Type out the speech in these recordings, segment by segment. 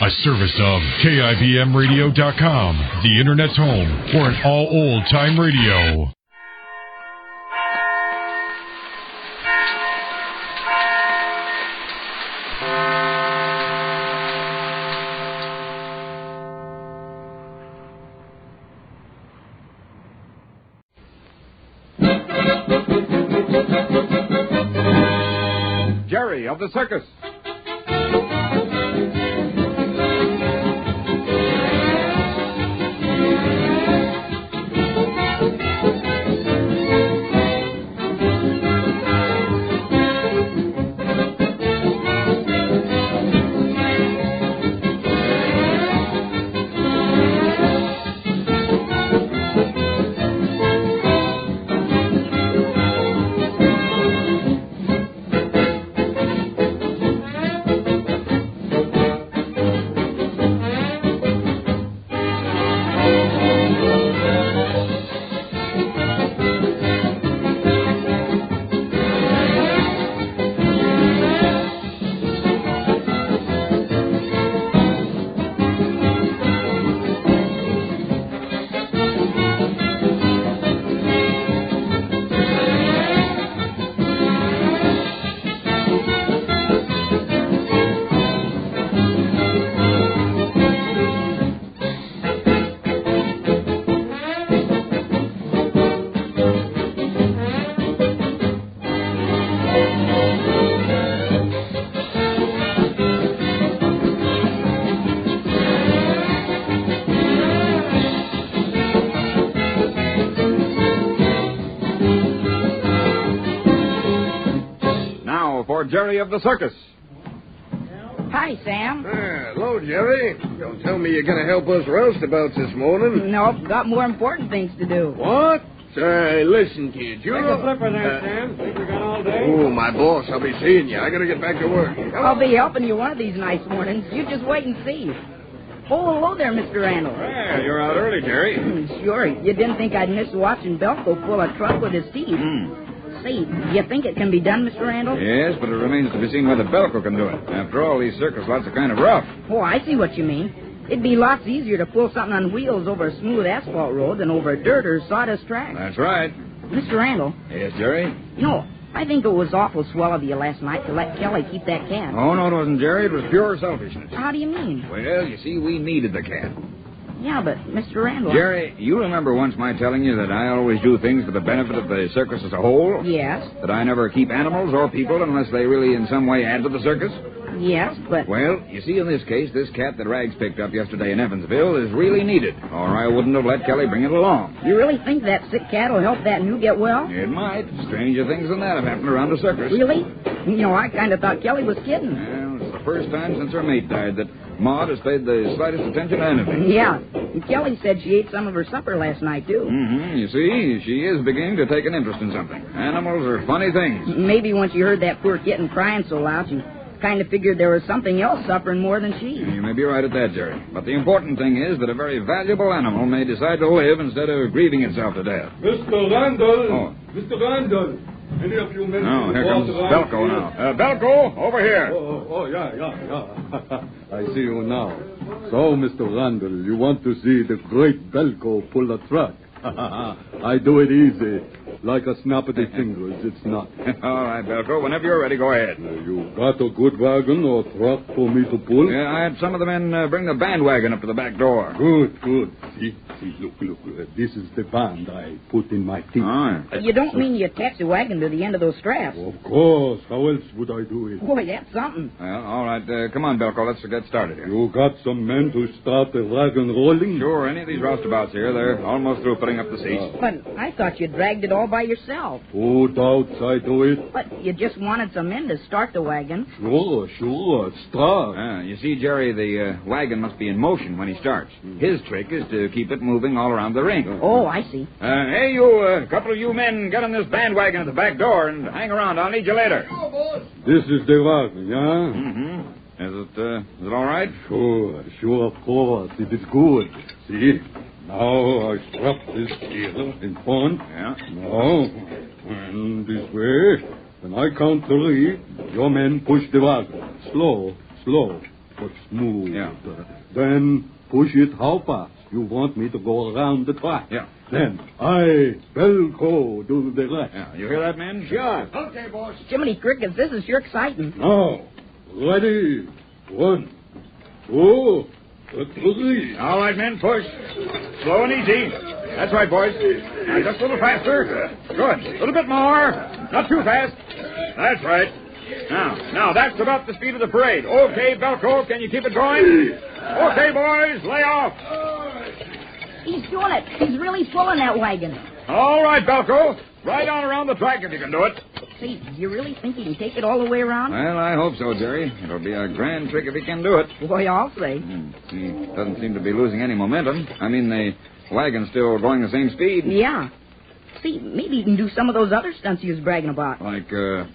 A service of KIBMradio.com, the Internet's home for an all old-time radio. Jerry of the Circus. Jerry of the Circus. Hi, Sam. Hello, Jerry. Don't tell me you're going to help us roustabouts this morning. Nope, got more important things to do. What? Say, listen, kid. Take a flipper there, Sam. Think we got all day? Oh, my boss. I'll be seeing you. I got to get back to work. I'll be helping you one of these nice mornings. You just wait and see. Oh, hello there, Mr. Randall. Well, you're out early, Jerry. Sure. You didn't think I'd miss watching Belko pull a truck with his teeth. Say, you think it can be done, Mr. Randall? Yes, but it remains to be seen whether Belko can do it. After all, these circus lots are kind of rough. Oh, I see what you mean. It'd be lots easier to pull something on wheels over a smooth asphalt road than over dirt or sawdust track. That's right. Mr. Randall. Yes, Jerry? No, I think it was awful swell of you last night to let Kelly keep that cat. Oh, no, it wasn't, Jerry. It was pure selfishness. How do you mean? Well, you see, we needed the cat. Yeah, but Mr. Randall... Jerry, you remember once my telling you that I always do things for the benefit of the circus as a whole? Yes. That I never keep animals or people unless they really in some way add to the circus? Yes, but... Well, you see, in this case, this cat that Rags picked up yesterday in Evansville is really needed, or I wouldn't have let Kelly bring it along. You really think that sick cat will help that new get well? It might. Stranger things than that have happened around the circus. Really? You know, I kind of thought Kelly was kidding. Well, it's the first time since her mate died that Maud has paid the slightest attention to anything. Yeah. And Kelly said she ate some of her supper last night, too. You see, she is beginning to take an interest in something. Animals are funny things. Maybe once you heard that poor kitten crying so loud, you kind of figured there was something else suffering more than she. You may be right at that, Jerry. But the important thing is that a very valuable animal may decide to live instead of grieving itself to death. Mr. Randall! Oh. Mr. Randall! Any of you men... Oh, here comes Belko now. Belko, over here. Yeah. I see you now. So, Mr. Randall, you want to see the great Belko pull a truck? I do it easy. Like a snap of the fingers, it's not. All right, Belko, whenever you're ready, go ahead. You got a good wagon or truck for me to pull? Yeah, I had some of the men bring the bandwagon up to the back door. Good. See, look. This is the band I put in my teeth. Oh, yeah. You don't mean you attach the wagon to the end of those straps? Of course. How else would I do it? Boy, that's something. Well, all right. Come on, Belko. Let's get started here. You got some men to start the wagon rolling? Sure. Any of these roustabouts here, they're almost through putting up the seats. But I thought you dragged it all by yourself. Who doubts I do it? But you just wanted some men to start the wagon. Sure. Start. You see, Jerry, the wagon must be in motion when he starts. His trick is to keep it moving all around the ring. Oh, I see. Hey, you, couple of you men, get on this bandwagon at the back door and hang around. I'll need you later. Oh, boss. This is the wagon, yeah? Mm-hmm. Is it all right? Sure, of course. It is good. See? Now I strap this here in front. Yeah. Now, and this way. When I count 3, your men push the wagon. Slow. but smooth. Yeah. Then push it how fast you want me to go around the track. Yeah. Then I, Belko, do the rest. Yeah. You hear that, men? Sure. Okay, boss. Jiminy Crickets, this is sure exciting. Now, ready. 1, 2, 3. All right, men, push. Slow and easy. That's right, boys. Now, just a little faster. Good. A little bit more. Not too fast. That's right. Now, that's about the speed of the parade. Okay, Belko, can you keep it going? Okay, boys, lay off. He's doing it. He's really pulling that wagon. All right, Belko. Ride on around the track if you can do it. Say, do you really think he can take it all the way around? Well, I hope so, Jerry. It'll be a grand trick if he can do it. Boy, I'll say. He doesn't seem to be losing any momentum. I mean, the wagon's still going the same speed. Yeah. See, maybe he can do some of those other stunts he was bragging about. Like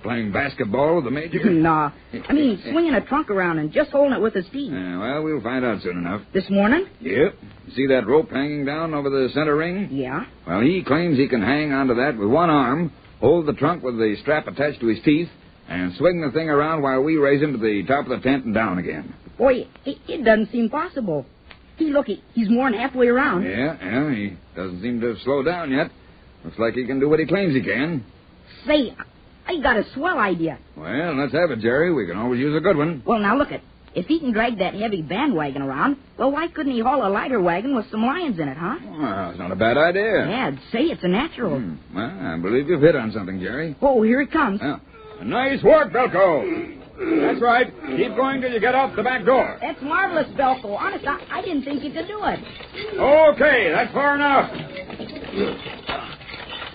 playing basketball with the major? Nah. I mean, swinging a trunk around and just holding it with his teeth. Well, we'll find out soon enough. This morning? Yep. See that rope hanging down over the center ring? Yeah. Well, he claims he can hang onto that with one arm, hold the trunk with the strap attached to his teeth, and swing the thing around while we raise him to the top of the tent and down again. Boy, it doesn't seem possible. Look, he's more than halfway around. Yeah, he doesn't seem to have slowed down yet. Looks like he can do what he claims he can. Say, I got a swell idea. Well, let's have it, Jerry. We can always use a good one. Well, now look it. If he can drag that heavy bandwagon around, well, why couldn't he haul a lighter wagon with some lions in it, huh? Well, it's not a bad idea. Yeah, I'd say it's a natural. Well, I believe you've hit on something, Jerry. Oh, here it comes. Yeah. Nice work, Belko. That's right. Keep going till you get out the back door. That's marvelous, Belko. Honest, I didn't think you could do it. Okay, that's far enough.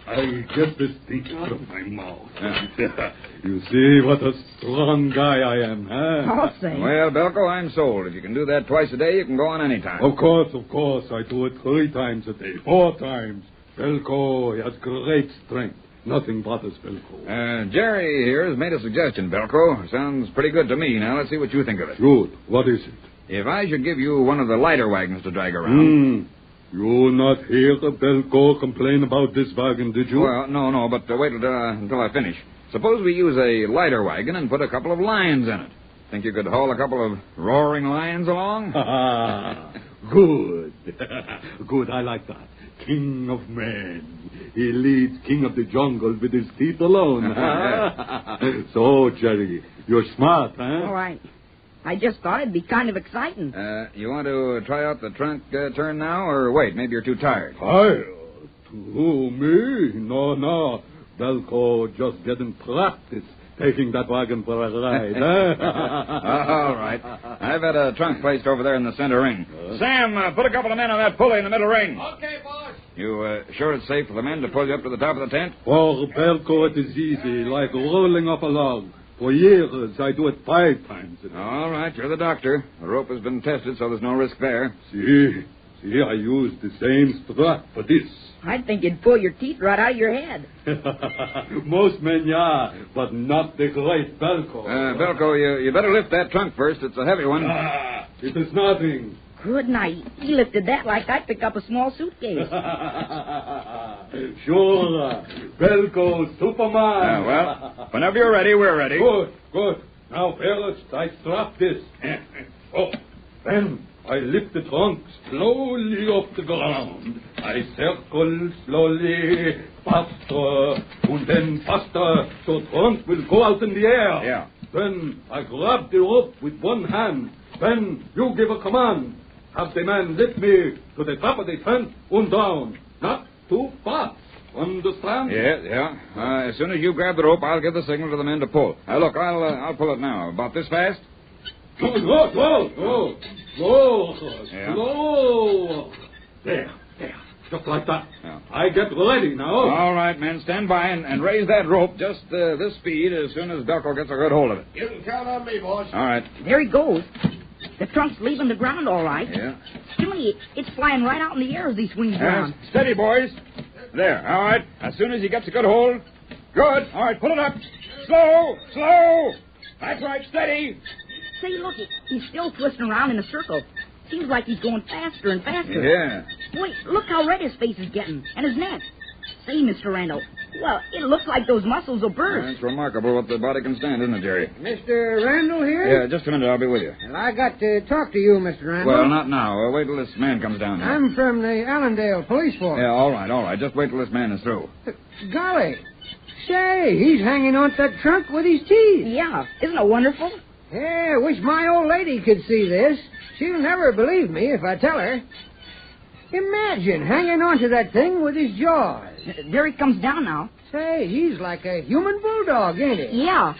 I get this thing out of my mouth. You see what a strong guy I am, huh? I'll say. Well, Belko, I'm sold. If you can do that twice a day, you can go on any time. Of course. I do it 3 times a day, 4 times. Belko, he has great strength. Nothing bothers Belko. Jerry here has made a suggestion, Belko. Sounds pretty good to me. Now, let's see what you think of it. Good. What is it? If I should give you one of the lighter wagons to drag around... You not hear Belko complain about this wagon, did you? Well, no, but wait until I finish. Suppose we use a lighter wagon and put a couple of lions in it. Think you could haul a couple of roaring lions along? Good. Good, I like that. King of men. He leads King of the Jungle with his teeth alone. So, Jerry, you're smart, huh? All right. I just thought it'd be kind of exciting. You want to try out the trunk turn now, or wait, maybe you're too tired? Tired? Who, me? No. Belko just getting practice taking that wagon for a ride. All right. I've had a trunk placed over there in the center ring. Sam, put a couple of men on that pulley in the middle ring. Okay, boss. You sure it's safe for the men to pull you up to the top of the tent? For Belko, it is easy, like rolling off a log. For years, I do it 5 times a day. All right, you're the doctor. The rope has been tested, so there's no risk there. See, I use the same strap for this. I'd think you'd pull your teeth right out of your head. Most men, yeah, but not the great Belko. Belko, you better lift that trunk first. It's a heavy one. It is nothing. Good night. He lifted that like I picked up a small suitcase. Sure. Belko, Superman. Well, whenever you're ready, we're ready. Good. Now, fellas, I strap this. Then I lift the trunk slowly off the ground. I circle slowly, faster, and then faster, so trunk will go out in the air. Yeah. Then I grab the rope with one hand. Then you give a command. Have the man lift me to the top of the tent and down. Not too fast. Understand? Yeah. As soon as you grab the rope, I'll give the signal to the men to pull. Look, I'll pull it now. About this fast? Go. Yeah. Slow. There. Just like that. Yeah. I get ready now. All right, men, stand by and raise that rope just this speed as soon as Belko gets a good hold of it. You can count on me, boss. All right. There he goes. The trunk's leaving the ground all right. Yeah. Jimmy, it's flying right out in the air as he swings around. Steady, boys. There. All right. As soon as he gets a good hold. Good. All right, pull it up. Slow. That's right, steady. Say, look, he's still twisting around in a circle. Seems like he's going faster and faster. Yeah. Boy, look how red his face is getting, and his neck. Say, Mr. Randall, Well, it looks like those muscles will burst. It's remarkable what the body can stand, isn't it, Jerry? Mr. Randall here? Yeah, just a minute. I'll be with you. Well, I got to talk to you, Mr. Randall. Well, not now. Wait till this man comes down here. I'm from the Allendale Police Force. Yeah, all right. Just wait till this man is through. Golly. Say, he's hanging on to that trunk with his teeth. Yeah, isn't it wonderful? Yeah, wish my old lady could see this. She'll never believe me if I tell her. Imagine hanging on to that thing with his jaws. There he comes down now. Say, he's like a human bulldog, ain't he? Yeah.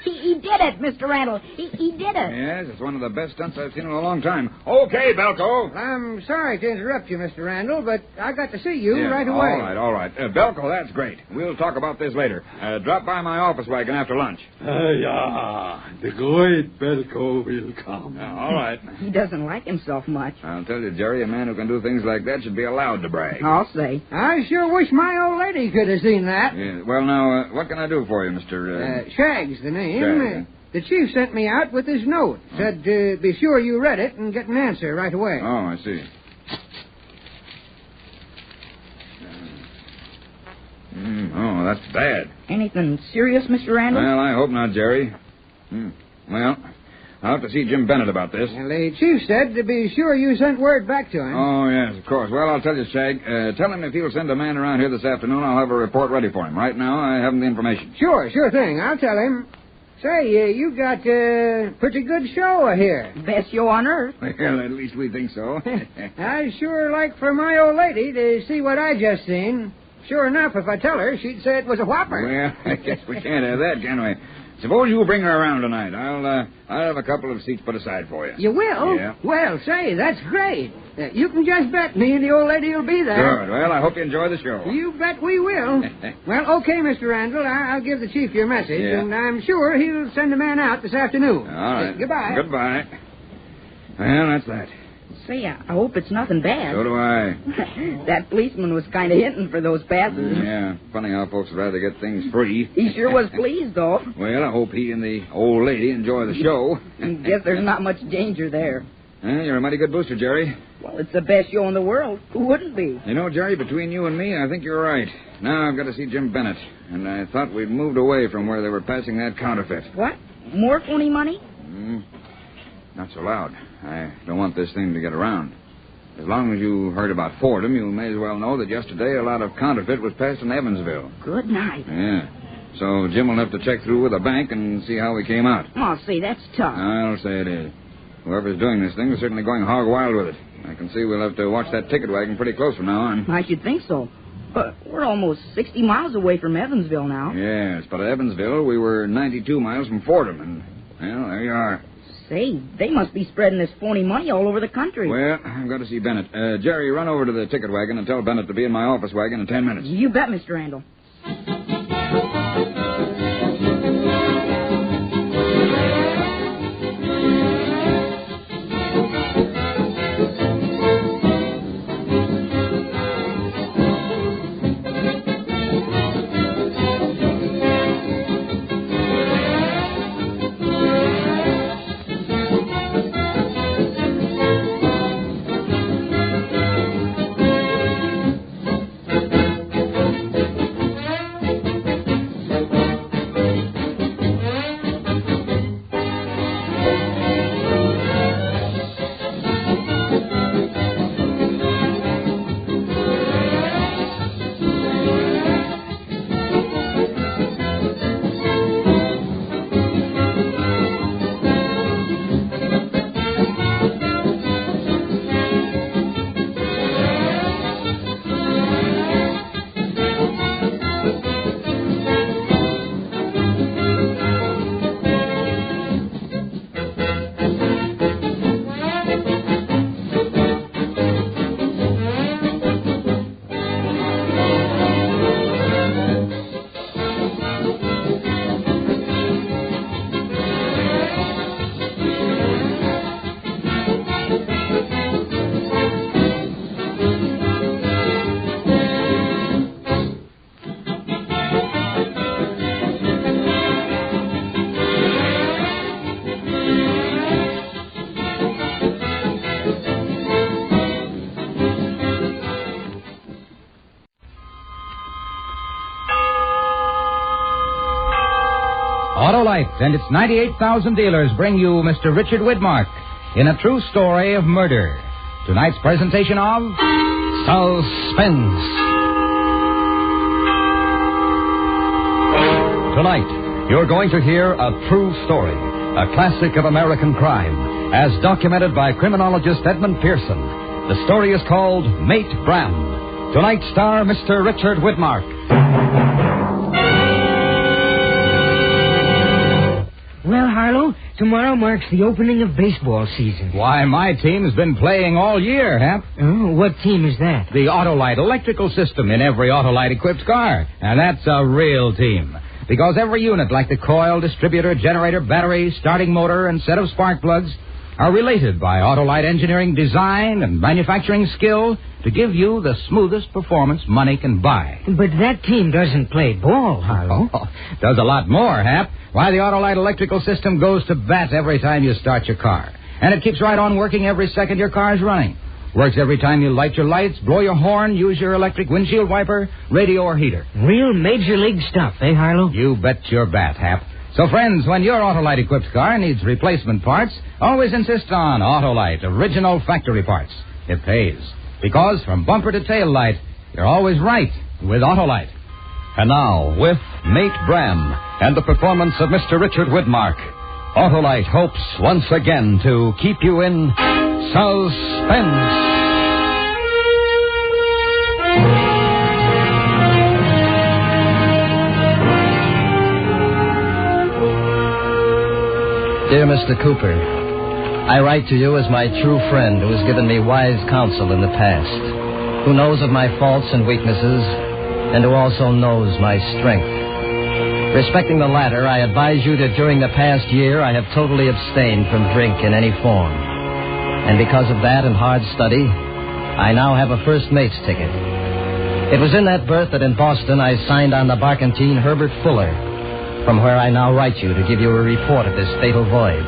He did it, Mr. Randall. He did it. Yes, it's one of the best stunts I've seen in a long time. Okay, Belko. I'm sorry to interrupt you, Mr. Randall, but I got to see you right away. All right. Belko, that's great. We'll talk about this later. Drop by my office wagon after lunch. Yeah, the great Belko will come. All right. He doesn't like himself much. I'll tell you, Jerry, a man who can do things like that should be allowed to brag. I'll say. I sure wish my old lady could have seen that. Yeah. Well, now, what can I do for you, Mr. Shag's the name. Shag, yeah. The chief sent me out with this note. Said, be sure you read it and get an answer right away. Oh, I see. Oh, that's bad. Anything serious, Mr. Randall? Well, I hope not, Jerry. Well, I'll have to see Jim Bennett about this. Well, the chief said to be sure you sent word back to him. Oh, yes, of course. Well, I'll tell you, Shag. Tell him if he'll send a man around here this afternoon, I'll have a report ready for him. Right now, I haven't the information. Sure thing. I'll tell him. Say, you got a pretty good show here. Best show on earth. Well, at least we think so. I'd sure like for my old lady to see what I just seen. Sure enough, if I tell her, she'd say it was a whopper. Well, I guess we can't have that, can we? Suppose you bring her around tonight. I'll have a couple of seats put aside for you. You will? Yeah. Well, say, that's great. You can just bet me and the old lady will be there. Good. Well, I hope you enjoy the show. You bet we will. Well, okay, Mr. Randall. I'll give the chief your message, Yeah. and I'm sure he'll send a man out this afternoon. All right. Goodbye. Goodbye. Well, that's that. Say, I hope it's nothing bad. So do I. That policeman was kind of hinting for those passes. Yeah, funny how folks would rather get things free. He sure was pleased, though. Well, I hope he and the old lady enjoy the show. Guess there's not much danger there. You're a mighty good booster, Jerry. Well, it's the best show in the world. Who wouldn't be? You know, Jerry, between you and me, I think you're right. Now I've got to see Jim Bennett. And I thought we'd moved away from where they were passing that counterfeit. What? More phony money? Not so loud. I don't want this thing to get around. As long as you heard about Fordham, you may as well know that yesterday a lot of counterfeit was passed in Evansville. Good night. Yeah. So Jim will have to check through with the bank and see how we came out. Oh, say, that's tough. I'll say it is. Whoever's doing this thing is certainly going hog wild with it. I can see we'll have to watch that ticket wagon pretty close from now on. I should think so. But we're almost 60 miles away from Evansville now. Yes, but at Evansville, we were 92 miles from Fordham, and, well, there you are. Say, they must be spreading this phony money all over the country. Well, I've got to see Bennett. Jerry, run over to the ticket wagon and tell Bennett to be in my office wagon in 10 minutes. You bet, Mr. Randall. Autolite and its 98,000 dealers bring you Mr. Richard Widmark in a true story of murder. Tonight's presentation of Suspense. Tonight, you're going to hear a true story, a classic of American crime, as documented by criminologist Edmund Pearson. The story is called Mate Bram. Tonight's star, Mr. Richard Widmark. Well, Harlow, tomorrow marks the opening of baseball season. Why, my team's been playing all year, Hap. Oh, what team is that? The Autolite electrical system in every Autolite-equipped car. And that's a real team. Because every unit, like the coil, distributor, generator, battery, starting motor, and set of spark plugs, are related by Autolite engineering design and manufacturing skill to give you the smoothest performance money can buy. But that team doesn't play ball, Harlow. Oh, does a lot more, Hap. Why, the Autolite electrical system goes to bat every time you start your car. And it keeps right on working every second your car's running. Works every time you light your lights, blow your horn, use your electric windshield wiper, radio, or heater. Real major league stuff, eh, Harlow? You bet your bat, Hap. So, friends, when your Autolite-equipped car needs replacement parts, always insist on Autolite original factory parts. It pays. Because from bumper to tail light, you're always right with Autolite. And now, with Mate Bram and the performance of Mr. Richard Widmark, Autolite hopes once again to keep you in suspense. Dear Mr. Cooper, I write to you as my true friend who has given me wise counsel in the past, who knows of my faults and weaknesses, and who also knows my strength. Respecting the latter, I advise you that during the past year I have totally abstained from drink in any form. And because of that and hard study, I now have a first mate's ticket. It was in that berth that in Boston I signed on the barkentine Herbert Fuller, from where I now write you to give you a report of this fatal voyage.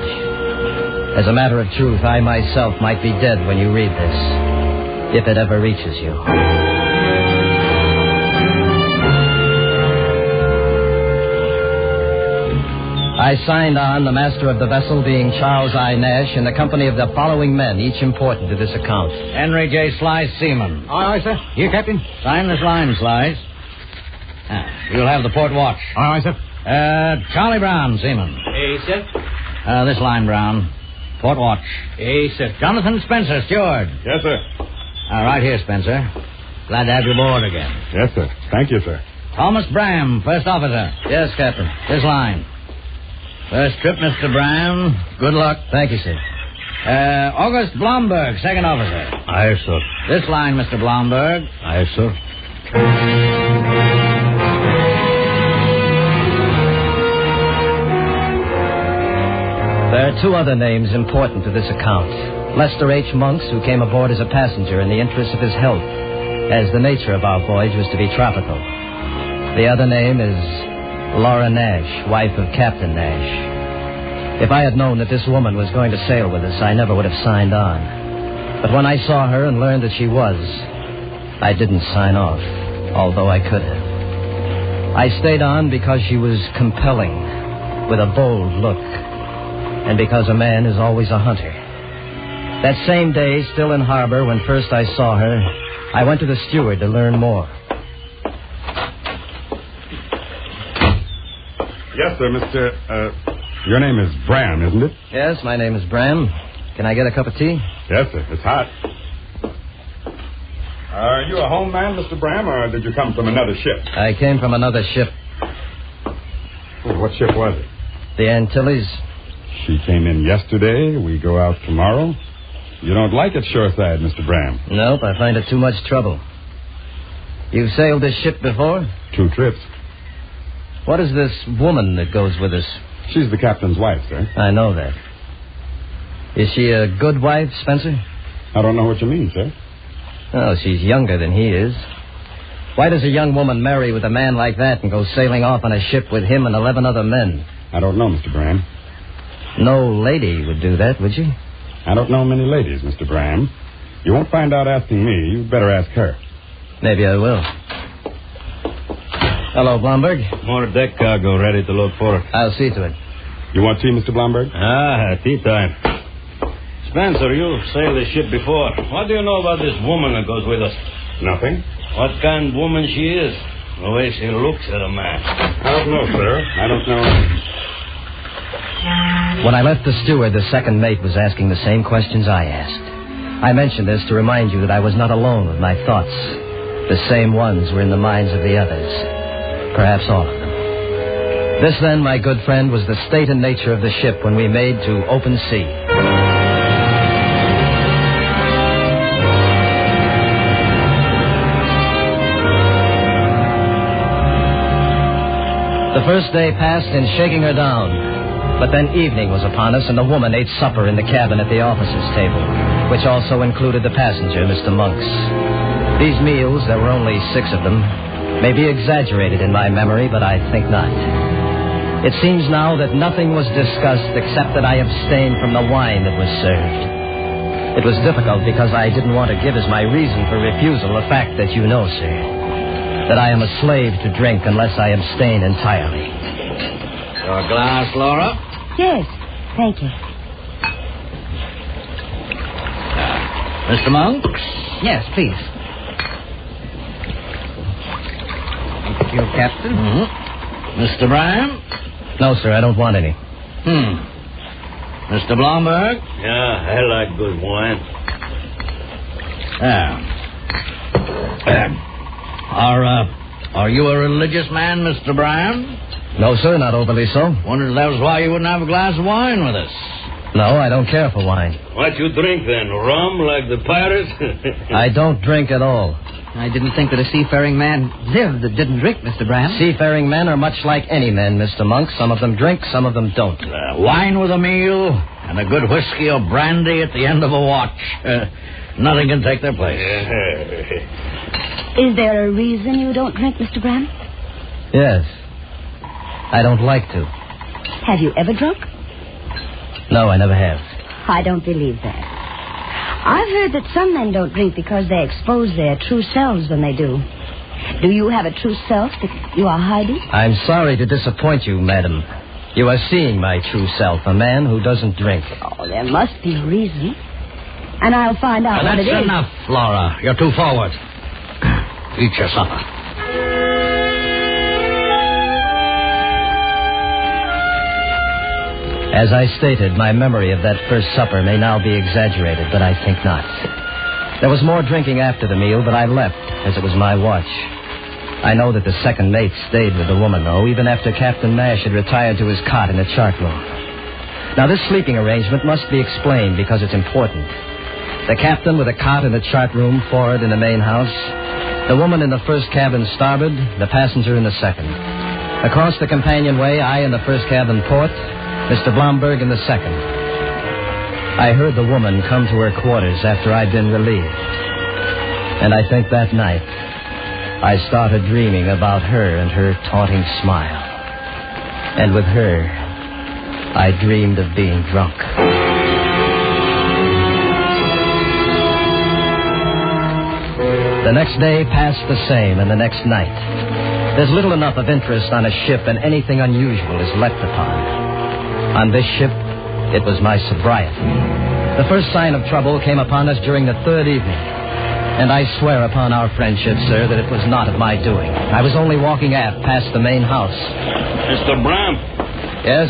As a matter of truth, I myself might be dead when you read this, if it ever reaches you. I signed on, the master of the vessel being Charles I. Nash, in the company of the following men, each important to this account. Henry J. Slice, seaman. Aye, aye, sir. Here, Captain. Sign this line, Slice. You'll have the port watch. Aye, aye, sir. Charlie Brown, seaman. Hey, sir. This line, Brown. Port watch. Hey, sir. Jonathan Spencer, steward. Yes, sir. Right here, Spencer. Glad to have you aboard again. Yes, sir. Thank you, sir. Thomas Bram, first officer. Yes, Captain. This line. First trip, Mr. Bram. Good luck. Thank you, sir. August Blomberg, second officer. Aye, sir. This line, Mr. Blomberg. Aye, sir. There are two other names important to this account. Lester H. Monks, who came aboard as a passenger in the interest of his health, as the nature of our voyage was to be tropical. The other name is Laura Nash, wife of Captain Nash. If I had known that this woman was going to sail with us, I never would have signed on. But when I saw her and learned that she was, I didn't sign off, although I could have. I stayed on because she was compelling, with a bold look, and because a man is always a hunter. That same day, still in harbor, when first I saw her, I went to the steward to learn more. Yes, sir, Mr. Your name is Bram, isn't it? Yes, my name is Bram. Can I get a cup of tea? Yes, sir. It's hot. Are you a home man, Mr. Bram, or did you come from another ship? I came from another ship. What ship was it? The Antilles. She came in yesterday. We go out tomorrow. You don't like it shoreside, Mr. Bram? Nope, I find it too much trouble. You've sailed this ship before? 2 trips. What is this woman that goes with us? She's the captain's wife, sir. I know that. Is she a good wife, Spencer? I don't know what you mean, sir. Oh, she's younger than he is. Why does a young woman marry with a man like that and go sailing off on a ship with him and 11 other men? I don't know, Mr. Bram. No lady would do that, would she? I don't know many ladies, Mr. Bram. You won't find out asking me. You'd better ask her. Maybe I will. Hello, Blomberg. More deck cargo ready to load for it. I'll see to it. You want tea, Mr. Blomberg? Tea time. Spencer, you sailed the ship before. What do you know about this woman that goes with us? Nothing. What kind of woman she is? The way she looks at a man. I don't know, sir. I don't know. When I left the steward, the second mate was asking the same questions I asked. I mentioned this to remind you that I was not alone with my thoughts. The same ones were in the minds of the others. Perhaps all of them. This, then, my good friend, was the state and nature of the ship when we made to open sea. The first day passed in shaking her down. But then evening was upon us, and the woman ate supper in the cabin at the officers' table, which also included the passenger, Mr. Monks. These meals, there were only 6 of them, may be exaggerated in my memory, but I think not. It seems now that nothing was discussed except that I abstained from the wine that was served. It was difficult because I didn't want to give as my reason for refusal the fact that you know, sir, that I am a slave to drink unless I abstain entirely. Your glass, Laura? Yes, thank you. Mr. Monks? Yes, please. Thank you, Captain. Mm-hmm. Mr. Bryan? No, sir, I don't want any. Mr. Blomberg? Yeah, I like good wine. Are you a religious man, Mr. Bryan? No, sir, not overly so. Wondered that was why you wouldn't have a glass of wine with us. No, I don't care for wine. What you drink, then? Rum, like the pirates? I don't drink at all. I didn't think that a seafaring man lived that didn't drink, Mr. Bryan. Seafaring men are much like any men, Mr. Monk. Some of them drink, some of them don't. Wine with a meal and a good whiskey or brandy at the end of a watch. Nothing can take their place. Is there a reason you don't drink, Mr. Bryan? Yes. I don't like to. Have you ever drunk? No, I never have. I don't believe that. I've heard that some men don't drink because they expose their true selves when they do. Do you have a true self that you are hiding? I'm sorry to disappoint you, madam. You are seeing my true self, a man who doesn't drink. Oh, there must be a reason. And I'll find out what it is. That's enough, Laura. You're too forward. Eat your supper. As I stated, my memory of that first supper may now be exaggerated, but I think not. There was more drinking after the meal, but I left, as it was my watch. I know that the second mate stayed with the woman, though, even after Captain Nash had retired to his cot in the chart room. Now, this sleeping arrangement must be explained because it's important. The captain with a cot in the chart room forward in the main house, the woman in the first cabin starboard, the passenger in the second. Across the companionway, I in the first cabin port, Mr. Blomberg in the second. I heard the woman come to her quarters after I'd been relieved. And I think that night, I started dreaming about her and her taunting smile. And with her, I dreamed of being drunk. The next day passed the same, and the next night. There's little enough of interest on a ship, and anything unusual is leapt upon. On this ship, it was my sobriety. The first sign of trouble came upon us during the third evening. And I swear upon our friendship, sir, that it was not of my doing. I was only walking aft past the main house. Mr. Bram? Yes?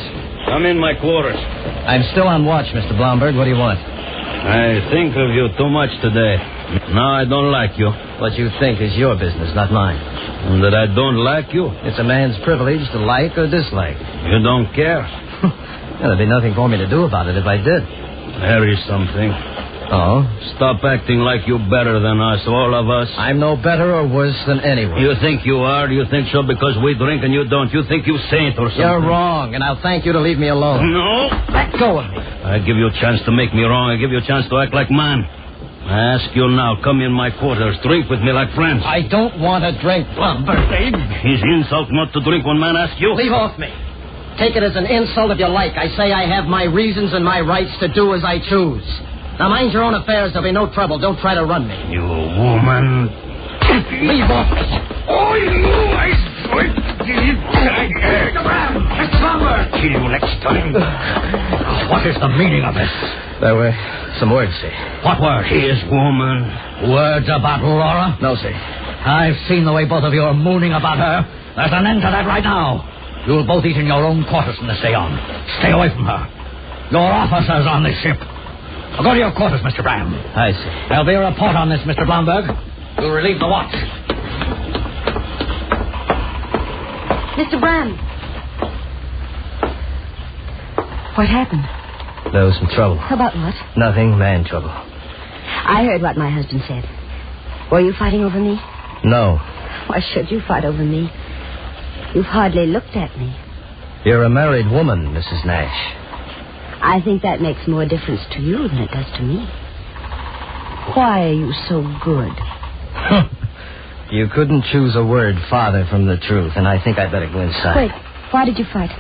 I'm in my quarters. I'm still on watch, Mr. Blomberg. What do you want? I think of you too much today. No, I don't like you. What you think is your business, not mine. And that I don't like you? It's a man's privilege to like or dislike. You don't care? Well, there'd be nothing for me to do about it if I did. There is something. Oh? Stop acting like you're better than us, all of us. I'm no better or worse than anyone. You think you are? You think so because we drink and you don't? You think you saint or something? You're wrong, and I'll thank you to leave me alone. No. Let go of me. I give you a chance to make me wrong. I give you a chance to act like man. I ask you now, come in my quarters, drink with me like friends. I don't want to drink, Blomberg. Is insult not to drink when man asks you? Leave off me. Take it as an insult if you like. I say I have my reasons and my rights to do as I choose. Now, mind your own affairs. There'll be no trouble. Don't try to run me. You woman. Leave off me. Oh, you! I Mr. Plumber! Kill you next time. What is the meaning of this? There were some words, sir. What words? His woman. Words about Laura? No, sir. I've seen the way both of you are mooning about her. There's an end to that right now. You'll both eat in your own quarters from this day on. Stay away from her. Your officers on this ship. Now go to your quarters, Mr. Bram. Aye, sir. There'll be a report on this, Mr. Blomberg. You'll relieve the watch. Mr. Bram. What happened? There was some trouble. About what? Nothing, man trouble. I heard what my husband said. Were you fighting over me? No. Why should you fight over me? You've hardly looked at me. You're a married woman, Mrs. Nash. I think that makes more difference to you than it does to me. Why are you so good? You couldn't choose a word farther from the truth, and I think I'd better go inside. Wait, why did you fight?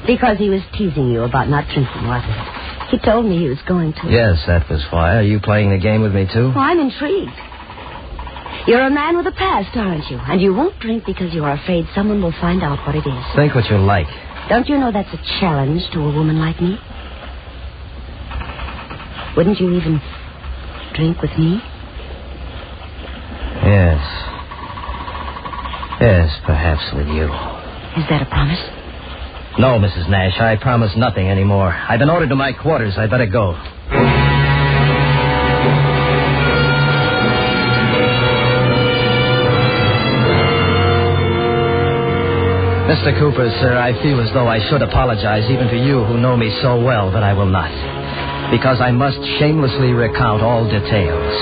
Because he was teasing you about not drinking, wasn't it? He told me he was going to. Yes, that was why. Are you playing the game with me, too? Well, I'm intrigued. You're a man with a past, aren't you? And you won't drink because you're afraid someone will find out what it is. Think what you like. Don't you know that's a challenge to a woman like me? Wouldn't you even drink with me? Yes. Yes, perhaps with you. Is that a promise? No, Mrs. Nash, I promise nothing anymore. I've been ordered to my quarters. I better go. Mr. Cooper, sir, I feel as though I should apologize even to you who know me so well, but I will not. Because I must shamelessly recount all details.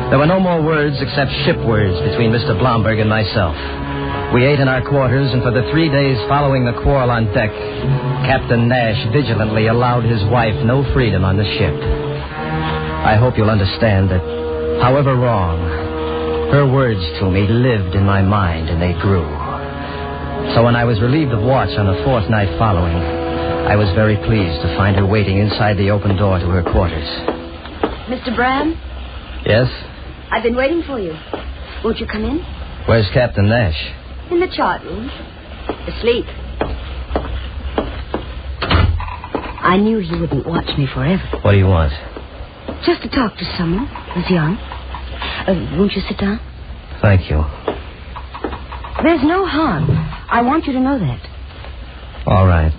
There were no more words except ship words between Mr. Blomberg and myself. We ate in our quarters, and for the 3 days following the quarrel on deck, Captain Nash vigilantly allowed his wife no freedom on the ship. I hope you'll understand that, however wrong, her words to me lived in my mind, and they grew. So when I was relieved of watch on the 4th night following, I was very pleased to find her waiting inside the open door to her quarters. Mr. Bram? Yes? I've been waiting for you. Won't you come in? Where's Captain Nash? In the chart room. Asleep. I knew he wouldn't watch me forever. What do you want? Just to talk to someone who's young. Won't you sit down? Thank you. There's no harm. I want you to know that. All right.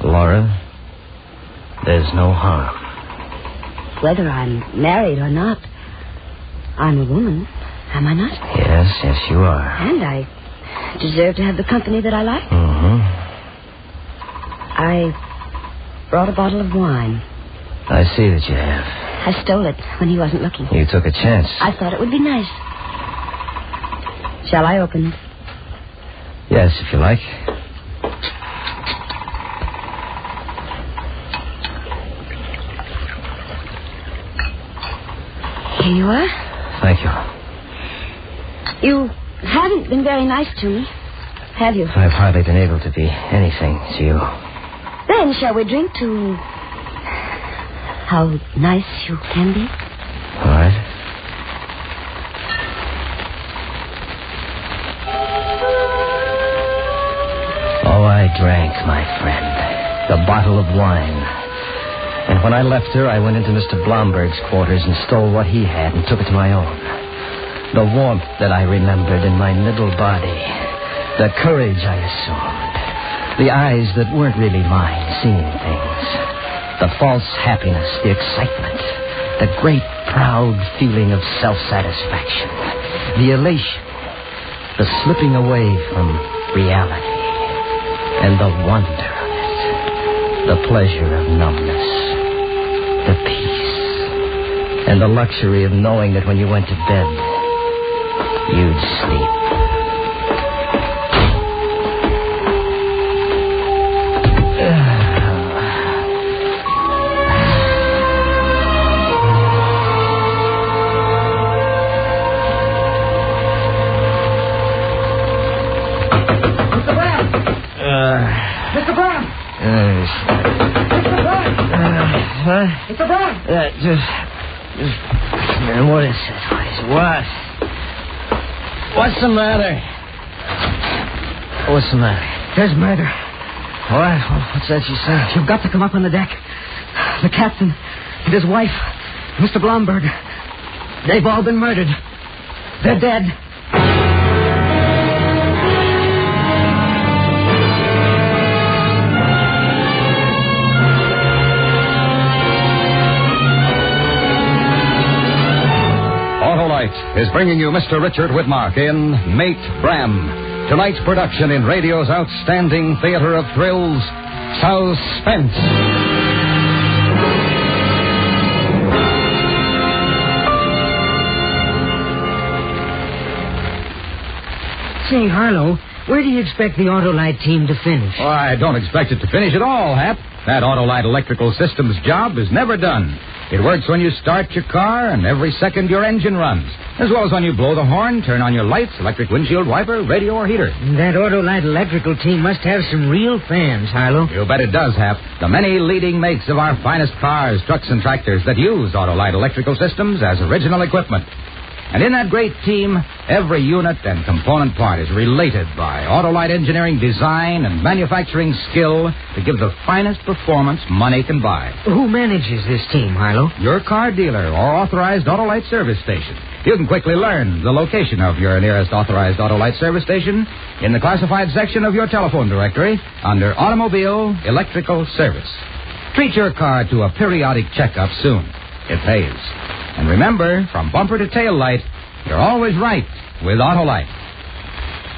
Laura, there's no harm. Whether I'm married or not, I'm a woman, am I not? Yes, you are. And I deserve to have the company that I like. Mm-hmm. I brought a bottle of wine. I see that you have. I stole it when he wasn't looking. You took a chance. I thought it would be nice. Shall I open it? Yes, if you like. Here you are. Thank you. You haven't been very nice to me, have you? I've hardly been able to be anything to you. Then shall we drink to how nice you can be? All right. Oh, I drank, my friend, the bottle of wine. And when I left her, I went into Mr. Blomberg's quarters and stole what he had and took it to my own. The warmth that I remembered in my middle body, the courage I assumed, the eyes that weren't really mine, seeing things, the false happiness, the excitement, the great proud feeling of self-satisfaction, the elation, the slipping away from reality. And the wonder of it, the pleasure of numbness, the peace, and the luxury of knowing that when you went to bed, you'd sleep. Mr. Brown! Mr. Brown! Just man, what is it? What? What's the matter? What's the matter? There's murder. What? What's that you say? You've got to come up on the deck. The captain and his wife, Mr. Blomberg, they've all been murdered. They're dead. Autolite is bringing you Mr. Richard Widmark in Mate Bram. Tonight's production in radio's outstanding theater of thrills, Suspense. Say, Harlow, where do you expect the Autolite team to finish? Oh, I don't expect it to finish at all, Hap. That Autolite electrical systems job is never done. It works when you start your car and every second your engine runs, as well as when you blow the horn, turn on your lights, electric windshield wiper, radio, or heater. That Autolite electrical team must have some real fans, Harlow. You bet it does, Hap. The many leading makes of our finest cars, trucks, and tractors that use Autolite electrical systems as original equipment. And in that great team, every unit and component part is related by Autolite engineering design and manufacturing skill to give the finest performance money can buy. Who manages this team, Harlow? Your car dealer or authorized Autolite service station. You can quickly learn the location of your nearest authorized Autolite service station in the classified section of your telephone directory under Automobile Electrical Service. Treat your car to a periodic checkup soon. It pays. And remember, from bumper to tail light, you're always right with Autolite.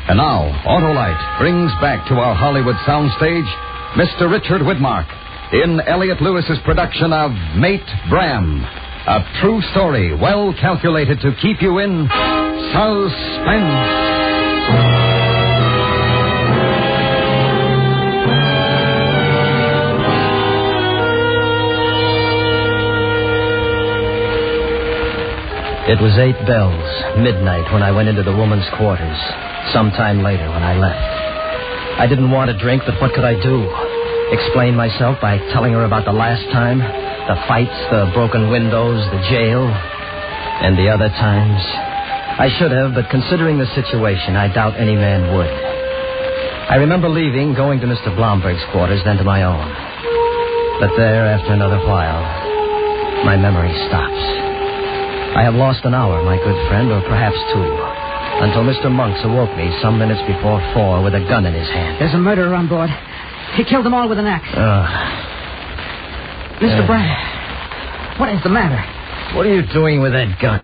And now, Autolite brings back to our Hollywood soundstage Mr. Richard Widmark in Elliot Lewis's production of Mate Bram, a true story well calculated to keep you in suspense. It was 8 bells, midnight, when I went into the woman's quarters. Sometime later when I left. I didn't want to drink, but what could I do? Explain myself by telling her about the last time? The fights, the broken windows, the jail, and the other times? I should have, but considering the situation, I doubt any man would. I remember leaving, going to Mr. Blomberg's quarters, then to my own. But there, after another while, my memory stops. I have lost an hour, my good friend, or perhaps 2, until Mr. Monks awoke me some minutes before 4 with a gun in his hand. There's a murderer on board. He killed them all with an axe. Mr. Brand, what is the matter? What are you doing with that gun?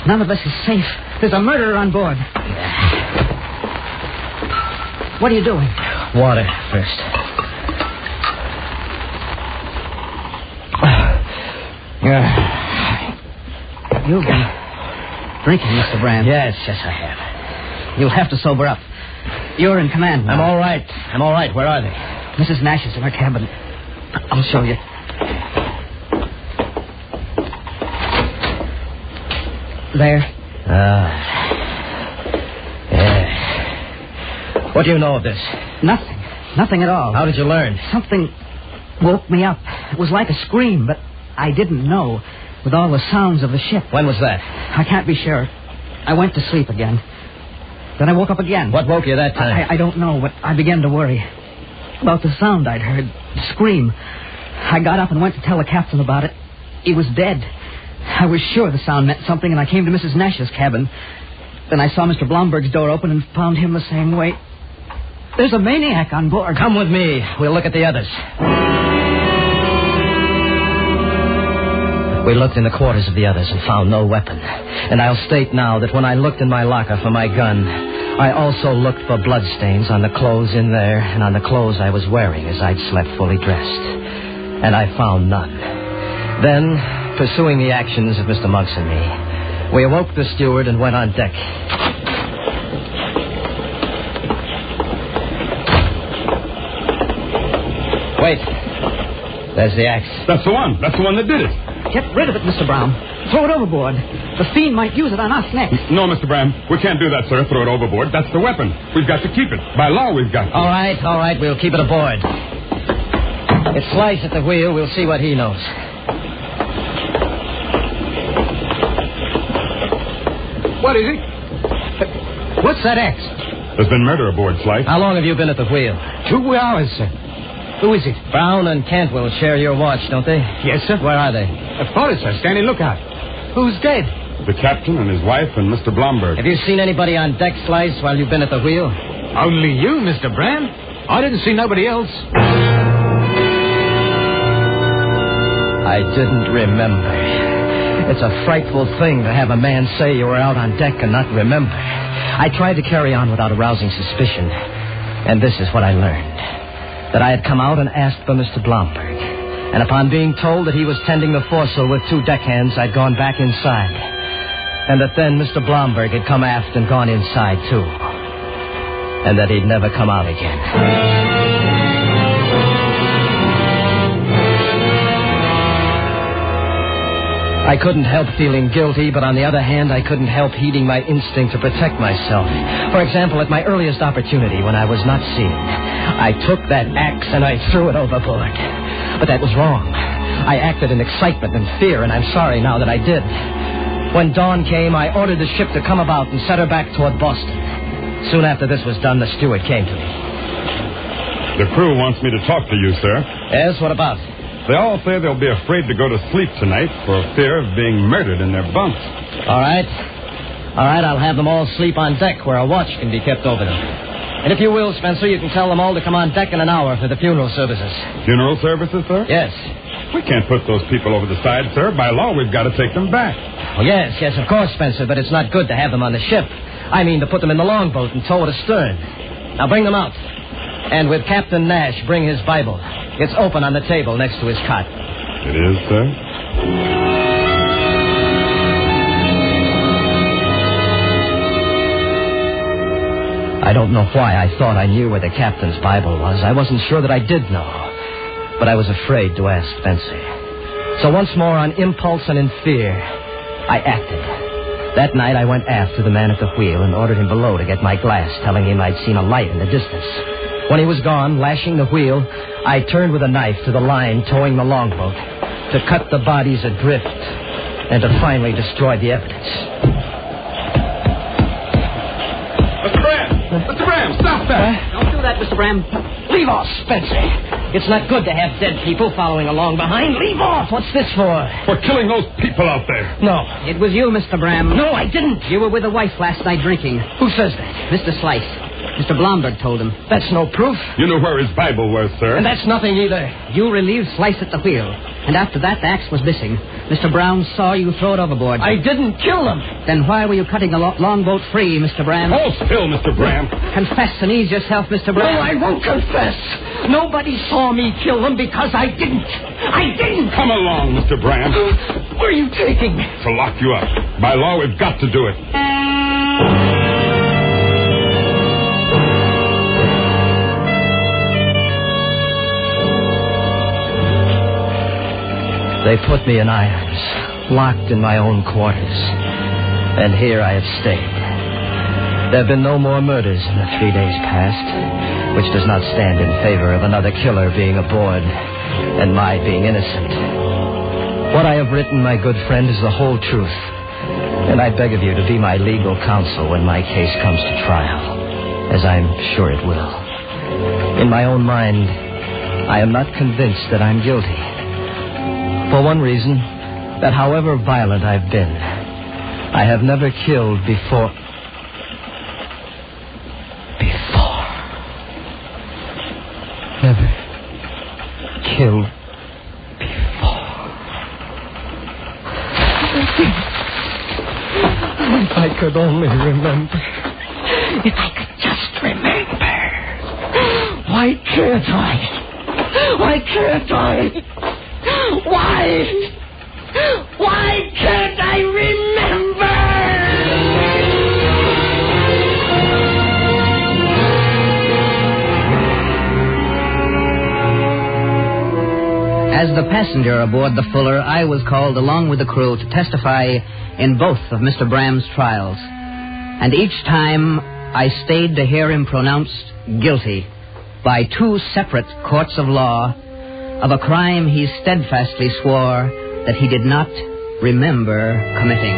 None of us is safe. There's a murderer on board. What are you doing? Water first. You've been drinking, Mr. Brand. Yes, I have. You'll have to sober up. You're in command now. I'm all right. Where are they? Mrs. Nash is in her cabin. I'll show you. There. Yeah. What do you know of this? Nothing. Nothing at all. How did you learn? Something woke me up. It was like a scream, but I didn't know. With all the sounds of the ship. When was that? I can't be sure. I went to sleep again. Then I woke up again. What woke you that time? I don't know, but I began to worry. About the sound I'd heard. The scream. I got up and went to tell the captain about it. He was dead. I was sure the sound meant something, and I came to Mrs. Nash's cabin. Then I saw Mr. Blomberg's door open and found him the same way. There's a maniac on board. Come with me. We'll look at the others. We looked in the quarters of the others and found no weapon. And I'll state now that when I looked in my locker for my gun, I also looked for bloodstains on the clothes in there and on the clothes I was wearing as I'd slept fully dressed. And I found none. Then, pursuing the actions of Mr. Monks and me, we awoke the steward and went on deck. Wait. There's the axe. That's the one. That's the one that did it. Get rid of it, Mr. Brown. Throw it overboard. The fiend might use it on us next. No, Mr. Bram. We can't do that, sir. Throw it overboard. That's the weapon. We've got to keep it. By law, we've got to. All right. We'll keep it aboard. It's Slice at the wheel. We'll see what he knows. What is it? What's that X? There's been murder aboard, Slice. How long have you been at the wheel? 2 hours, sir. Who is it? Brown and Cantwell share your watch, don't they? Yes, sir. Where are they? Forrest, sir. Standing lookout. Who's dead? The captain and his wife and Mr. Blomberg. Have you seen anybody on deck, Slice, while you've been at the wheel? Only you, Mr. Bram. I didn't see nobody else. I didn't remember. It's a frightful thing to have a man say you were out on deck and not remember. I tried to carry on without arousing suspicion. And this is what I learned. That I had come out and asked for Mr. Blomberg. And upon being told that he was tending the foresail with 2 deckhands, I'd gone back inside. And that then Mr. Blomberg had come aft and gone inside, too. And that he'd never come out again. I couldn't help feeling guilty, but on the other hand, I couldn't help heeding my instinct to protect myself. For example, at my earliest opportunity, when I was not seen, I took that axe and I threw it overboard. But that was wrong. I acted in excitement and fear, and I'm sorry now that I did. When dawn came, I ordered the ship to come about and set her back toward Boston. Soon after this was done, the steward came to me. The crew wants me to talk to you, sir. Yes, what about? They all say they'll be afraid to go to sleep tonight for fear of being murdered in their bunks. All right, I'll have them all sleep on deck where a watch can be kept over them. And if you will, Spencer, you can tell them all to come on deck in an hour for the funeral services. Funeral services, sir? Yes. We can't put those people over the side, sir. By law, we've got to take them back. Oh, yes, of course, Spencer, but it's not good to have them on the ship. I mean to put them in the longboat and tow it astern. Now bring them out. And with Captain Nash, bring his Bible. It's open on the table next to his cot. It is, sir? I don't know why I thought I knew where the captain's Bible was. I wasn't sure that I did know. But I was afraid to ask Spencer. So once more, on impulse and in fear, I acted. That night, I went aft to the man at the wheel and ordered him below to get my glass, telling him I'd seen a light in the distance. When he was gone, lashing the wheel, I turned with a knife to the line towing the longboat to cut the bodies adrift and to finally destroy the evidence. Mr. Bram, stop that! Don't do that, Mr. Bram. Leave off, Spencer. It's not good to have dead people following along behind. Leave off. What's this for? For killing those people out there. No. It was you, Mr. Bram. No, I didn't. You were with a wife last night drinking. Who says that? Mr. Slice. Mr. Blomberg told him. That's no proof. You knew where his Bible was, sir. And that's nothing either. You relieved Slice at the wheel. And after that, the axe was missing. Mr. Brown saw you throw it overboard. I didn't kill them. Then why were you cutting the longboat free, Mr. Bram? Hold still, Mr. Bram. Confess and ease yourself, Mr. Bram. No, I won't confess. Nobody saw me kill them because I didn't. I didn't. Come along, Mr. Bram. Where are you taking me? To lock you up. By law, we've got to do it. They put me in irons, locked in my own quarters. And here I have stayed. There have been no more murders in the 3 days past, which does not stand in favor of another killer being aboard and my being innocent. What I have written, my good friend, is the whole truth. And I beg of you to be my legal counsel when my case comes to trial, as I'm sure it will. In my own mind, I am not convinced that I'm guilty. For one reason, that however violent I've been, I have never killed before. Never killed before. If I could only remember. If I could just remember. Why can't I? Why can't I? Why? Why can't I remember? As the passenger aboard the Fuller, I was called along with the crew to testify in both of Mr. Bram's trials. And each time I stayed to hear him pronounced guilty by 2 separate courts of law of a crime he steadfastly swore that he did not remember committing.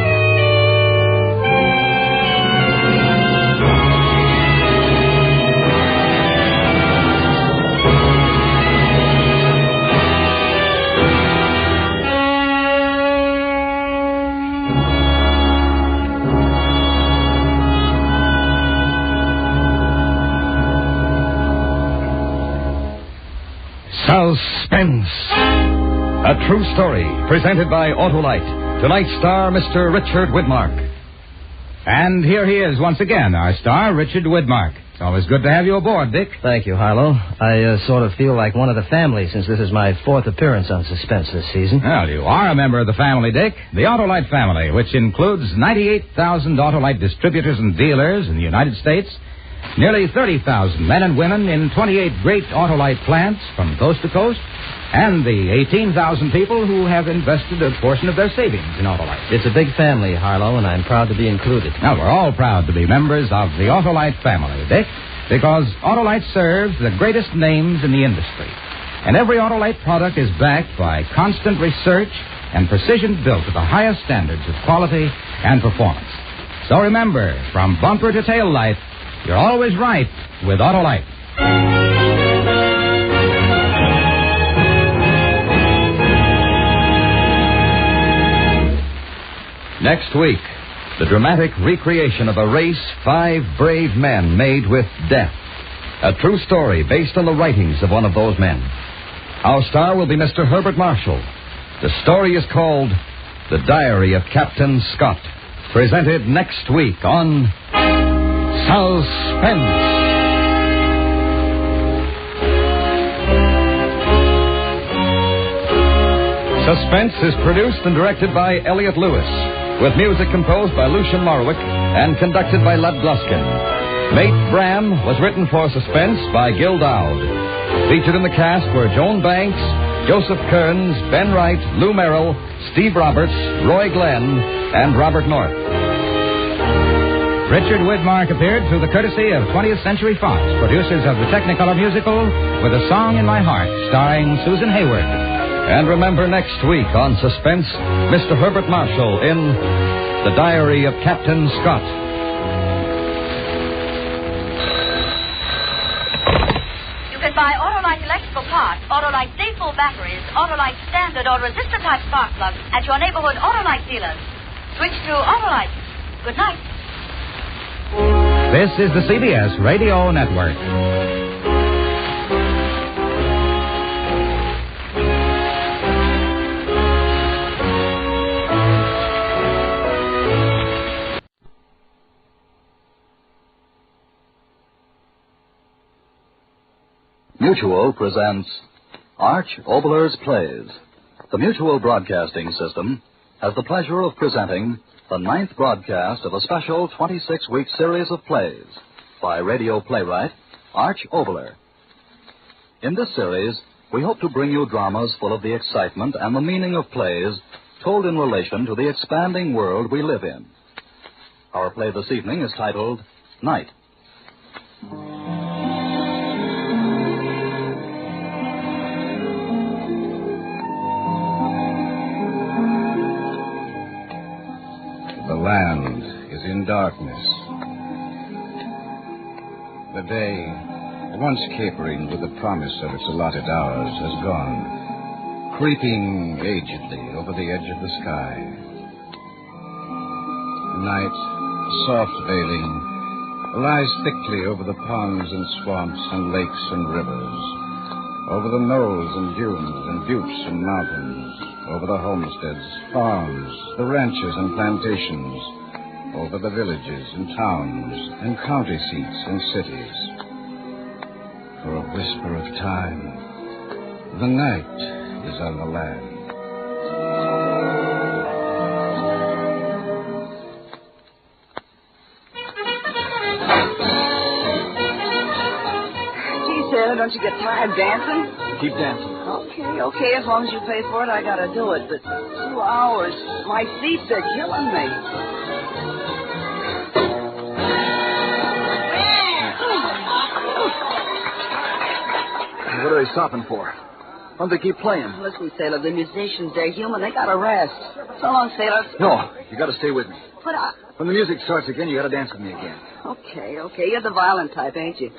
Suspense. A true story presented by Autolite. Tonight's star, Mr. Richard Widmark. And here he is once again, our star, Richard Widmark. It's always good to have you aboard, Dick. Thank you, Harlow. I sort of feel like one of the family since this is my 4th appearance on Suspense this season. Well, you are a member of the family, Dick. The Autolite family, which includes 98,000 Autolite distributors and dealers in the United States, nearly 30,000 men and women in 28 great Autolite plants from coast to coast, and the 18,000 people who have invested a portion of their savings in Autolite. It's a big family, Harlow, and I'm proud to be included. Now, we're all proud to be members of the Autolite family, Dick, because Autolite serves the greatest names in the industry. And every Autolite product is backed by constant research and precision built to the highest standards of quality and performance. So remember, from bumper to tail light, you're always right with Autolite. Next week, the dramatic recreation of a race 5 brave men made with death. A true story based on the writings of one of those men. Our star will be Mr. Herbert Marshall. The story is called The Diary of Captain Scott. Presented next week on Suspense. Suspense is produced and directed by Elliot Lewis, with music composed by Lucian Morwick and conducted by Lud Gluskin. Mate Bram was written for Suspense by Gil Dowd. Featured in the cast were Joan Banks, Joseph Kearns, Ben Wright, Lou Merrill, Steve Roberts, Roy Glenn, and Robert North. Richard Widmark appeared through the courtesy of 20th Century Fox, producers of the Technicolor musical With a Song in My Heart, starring Susan Hayward. And remember next week on Suspense, Mr. Herbert Marshall in The Diary of Captain Scott. You can buy Autolite electrical parts, Autolite Day-Full batteries, Autolite standard or resistor-type spark plugs at your neighborhood Autolite dealers. Switch to Autolite. Good night. This is the CBS Radio Network. Mutual presents Arch Oboler's Plays. The Mutual Broadcasting System has the pleasure of presenting the 9th broadcast of a special 26-week series of plays by radio playwright Arch Oboler. In this series, we hope to bring you dramas full of the excitement and the meaning of plays told in relation to the expanding world we live in. Our play this evening is titled Night. The land is in darkness. The day, once capering with the promise of its allotted hours, has gone, creeping agedly over the edge of the sky. Night, soft veiling, lies thickly over the ponds and swamps and lakes and rivers, over the knolls and dunes and buttes and mountains, over the homesteads, farms, the ranches and plantations, over the villages and towns and county seats and cities. For a whisper of time, the night is on the land. Gee, Sailor, don't you get tired dancing? Keep dancing. Okay, as long as you pay for it, I gotta do it. But 2 hours, my feet, they're killing me. What are they stopping for? Why don't they keep playing? Listen, Sailor, the musicians, they're human. They gotta rest. So long, Sailor. No, you gotta stay with me. But When the music starts again, you gotta dance with me again. Okay. You're the violent type, ain't you?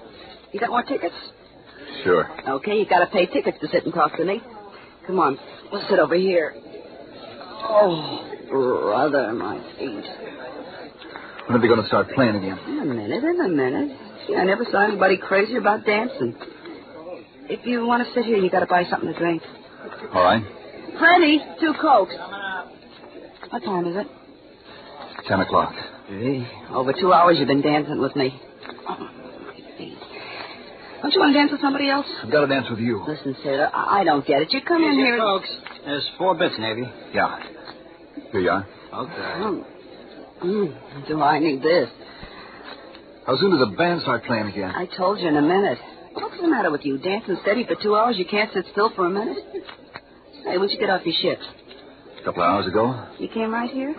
You got more tickets? Sure. Okay, you gotta pay tickets to sit and talk to me. Come on, we'll sit over here. Oh, brother, my feet. When are they gonna start playing again? In a minute. Gee, I never saw anybody crazy about dancing. If you want to sit here, you got to buy something to drink. All right. Freddie, 2 Cokes. What time is it? 10 o'clock. Gee, over 2 hours you've been dancing with me. Don't you want to dance with somebody else? I've got to dance with you. Listen, Sailor, I don't get it. You come in here... Folks, there's 4 bits, Navy. Yeah. Here you are. Okay. Do I need this? How soon does the band start playing again? I told you in a minute. What's the matter with you? Dancing steady for 2 hours, you can't sit still for a minute? Hey, when'd you get off your shift? A couple of hours ago. You came right here?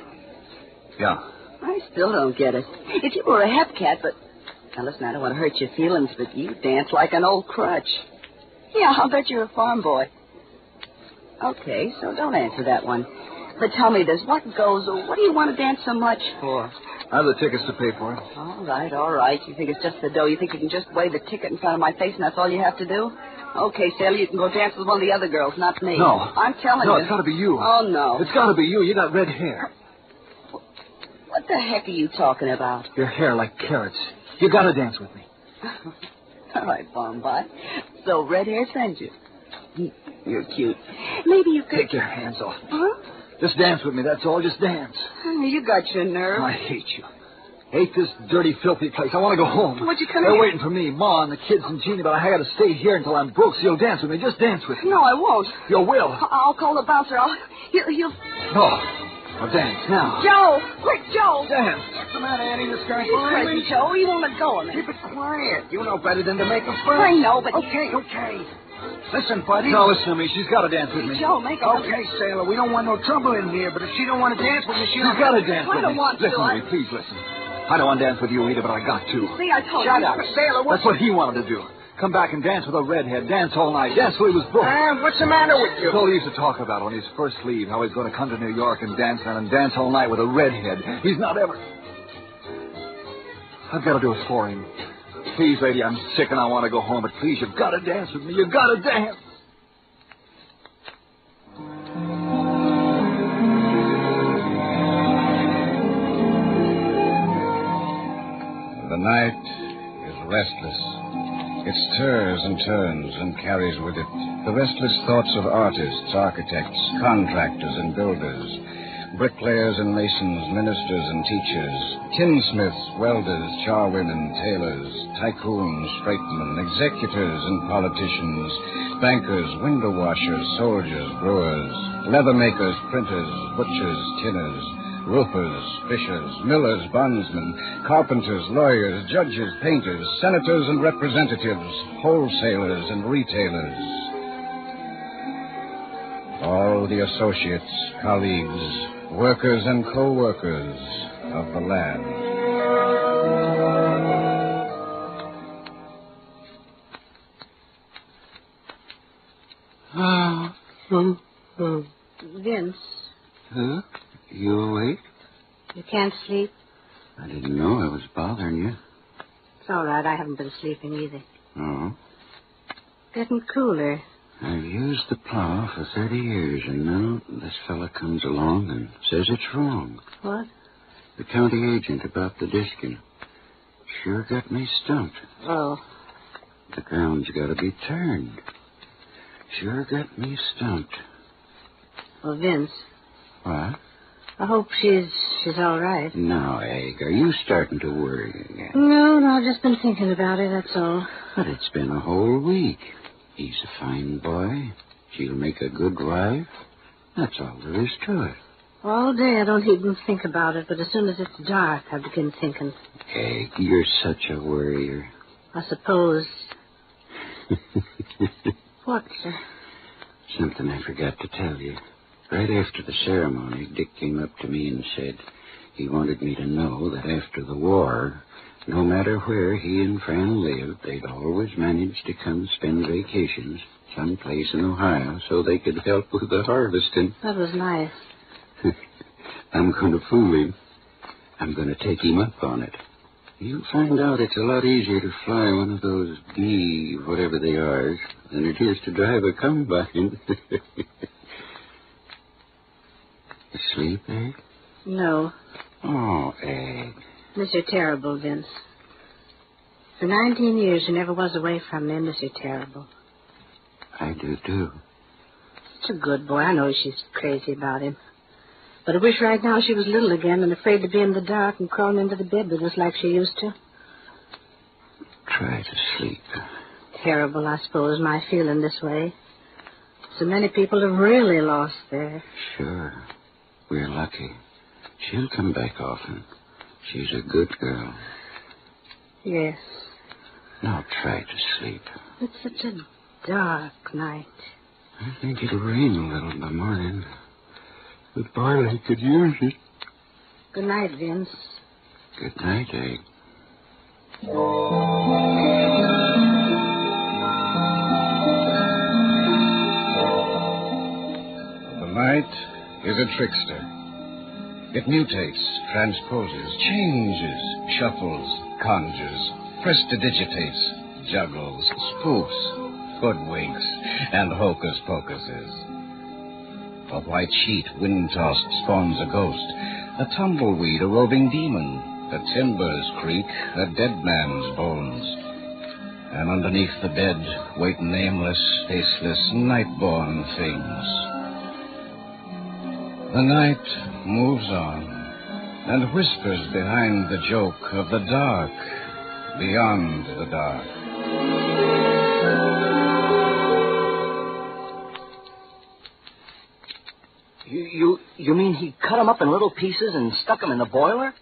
Yeah. I still don't get it. If you were a hep cat, but... Now, listen, I don't want to hurt your feelings, but you dance like an old crutch. Yeah, I'll bet you're a farm boy. Okay, so don't answer that one. But tell me this, what do you want to dance so much for? I have the tickets to pay for it. All right. You think it's just the dough. You think you can just wave the ticket in front of my face and that's all you have to do? Okay, Sally, you can go dance with one of the other girls, not me. No. I'm telling you. No, it's got to be you. Oh, no. It's got to be you. You got red hair. What the heck are you talking about? Your hair like carrots. You got to dance with me. All right, farm boy. So red hair sends you. You're cute. Maybe you could... Take your hands off. Huh? Just dance with me, that's all. Just dance. You got your nerve. I hate you. Hate this dirty, filthy place. I want to go home. What'd you come They're here? waiting for me, Ma and the kids and Jeannie, but I got to stay here until I'm broke, so you'll dance with me. Just dance with me. No, I won't. You will. I'll call the bouncer. He'll... No. Now dance, now. Joe! Quick, Joe! Dance. What's the matter, Annie? This guy's He's crazy, Joe. He won't let go of me. Keep it quiet. You know better than to make a fuss. I know, but... Okay. Listen, buddy. No, listen to me. She's got to dance with me. Joe, make a... Okay, Sailor, we don't want no trouble in here, but if she don't want to dance with me, she She's got to dance with I don't me. want to. Listen to me, please listen. I don't want to dance with you either, but I got to. See, I told you. Shut up. Sailor, That's what he wanted to do. Come back and dance with a redhead. Dance all night. Dance till he was broke. What's the matter with you? That's all he used to talk about on his first leave, how he's going to come to New York and dance and dance all night with a redhead. He's not ever... I've got to do it for him. Please, lady, I'm sick and I want to go home, but please, you've got to dance with me. You've got to dance. The night is restless. It stirs and turns and carries with it the restless thoughts of artists, architects, contractors and builders, bricklayers and masons, ministers and teachers, tinsmiths, welders, charwomen, tailors, tycoons, freightmen, executors and politicians, bankers, window washers, soldiers, brewers, leather makers, printers, butchers, tinners, roofers, fishers, millers, bondsmen, carpenters, lawyers, judges, painters, senators and representatives, wholesalers and retailers. All the associates, colleagues, workers and co-workers of the land. Vince, Huh? You awake? you can't sleep? I didn't know I was bothering you. It's all right. I haven't been sleeping either. Oh? Getting cooler. I've used the plow for 30 years, and now this fella comes along and says it's wrong. What? The county agent about the disking. Sure got me stumped. Oh. The ground's got to be turned. Sure got me stumped. Well, Vince, What? I hope she's all right. Now, Egg, are you starting to worry again? No, I've just been thinking about it, that's all. But it's been a whole week. He's a fine boy. She'll make a good wife. That's all there is to it. All day I don't even think about it, but as soon as it's dark, I begin thinking. Egg, you're such a worrier. I suppose... What, sir? Something I forgot to tell you. Right after the ceremony, Dick came up to me and said he wanted me to know that after the war, no matter where he and Fran lived, they'd always manage to come spend vacations someplace in Ohio so they could help with the harvesting. That was nice. I'm going to fool him. I'm going to take him up on it. You'll find out it's a lot easier to fly one of those bee, whatever they are, than it is to drive a combine. Asleep, Egg? No. Oh, Egg. Miss you terrible, Vince. For 19 years you never was away from me. I miss you terrible. I do, too. Such a good boy. I know she's crazy about him. But I wish right now she was little again and afraid to be in the dark and crawling into the bed with us like she used to. Try to sleep. Terrible, I suppose, my feeling this way. So many people have really lost their... Sure. We're lucky. She'll come back often. She's a good girl. Yes. Now try to sleep. It's such a dark night. I think it'll rain a little in the morning. The barley could use it. Good night, Vince. Good night, Egg. The night is a trickster. It mutates, transposes, changes, shuffles, conjures, prestidigitates, juggles, spoofs, hoodwinks, and hocus-pocuses. A white sheet, wind-tossed, spawns a ghost. A tumbleweed, a roving demon. The timbers creak, a dead man's bones. And underneath the bed wait nameless, faceless, night-born things. The night moves on and whispers behind the joke of the dark, beyond the dark. You mean he cut him up in little pieces and stuck him in the boiler?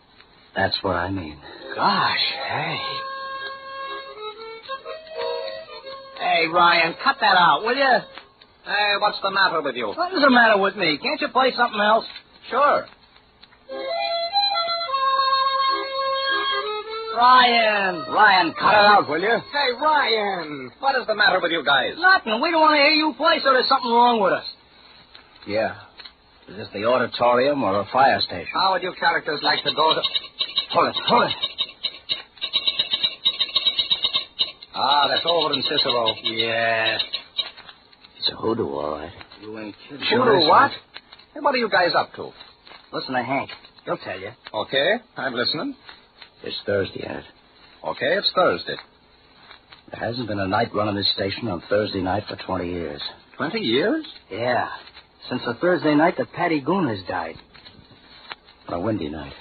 That's what I mean. Gosh, hey. Hey, Ryan, cut that out, will you? Hey, what's the matter with you? What is the matter with me? Can't you play something else? Sure. Ryan, cut it out, will you? Hey, Ryan. What is the matter with you guys? Nothing. We don't want to hear you play, so there's something wrong with us. Yeah. Is this the auditorium or a fire station? How would you characters like to go to... Hold it. Ah, that's over in Cicero. Yeah. It's a hoodoo, all right. You ain't kidding. Hoodoo what? Hey, what are you guys up to? Listen to Hank. He'll tell you. Okay, I'm listening. It's Thursday, Ed. Okay, it's Thursday. There hasn't been a night run on this station on Thursday night for 20 years. 20 years? Yeah. Since the Thursday night that Patty Gooners died. On a windy night.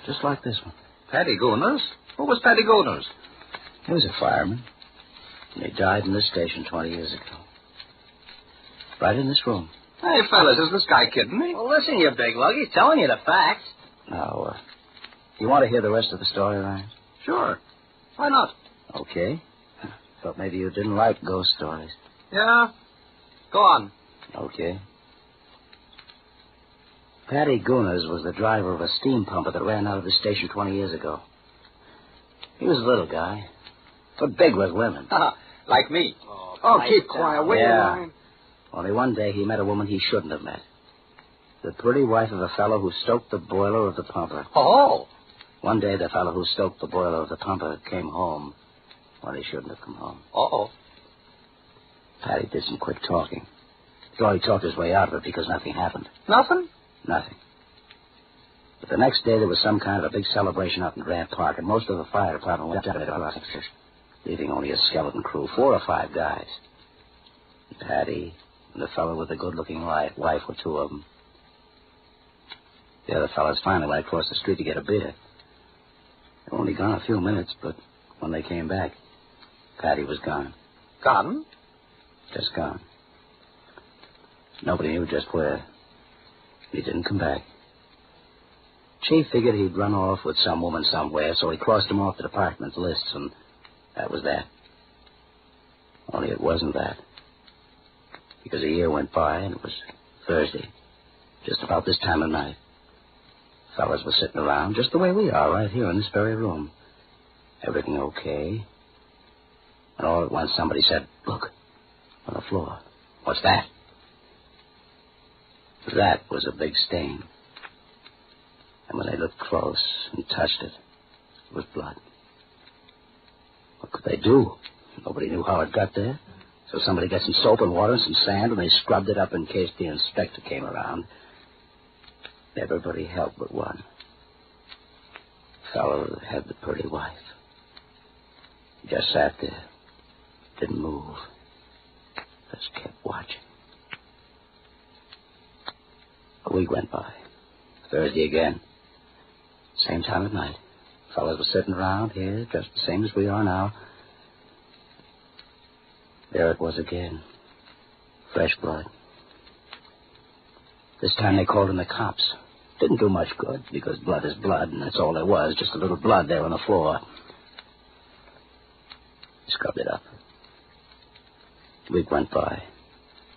Just like this one. Patty Gooners? Who was Patty Gooners? He was a fireman. And he died in this station 20 years ago. Right in this room. Hey, fellas, is this guy kidding me? Well, listen, you big lug. He's telling you the facts. Now, you want to hear the rest of the story, Ryan? Sure. Why not? Okay. Thought maybe you didn't like ghost stories. Yeah? Go on. Okay. Patty Gooners was the driver of a steam pumper that ran out of the station 20 years ago. He was a little guy, but big with women. Like me. Oh, keep quiet, will you, Ryan? Only one day he met a woman he shouldn't have met. The pretty wife of a fellow who stoked the boiler of the pumper. Oh. One day the fellow who stoked the boiler of the pumper came home when he shouldn't have come home. Uh-oh. Patty did some quick talking. He only talked his way out of it because nothing happened. Nothing? Nothing. But the next day there was some kind of a big celebration out in Grant Park, and most of the fire department went out of it, leaving only a skeleton crew, 4 or 5 guys. Patty and the fellow with the good-looking wife were 2 of them. The other fellows finally went across the street to get a beer. They were only gone a few minutes, but when they came back, Patty was gone. Gone? Just gone. Nobody knew just where. He didn't come back. Chief figured he'd run off with some woman somewhere, so he crossed him off the department's lists, and that was that. Only it wasn't that. Because a year went by, and it was Thursday, just about this time of night. Fellas were sitting around just the way we are, right here in this very room. Everything okay. And all at once somebody said, "Look, on the floor." "What's that?" That was a big stain. And when they looked close and touched it, it was blood. What could they do? Nobody knew how it got there. So somebody got some soap and water and some sand, and they scrubbed it up in case the inspector came around. Everybody helped but one. The fellow that had the pretty wife. He just sat there, didn't move. Just kept watching. A week went by. Thursday again. Same time of night. Fellas were sitting around here, just the same as we are now. There it was again. Fresh blood. This time they called in the cops. Didn't do much good, because blood is blood, and that's all there was, just a little blood there on the floor. Scrubbed it up. A week went by.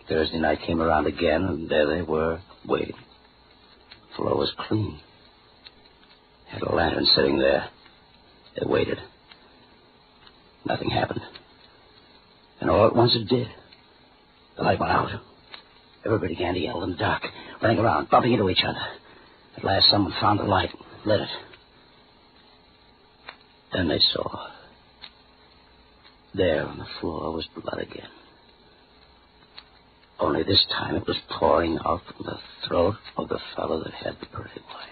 Thursday night came around again, and there they were, waiting. The floor was clean. Had a lantern sitting there. They waited. Nothing happened. And all at once it did. The light went out. Everybody began to yell and duck, running around, bumping into each other. At last, someone found the light, lit it. Then they saw. There on the floor was blood again. Only this time it was pouring out from the throat of the fellow that had the pretty wife.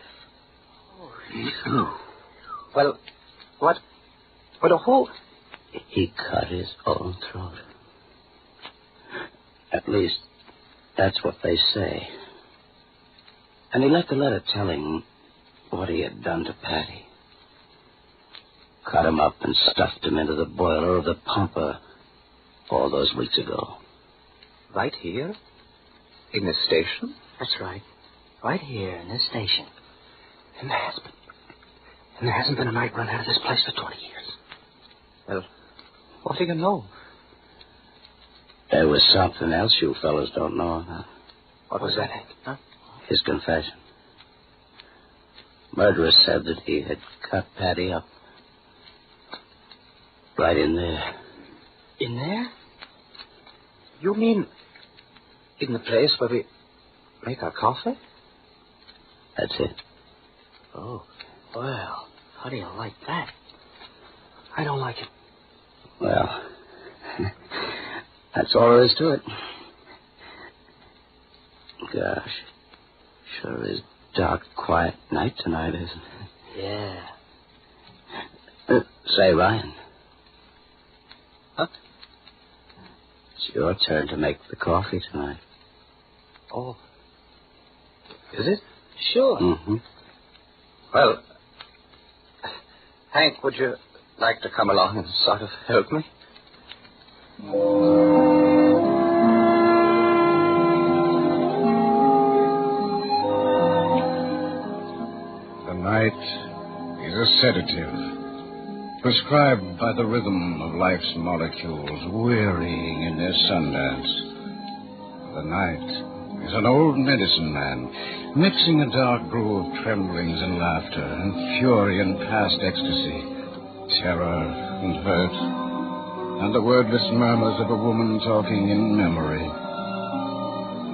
Well, what? What a hole? He cut his own throat. At least, that's what they say. And he left a letter telling what he had done to Patty. Cut him up and stuffed him into the boiler of the pumper all those weeks ago. Right here? In this station? That's right. Right here in this station. And there hasn't been a night run out of this place for 20 years. Well, what do you know? There was something else you fellas don't know. Huh? What was that, Hank? Huh? His confession. Murderer said that he had cut Patty up. Right in there. In there? You mean in the place where we make our coffee? That's it. Oh, well, how do you like that? I don't like it. Well, that's all there is to it. Gosh, sure is dark, quiet night tonight, isn't it? Yeah. Say, Ryan. Huh? It's your turn to make the coffee tonight. Oh. Is it? Sure. Mm-hmm. Well, Hank, would you like to come along and sort of help me? The night is a sedative, prescribed by the rhythm of life's molecules, wearying in their sundance. The night is an old medicine man, mixing a dark brew of tremblings and laughter, and fury and past ecstasy, terror and hurt, and the wordless murmurs of a woman talking in memory.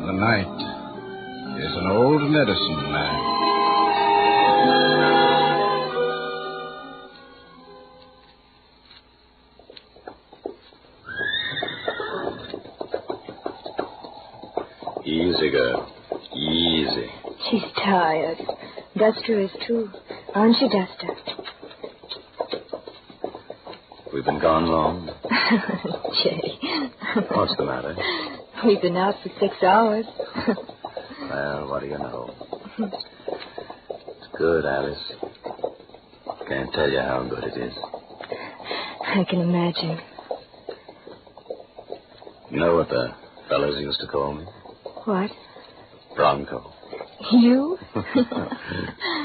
The night is an old medicine man. Easy, girl. Easy. She's tired. Duster is too. Aren't you, Duster? We've been gone long. Jay. What's the matter? We've been out for 6 hours. Well, what do you know? It's good, Alice. Can't tell you how good it is. I can imagine. You know what the fellas used to call me? What? Bronco. You? In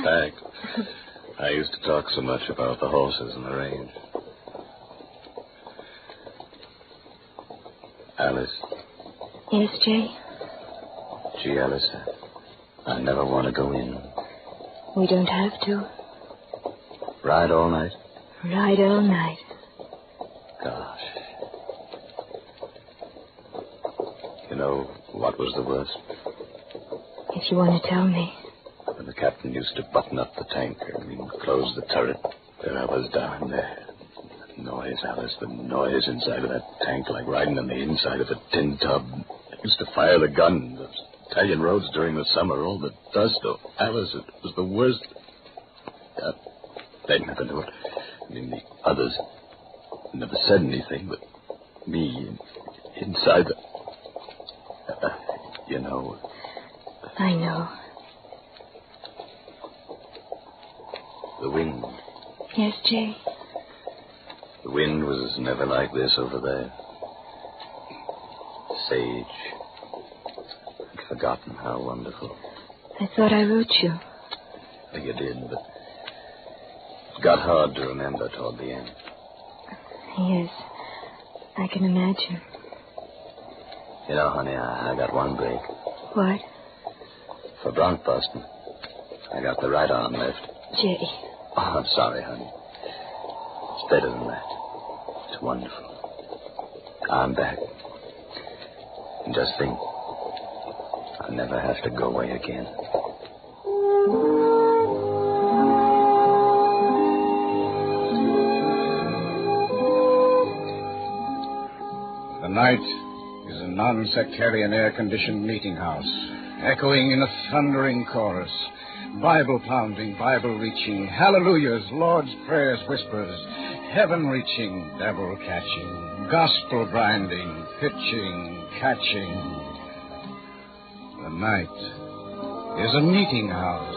fact, I used to talk so much about the horses and the range. Alice. Yes, Jay? Gee, Alice, I never want to go in. We don't have to. Ride all night? Ride all night. Gosh. You know what was the worst? If you want to tell me. When the captain used to button up the tank and close the turret, there I was down there. The noise, Alice, the noise inside of that tank, like riding on the inside of a tin tub. I used to fire the gun, those Italian roads during the summer, all the dust. Oh, Alice, it was the worst. They'd never knew it. I mean, the others never said anything, but me, inside the... You know. I know. The wind. Yes, Jay? The wind was never like this over there. Sage. I'd forgotten how wonderful. I thought I wrote you. You did, but it got hard to remember toward the end. Yes, I can imagine. You know, honey, I got one break. What? For bronc busting. I got the right arm left. Jay. Oh, I'm sorry, honey. It's better than that. It's wonderful. I'm back. And just think, I'll never have to go away again. The night is a non-sectarian air-conditioned meeting house, echoing in a thundering chorus, Bible-pounding, Bible-reaching, hallelujahs, Lord's prayers, whispers, heaven-reaching, devil-catching, gospel-grinding, pitching, catching. The night is a meeting house.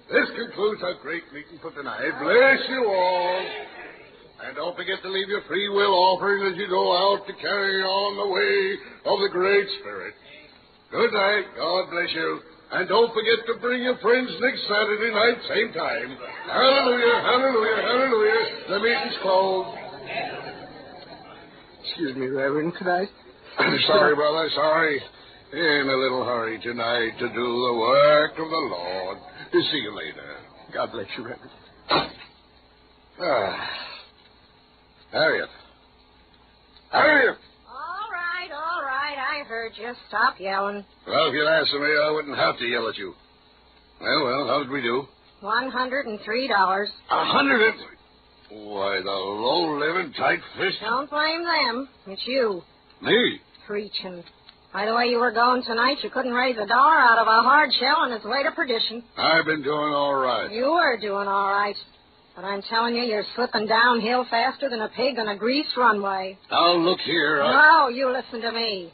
This concludes our great meeting for tonight. Bless you all. And don't forget to leave your free will offering as you go out to carry on the way of the Great Spirit. Good night. God bless you. And don't forget to bring your friends next Saturday night, same time. Hallelujah, hallelujah, hallelujah. The meeting's closed. Excuse me, Reverend. Could I? Sorry, brother, sorry. In a little hurry tonight to do the work of the Lord. See you later. God bless you, Reverend. Harriet. Harriet! All right, I heard you. Stop yelling. Well, if you'd asked me, I wouldn't have to yell at you. Well, how did we do? $103. $100? Why, the low-living, tight-fisted... Don't blame them. It's you. Me? Preaching. By the way you were going tonight, you couldn't raise $1 out of a hard shell on its way to perdition. I've been doing all right. You were doing all right. But I'm telling you, you're slipping downhill faster than a pig on a greased runway. Now, look here. No, you listen to me.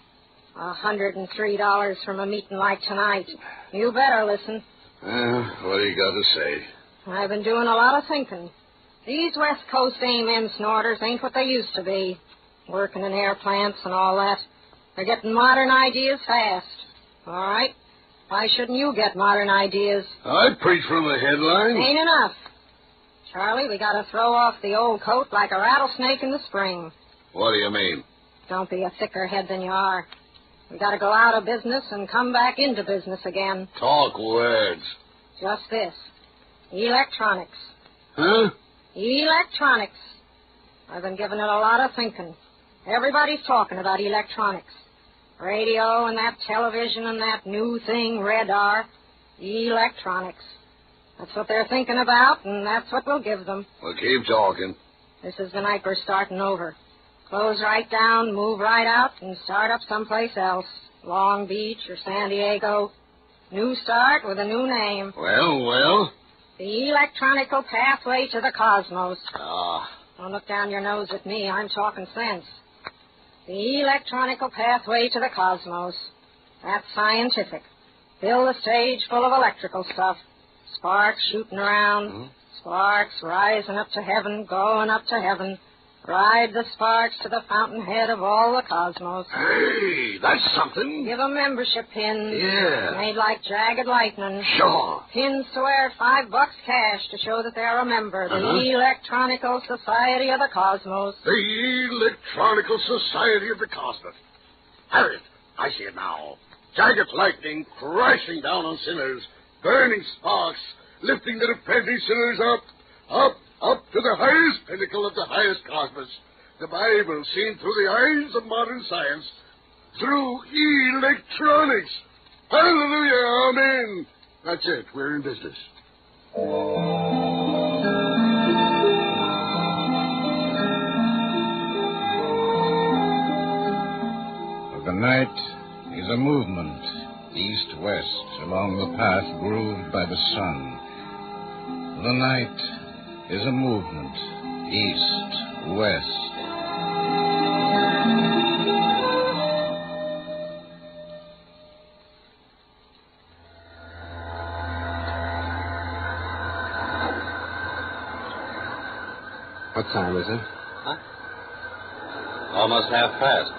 $103 from a meeting like tonight. You better listen. What do you got to say? I've been doing a lot of thinking. These West Coast amen snorters ain't what they used to be. Working in air plants and all that. They're getting modern ideas fast. All right? Why shouldn't you get modern ideas? I preach from the headlines. Ain't enough. Charlie, we got to throw off the old coat like a rattlesnake in the spring. What do you mean? Don't be a thicker head than you are. We got to go out of business and come back into business again. Talk words. Just this. Electronics. Huh? Electronics. I've been giving it a lot of thinking. Everybody's talking about electronics. Radio and that television and that new thing, radar. Electronics. That's what they're thinking about, and that's what we'll give them. Well, keep talking. This is the night we're starting over. Close right down, move right out, and start up someplace else. Long Beach or San Diego. New start with a new name. Well? The electronical pathway to the cosmos. Ah. Don't look down your nose at me. I'm talking sense. The electronical pathway to the cosmos. That's scientific. Fill the stage full of electrical stuff. Sparks shooting around. Mm-hmm. Sparks rising up to heaven, going up to heaven. Ride the sparks to the fountainhead of all the cosmos. Hey, that's something. Give 'em membership pins. Yeah. Made like jagged lightning. Sure. Pins to wear $5 cash to show that they're a member. The Electronical Society of the Cosmos. The Electronical Society of the Cosmos. Harriet, I see it now. Jagged lightning crashing down on sinners. Burning sparks, lifting the repenting sinners up to the highest pinnacle of the highest cosmos. The Bible seen through the eyes of modern science, through electronics. Hallelujah, amen. That's it, we're in business. night is a movement, east-west, along the path grooved by the sun. The night is a movement, east-west. What time is it? Huh? Almost 1:30.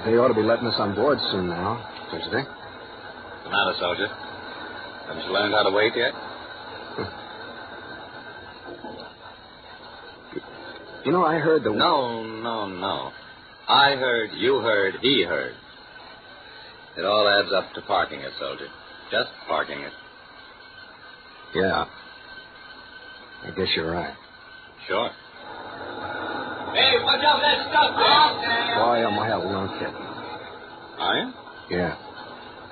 They ought to be letting us on board soon now, don't you think? What's the matter, soldier? Haven't you learned how to wait yet? You know, I heard the... No. I heard, you heard, he heard. It all adds up to parking it, soldier. Just parking it. Yeah. I guess you're right. Sure. Hey, watch out for that stuff, man. Boy, am I a lunkhead. Are you? Yeah.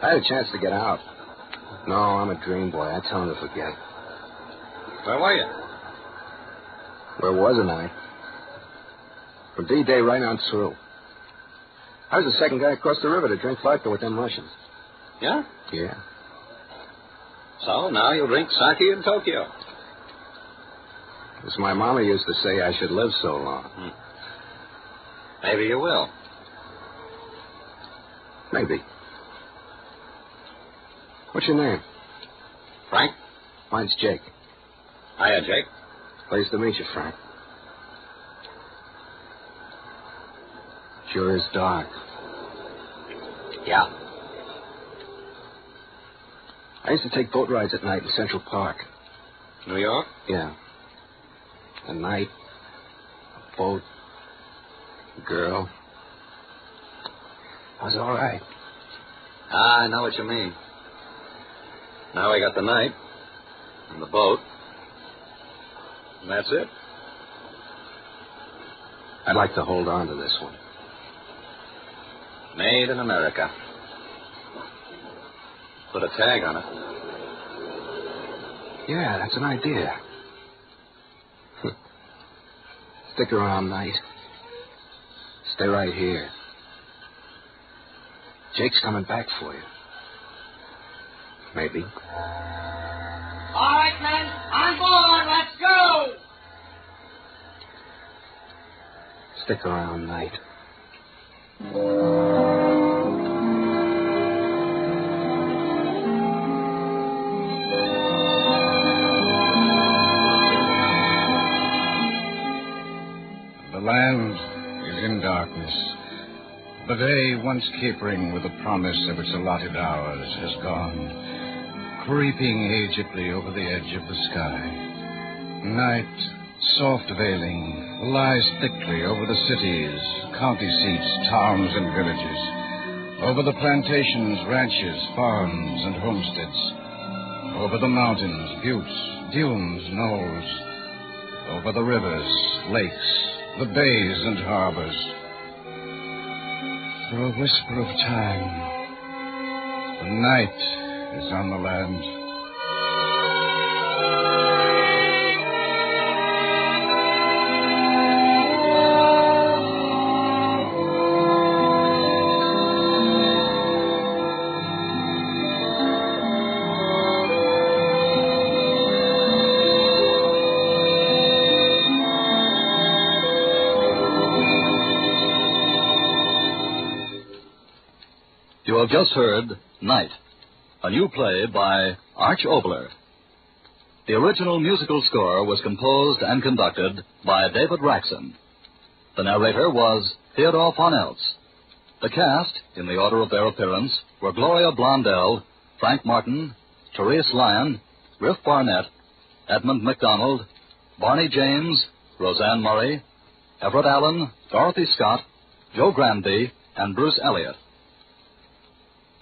I had a chance to get out. No, I'm a dream boy. I tell him to forget. Where were you? Where wasn't I? From D-Day right on through. I was the second guy across the river to drink vodka with them Russians. Yeah? Yeah. So now you'll drink sake in Tokyo. As my mama used to say, I should live so long. Maybe you will. Maybe. What's your name? Frank? Mine's Jake. Hiya, Jake. Pleased to meet you, Frank. Sure is dark. Yeah. I used to take boat rides at night in Central Park. New York? Yeah. A night, a boat, a girl. I was all right. I know what you mean. Now we got the night and the boat. And that's it. I'd like to hold on to this one. Made in America. Put a tag on it. Yeah, that's an idea. Stick around, night. Stay right here. Jake's coming back for you. Maybe. All right, men, on board. Let's go. Stick around, night. The land is in darkness. The day, once capering with the promise of its allotted hours, has gone, creeping agedly over the edge of the sky. Night, soft veiling, lies thickly over the cities, county seats, towns, and villages, over the plantations, ranches, farms, and homesteads, over the mountains, buttes, dunes, knolls, over the rivers, lakes, the bays and harbors. Through a whisper of time, the night is on the land. You have just heard Night, a new play by Arch Oboler. The original musical score was composed and conducted by David Raxon. The narrator was Theodore von Eltz. The cast, in the order of their appearance, were Gloria Blondell, Frank Martin, Therese Lyon, Riff Barnett, Edmund MacDonald, Barney James, Roseanne Murray, Everett Allen, Dorothy Scott, Joe Granby, and Bruce Elliott.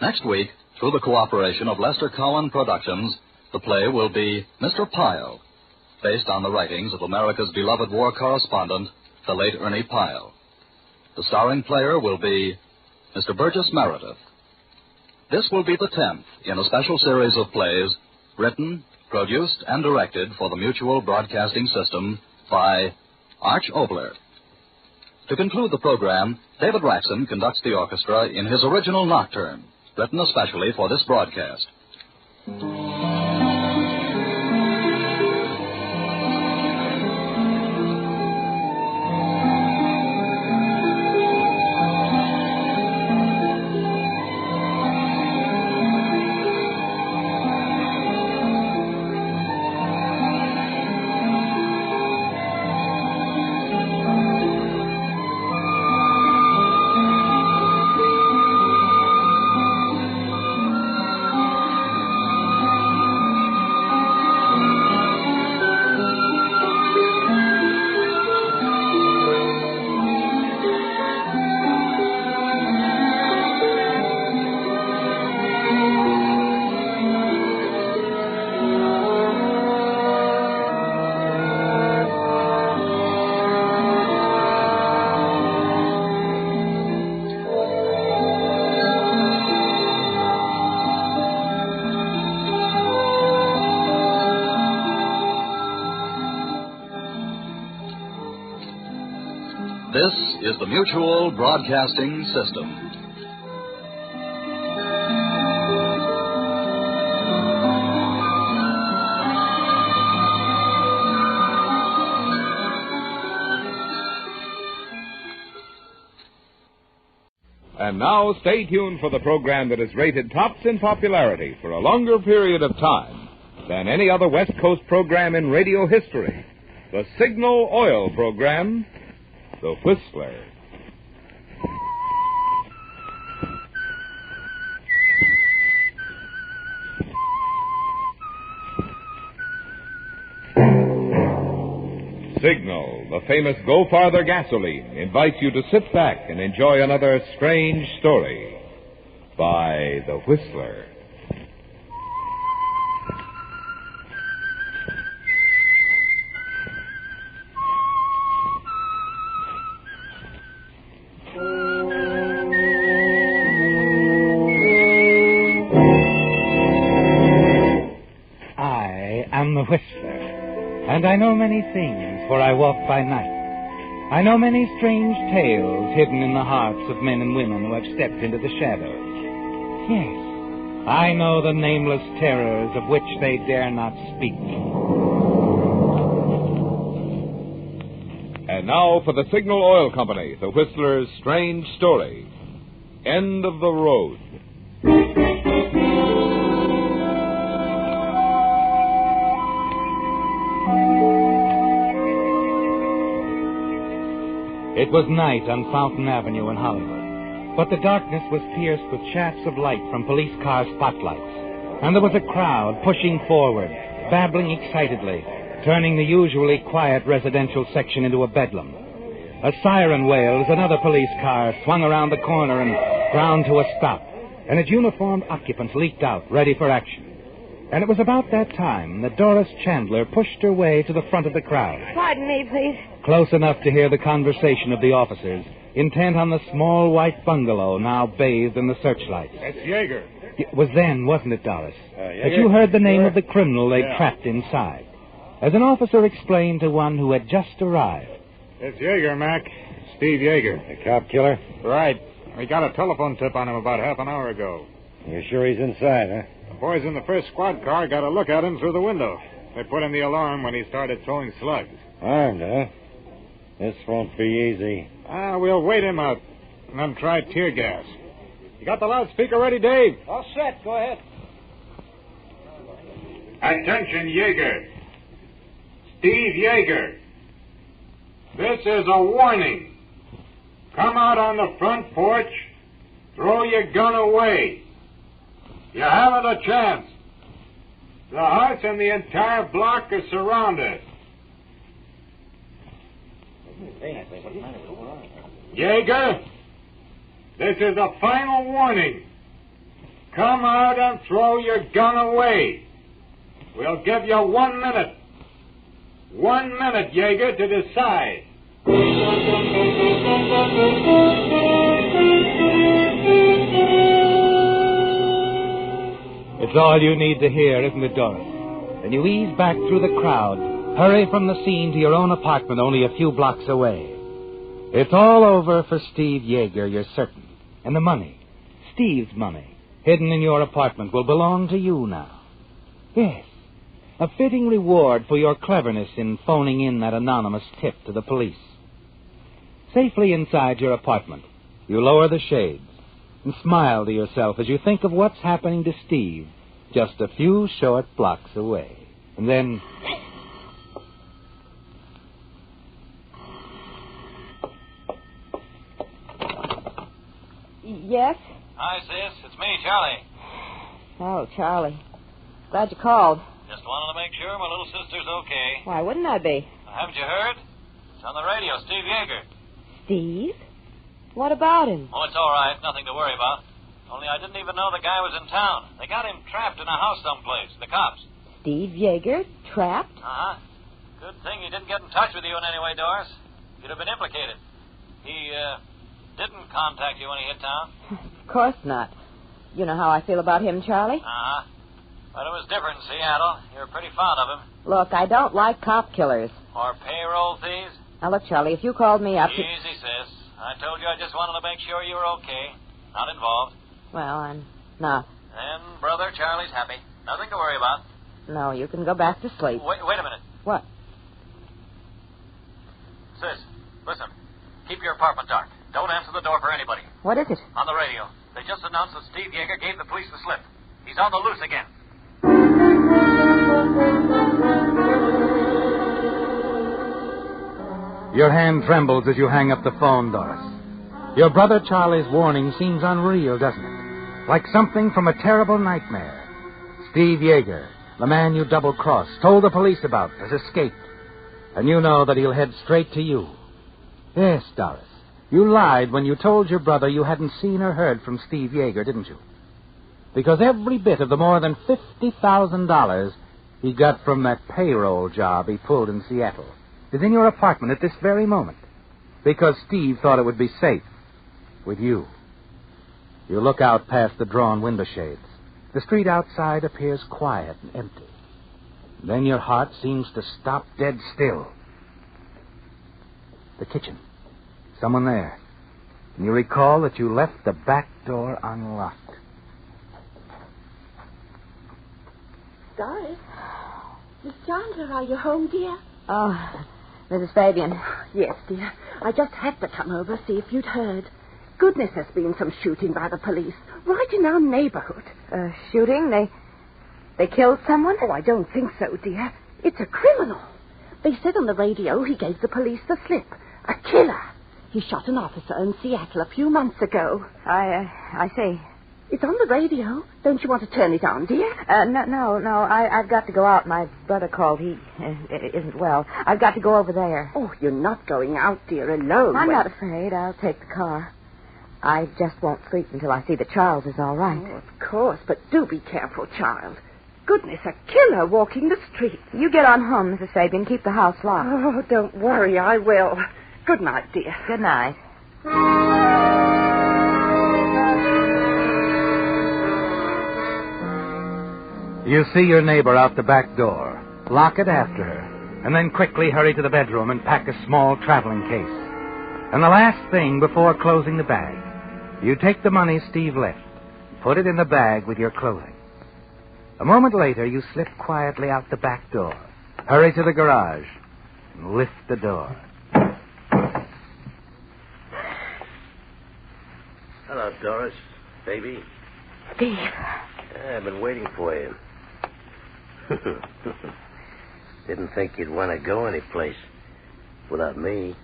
Next week, through the cooperation of Lester Cowan Productions, the play will be Mr. Pyle, based on the writings of America's beloved war correspondent, the late Ernie Pyle. The starring player will be Mr. Burgess Meredith. This will be the 10th in a special series of plays written, produced, and directed for the Mutual Broadcasting System by Arch Oboler, To conclude the program, David Raxon conducts the orchestra in his original nocturne, written especially for this broadcast. This is the Mutual Broadcasting System. And now, stay tuned for the program that is rated tops in popularity for a longer period of time than any other West Coast program in radio history. The Signal Oil program, The Whistler. Signal, the famous Go Farther gasoline, invites you to sit back and enjoy another strange story by The Whistler. I am The Whistler, and I know many things. For I walk by night. I know many strange tales hidden in the hearts of men and women who have stepped into the shadows. Yes, I know the nameless terrors of which they dare not speak. And now for the Signal Oil Company, The Whistler's strange story. End of the road. It was night on Fountain Avenue in Hollywood, but the darkness was pierced with shafts of light from police car spotlights, and there was a crowd pushing forward, babbling excitedly, turning the usually quiet residential section into a bedlam. A siren wailed as another police car swung around the corner and ground to a stop, and its uniformed occupants leaped out, ready for action. And it was about that time that Doris Chandler pushed her way to the front of the crowd. Pardon me, please. Close enough to hear the conversation of the officers, intent on the small white bungalow now bathed in the searchlights. It's Yeager. It was then, wasn't it, Doris, Yeager? that you heard the name Sure. of the criminal they'd Yeah. trapped inside? As an officer explained to one who had just arrived. It's Yeager, Mac. Steve Yeager. The cop killer? Right. We got a telephone tip on him about half an hour ago. You sure he's inside, huh? The boys in the first squad car got a look at him through the window. They put in the alarm when he started throwing slugs. Armed, huh? This won't be easy. We'll wait him out and then try tear gas. You got the loudspeaker ready, Dave? All set. Go ahead. Attention, Yeager. Steve Yeager. This is a warning. Come out on the front porch. Throw your gun away. You haven't a chance. The house and the entire block are surrounded. Yeager, this is a final warning. Come out and throw your gun away. We'll give you 1 minute. 1 minute, Yeager, to decide. It's all you need to hear, isn't it, Doris? Then you ease back through the crowd, hurry from the scene to your own apartment only a few blocks away. It's all over for Steve Yeager, you're certain. And the money, Steve's money, hidden in your apartment, will belong to you now. Yes, a fitting reward for your cleverness in phoning in that anonymous tip to the police. Safely inside your apartment, you lower the shades and smile to yourself as you think of what's happening to Steve just a few short blocks away. And then... Yes? Hi, sis. It's me, Charlie. Oh, Charlie. Glad you called. Just wanted to make sure my little sister's okay. Why wouldn't I be? Haven't you heard? It's on the radio, Steve Yeager. Steve? What about him? Oh, it's all right. Nothing to worry about. Only I didn't even know the guy was in town. They got him trapped in a house someplace, the cops. Steve Yeager? Trapped? Uh-huh. Good thing he didn't get in touch with you in any way, Doris. You'd have been implicated. He, didn't contact you when he hit town? Of course not. You know how I feel about him, Charlie? Uh-huh. But it was different in Seattle. You were pretty fond of him. Look, I don't like cop killers. Or payroll thieves. Now, look, Charlie, if you called me up... Easy, sis. I told you I just wanted to make sure you were okay. Not involved. Well, I'm not. And brother Charlie's happy. Nothing to worry about. No, you can go back to sleep. Wait a minute. What? Sis, listen. Keep your apartment dark. Don't answer the door for anybody. What is it? On the radio. They just announced that Steve Yeager gave the police the slip. He's on the loose again. Your hand trembles as you hang up the phone, Doris. Your brother Charlie's warning seems unreal, doesn't it? Like something from a terrible nightmare. Steve Yeager, the man you double-crossed, told the police about, has escaped. And you know that he'll head straight to you. Yes, Doris. You lied when you told your brother you hadn't seen or heard from Steve Yeager, didn't you? Because every bit of the more than $50,000 he got from that payroll job he pulled in Seattle is in your apartment at this very moment. Because Steve thought it would be safe with you. You look out past the drawn window shades. The street outside appears quiet and empty. Then your heart seems to stop dead still. The kitchen. Someone there. And you recall that you left the back door unlocked. Doris? Miss Chandler, are you home, dear? Oh, Mrs. Fabian. Yes, dear. I just had to come over, see if you'd heard. Goodness, there's been some shooting by the police, right in our neighborhood. Shooting? They killed someone? Oh, I don't think so, dear. It's a criminal. They said on the radio he gave the police the slip. A killer. He shot an officer in Seattle a few months ago. I see. It's on the radio. Don't you want to turn it on, dear? No. I've got to go out. My brother called. He isn't well. I've got to go over there. Oh, you're not going out, dear, alone. I'm not afraid. I'll take the car. I just won't sleep until I see that Charles is all right. Oh, of course, but do be careful, child. Goodness, a killer walking the street. You get on home, Mrs. Fabian. Keep the house locked. Oh, don't worry, I will. Good night, dear. Good night. You see your neighbor out the back door. Lock it after her. And then quickly hurry to the bedroom and pack a small traveling case. And the last thing before closing the bag, you take the money Steve left, put it in the bag with your clothing. A moment later, you slip quietly out the back door, hurry to the garage, and lift the door. Hello, Doris. Baby. Steve. I've been waiting for you. Didn't think you'd want to go anyplace without me.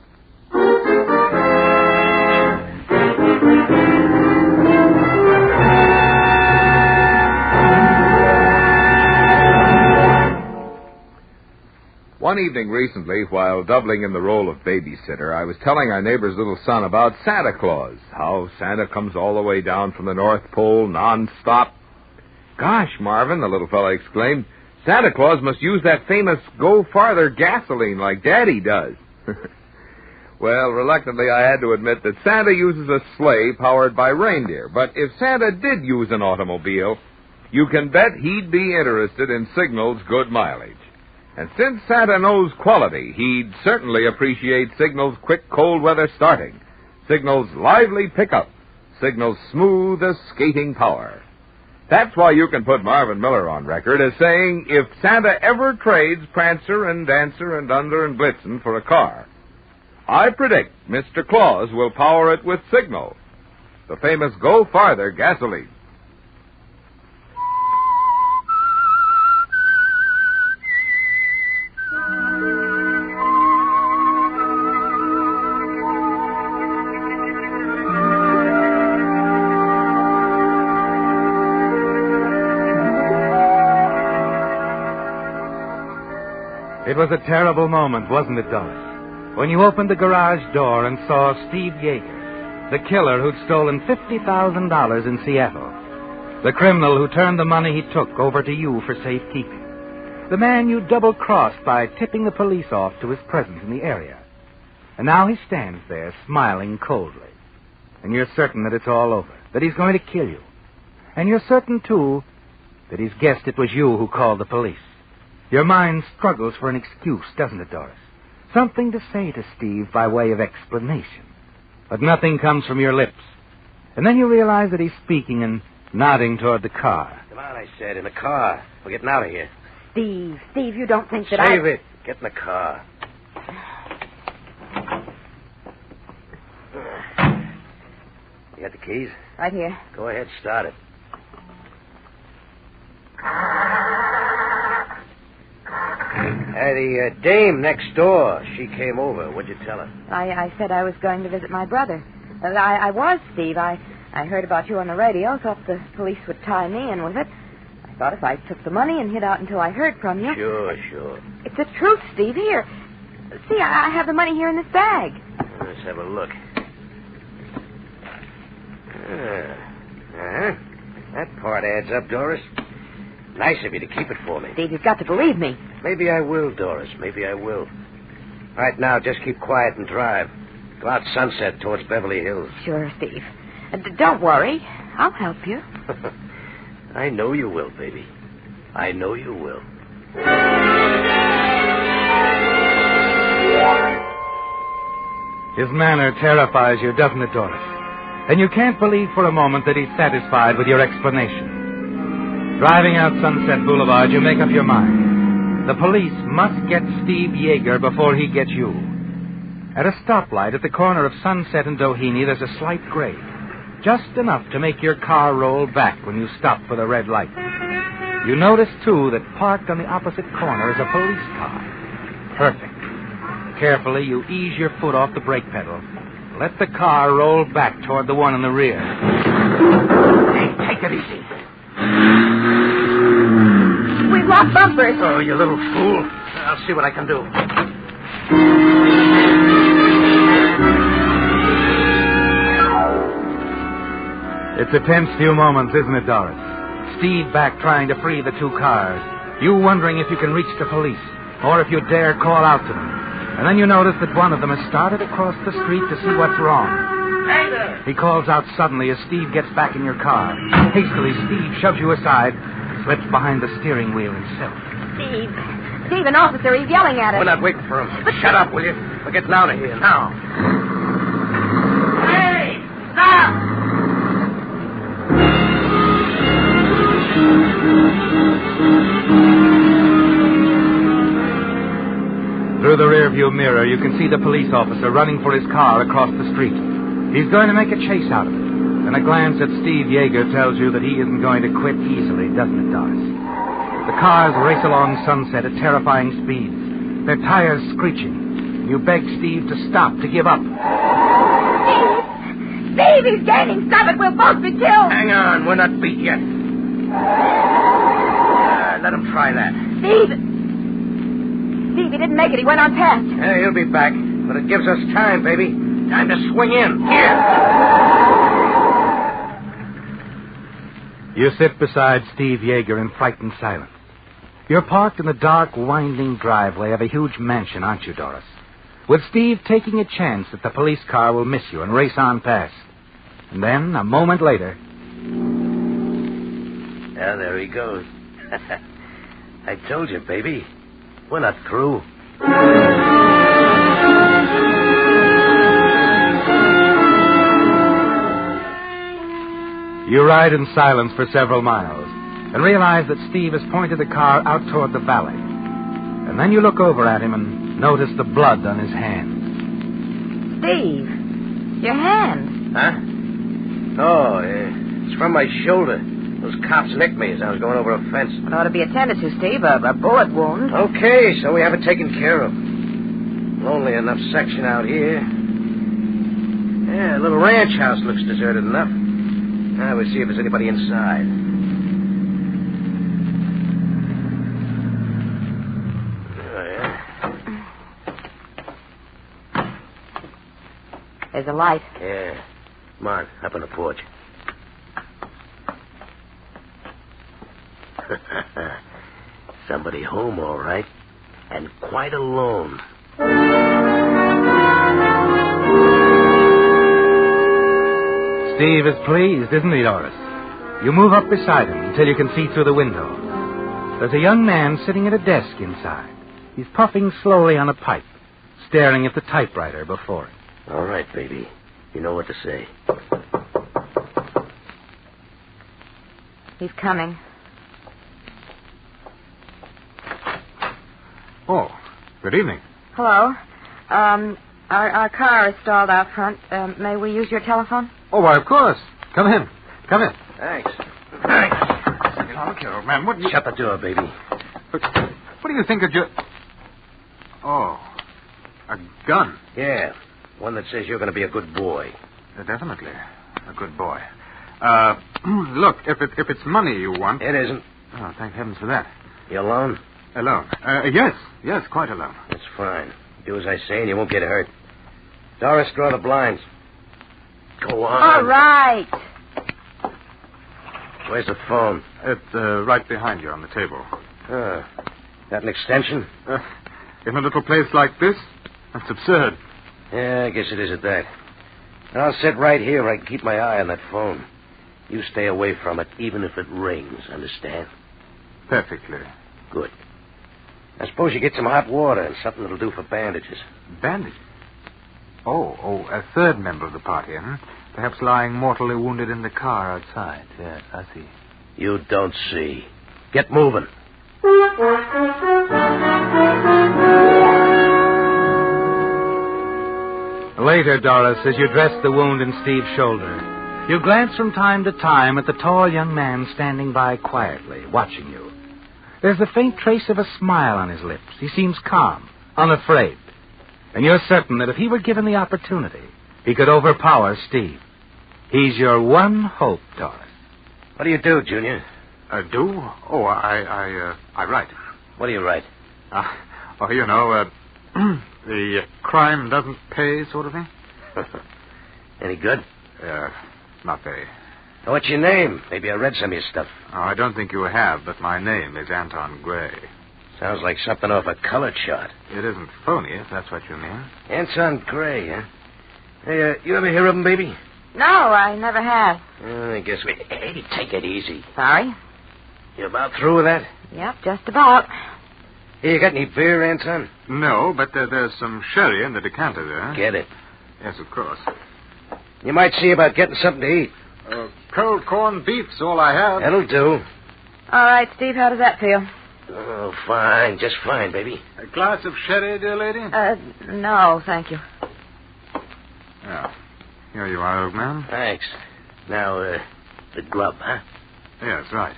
One evening recently, while doubling in the role of babysitter, I was telling our neighbor's little son about Santa Claus, how Santa comes all the way down from the North Pole non-stop. Gosh, Marvin, the little fellow exclaimed, Santa Claus must use that famous Go Farther gasoline like Daddy does. Well, reluctantly, I had to admit that Santa uses a sleigh powered by reindeer. But if Santa did use an automobile, you can bet he'd be interested in Signal's good mileage. And since Santa knows quality, he'd certainly appreciate Signal's quick cold weather starting, Signal's lively pickup, Signal's smooth as skating power. That's why you can put Marvin Miller on record as saying if Santa ever trades Prancer and Dancer and Under and Blitzen for a car, I predict Mr. Claus will power it with Signal, the famous Go Farther gasoline. It was a terrible moment, wasn't it, Doris? When you opened the garage door and saw Steve Yeager, the killer who'd stolen $50,000 in Seattle, the criminal who turned the money he took over to you for safekeeping, the man you double-crossed by tipping the police off to his presence in the area. And now he stands there smiling coldly. And you're certain that it's all over, that he's going to kill you. And you're certain, too, that he's guessed it was you who called the police. Your mind struggles for an excuse, doesn't it, Doris? Something to say to Steve by way of explanation. But nothing comes from your lips. And then you realize that he's speaking and nodding toward the car. Come on, I said, in the car. We're getting out of here. Steve, you don't think that Save it. Get in the car. You got the keys? Right here. Go ahead, start it. The dame next door, she came over. What'd you tell her? I said I was going to visit my brother. I was, Steve. I heard about you on the radio, thought the police would tie me in with it. I thought if I took the money and hid out until I heard from you... Sure. It's the truth, Steve. Here. See, I have the money here in this bag. Let's have a look. That part adds up, Doris. Nice of you to keep it for me. Steve, you've got to believe me. Maybe I will, Doris. Maybe I will. Right now, just keep quiet and drive. Go out Sunset towards Beverly Hills. Sure, Steve. Don't worry. I'll help you. I know you will, baby. I know you will. His manner terrifies you, doesn't it, Doris? And you can't believe for a moment that he's satisfied with your explanation. Driving out Sunset Boulevard, you make up your mind. The police must get Steve Yeager before he gets you. At a stoplight at the corner of Sunset and Doheny, there's a slight grade. Just enough to make your car roll back when you stop for the red light. You notice, too, that parked on the opposite corner is a police car. Perfect. Carefully, you ease your foot off the brake pedal. Let the car roll back toward the one in the rear. Hey, take it easy. We've lost bumpers. Oh, you little fool. I'll see what I can do. It's a tense few moments, isn't it, Doris? Steve back trying to free the two cars. You wondering if you can reach the police, or if you dare call out to them. And then you notice that one of them has started across the street to see what's wrong. Hey there! He calls out suddenly as Steve gets back in your car. Hastily, Steve shoves you aside, slips behind the steering wheel himself. Steve, an officer, he's yelling at us. We're not waiting for him. Shut up, will you? We're getting out of here now. Hey! Stop! Through the rearview mirror, you can see the police officer running for his car across the street. He's going to make a chase out of it. And a glance at Steve Yeager tells you that he isn't going to quit easily, doesn't it, Doris? The cars race along Sunset at terrifying speeds, their tires screeching. You beg Steve to stop, to give up. Steve, he's gaining. Stop it. We'll both be killed. Hang on. We're not beat yet. Let him try that. Steve, he didn't make it. He went on past. Yeah, he'll be back. But it gives us time, baby. Time to swing in. Here. You sit beside Steve Yeager in frightened silence. You're parked in the dark, winding driveway of a huge mansion, aren't you, Doris? With Steve taking a chance that the police car will miss you and race on past. And then, a moment later... Yeah, there he goes. I told you, baby. We're not through. You ride in silence for several miles and realize that Steve has pointed the car out toward the valley. And then you look over at him and notice the blood on his hand. Steve, your hand. Huh? Oh, it's from my shoulder. Those cops nicked me as I was going over a fence. It ought to be attended to, Steve. A bullet wound. Okay, so we have it taken care of. Lonely enough section out here. Yeah, a little ranch house looks deserted enough. Now we'll see if there's anybody inside. Oh, yeah. There's a light. Yeah. Come on, up on the porch. Somebody home, all right. And quite alone. Steve is pleased, isn't he, Doris? You move up beside him until you can see through the window. There's a young man sitting at a desk inside. He's puffing slowly on a pipe, staring at the typewriter before him. All right, baby. You know what to say. He's coming. Oh, good evening. Hello. Our car is stalled out front. May we use your telephone? Oh, why, of course. Come in. Come in. Thanks. Look here, old man. What do you... Shut the door, baby. What do you think of your... Oh, a gun. Yeah, one that says you're going to be a good boy. Definitely, a good boy. Look, if it's money you want... It isn't. Oh, thank heavens for that. You alone? Alone. Yes, quite alone. That's fine. Do as I say and you won't get hurt. Doris, draw the blinds. Go on. All right. Where's the phone? It's right behind you on the table. Got an extension? In a little place like this? That's absurd. Yeah, I guess it is at that. I'll sit right here where I can keep my eye on that phone. You stay away from it, even if it rings, understand? Perfectly. Good. I suppose you get some hot water and something that'll do for bandages. Bandages? Oh, a third member of the party, huh? Perhaps lying mortally wounded in the car outside. Yes, I see. You don't see. Get moving. Later, Doris, as you dress the wound in Steve's shoulder, you glance from time to time at the tall young man standing by quietly, watching you. There's the faint trace of a smile on his lips. He seems calm, unafraid. And you're certain that if he were given the opportunity, he could overpower Steve. He's your one hope, Doris. What do you do, Junior? Do? Oh, I write. What do you write? The crime doesn't pay sort of thing. Any good? Not very. What's your name? Maybe I read some of your stuff. Oh, I don't think you have, but my name is Anton Gray. Sounds like something off a color chart. It isn't phony, if that's what you mean. Anton Gray, huh? Hey, you ever hear of him, baby? No, I never have. I guess we... Hey, take it easy. Sorry? You about through with that? Yep, just about. Hey, you got any beer, Anton? No, but there's some sherry in the decanter there. Get it. Yes, of course. You might see about getting something to eat. Cold corned beef's all I have. That'll do. All right, Steve, how does that feel? Oh, fine. Just fine, baby. A glass of sherry, dear lady? No, thank you. Yeah. Here you are, old man. Thanks. Now, the grub, huh? Yes, right.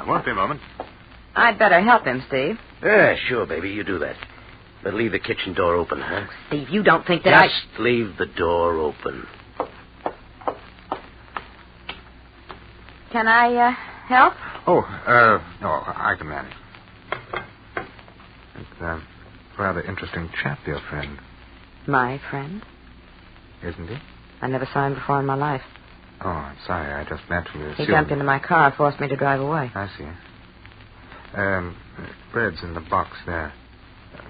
Won't be a moment. I'd better help him, Steve. Yeah, sure, baby. You do that. But leave the kitchen door open, huh? Steve, you don't think that Just leave the door open. Can I, help? No, I can manage. It's a rather interesting chap, your friend. My friend? Isn't he? I never saw him before in my life. Oh, I'm sorry. I just naturally assumed... He jumped into my car, forced me to drive away. I see. Bread's in the box there.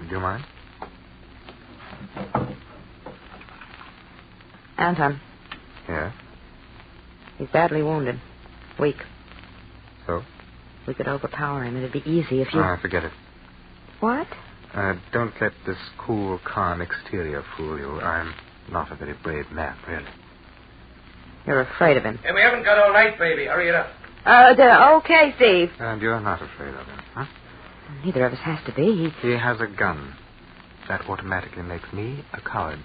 Do you mind? Anton. Yeah? He's badly wounded. Weak. So? We could overpower him. It'd be easy if you... Forget it. What? Don't let this cool, calm exterior fool you. I'm not a very brave man, really. You're afraid of him. Hey, we haven't got all night, baby. Hurry it up. Okay, Steve. And you're not afraid of him, huh? Neither of us has to be. He has a gun. That automatically makes me a coward.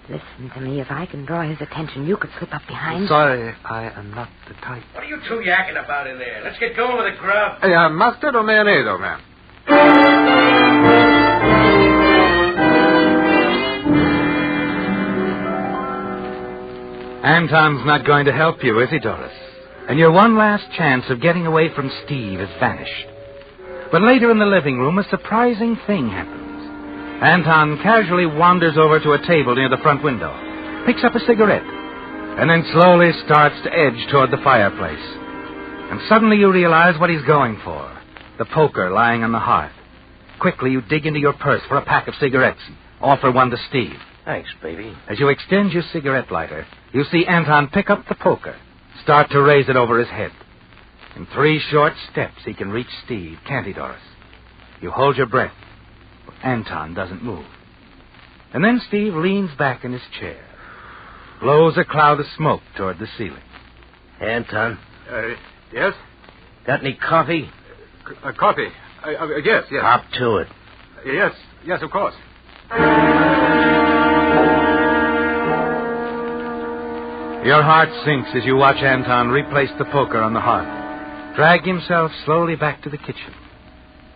Listen to me. If I can draw his attention, you could slip up behind. Sorry, I am not the type. What are you two yakking about in there? Let's get going with the grub. Hey, mustard or mayonnaise, old man? Anton's not going to help you, is he, Doris? And your one last chance of getting away from Steve has vanished. But later in the living room, a surprising thing happens. Anton casually wanders over to a table near the front window, picks up a cigarette, and then slowly starts to edge toward the fireplace. And suddenly you realize what he's going for, the poker lying on the hearth. Quickly you dig into your purse for a pack of cigarettes and offer one to Steve. Thanks, baby. As you extend your cigarette lighter, you see Anton pick up the poker, start to raise it over his head. In 3 short steps, he can reach Steve, can't he, Doris? You hold your breath, but Anton doesn't move. And then Steve leans back in his chair, blows a cloud of smoke toward the ceiling. Anton. Yes? Got any coffee? Coffee? Yes. Hop to it. Yes, of course. Your heart sinks as you watch Anton replace the poker on the hearth, drag himself slowly back to the kitchen.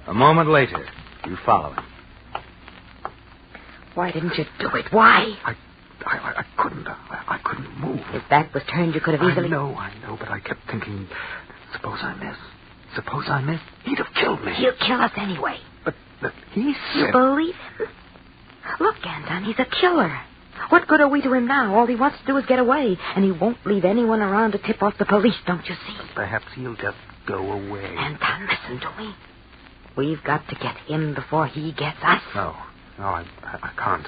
A moment later, you follow him. Why didn't you do it? Why? I couldn't. I couldn't move. His back was turned. You could have easily... I know, but I kept thinking, suppose I miss. He'd have killed me. He'll kill us anyway. But he said... You believe him? Look, Anton, he's a killer. What good are we to him now? All he wants to do is get away, and he won't leave anyone around to tip off the police, don't you see? Perhaps he'll just go away. Anton, listen to me. We've got to get him before he gets us. No, I can't.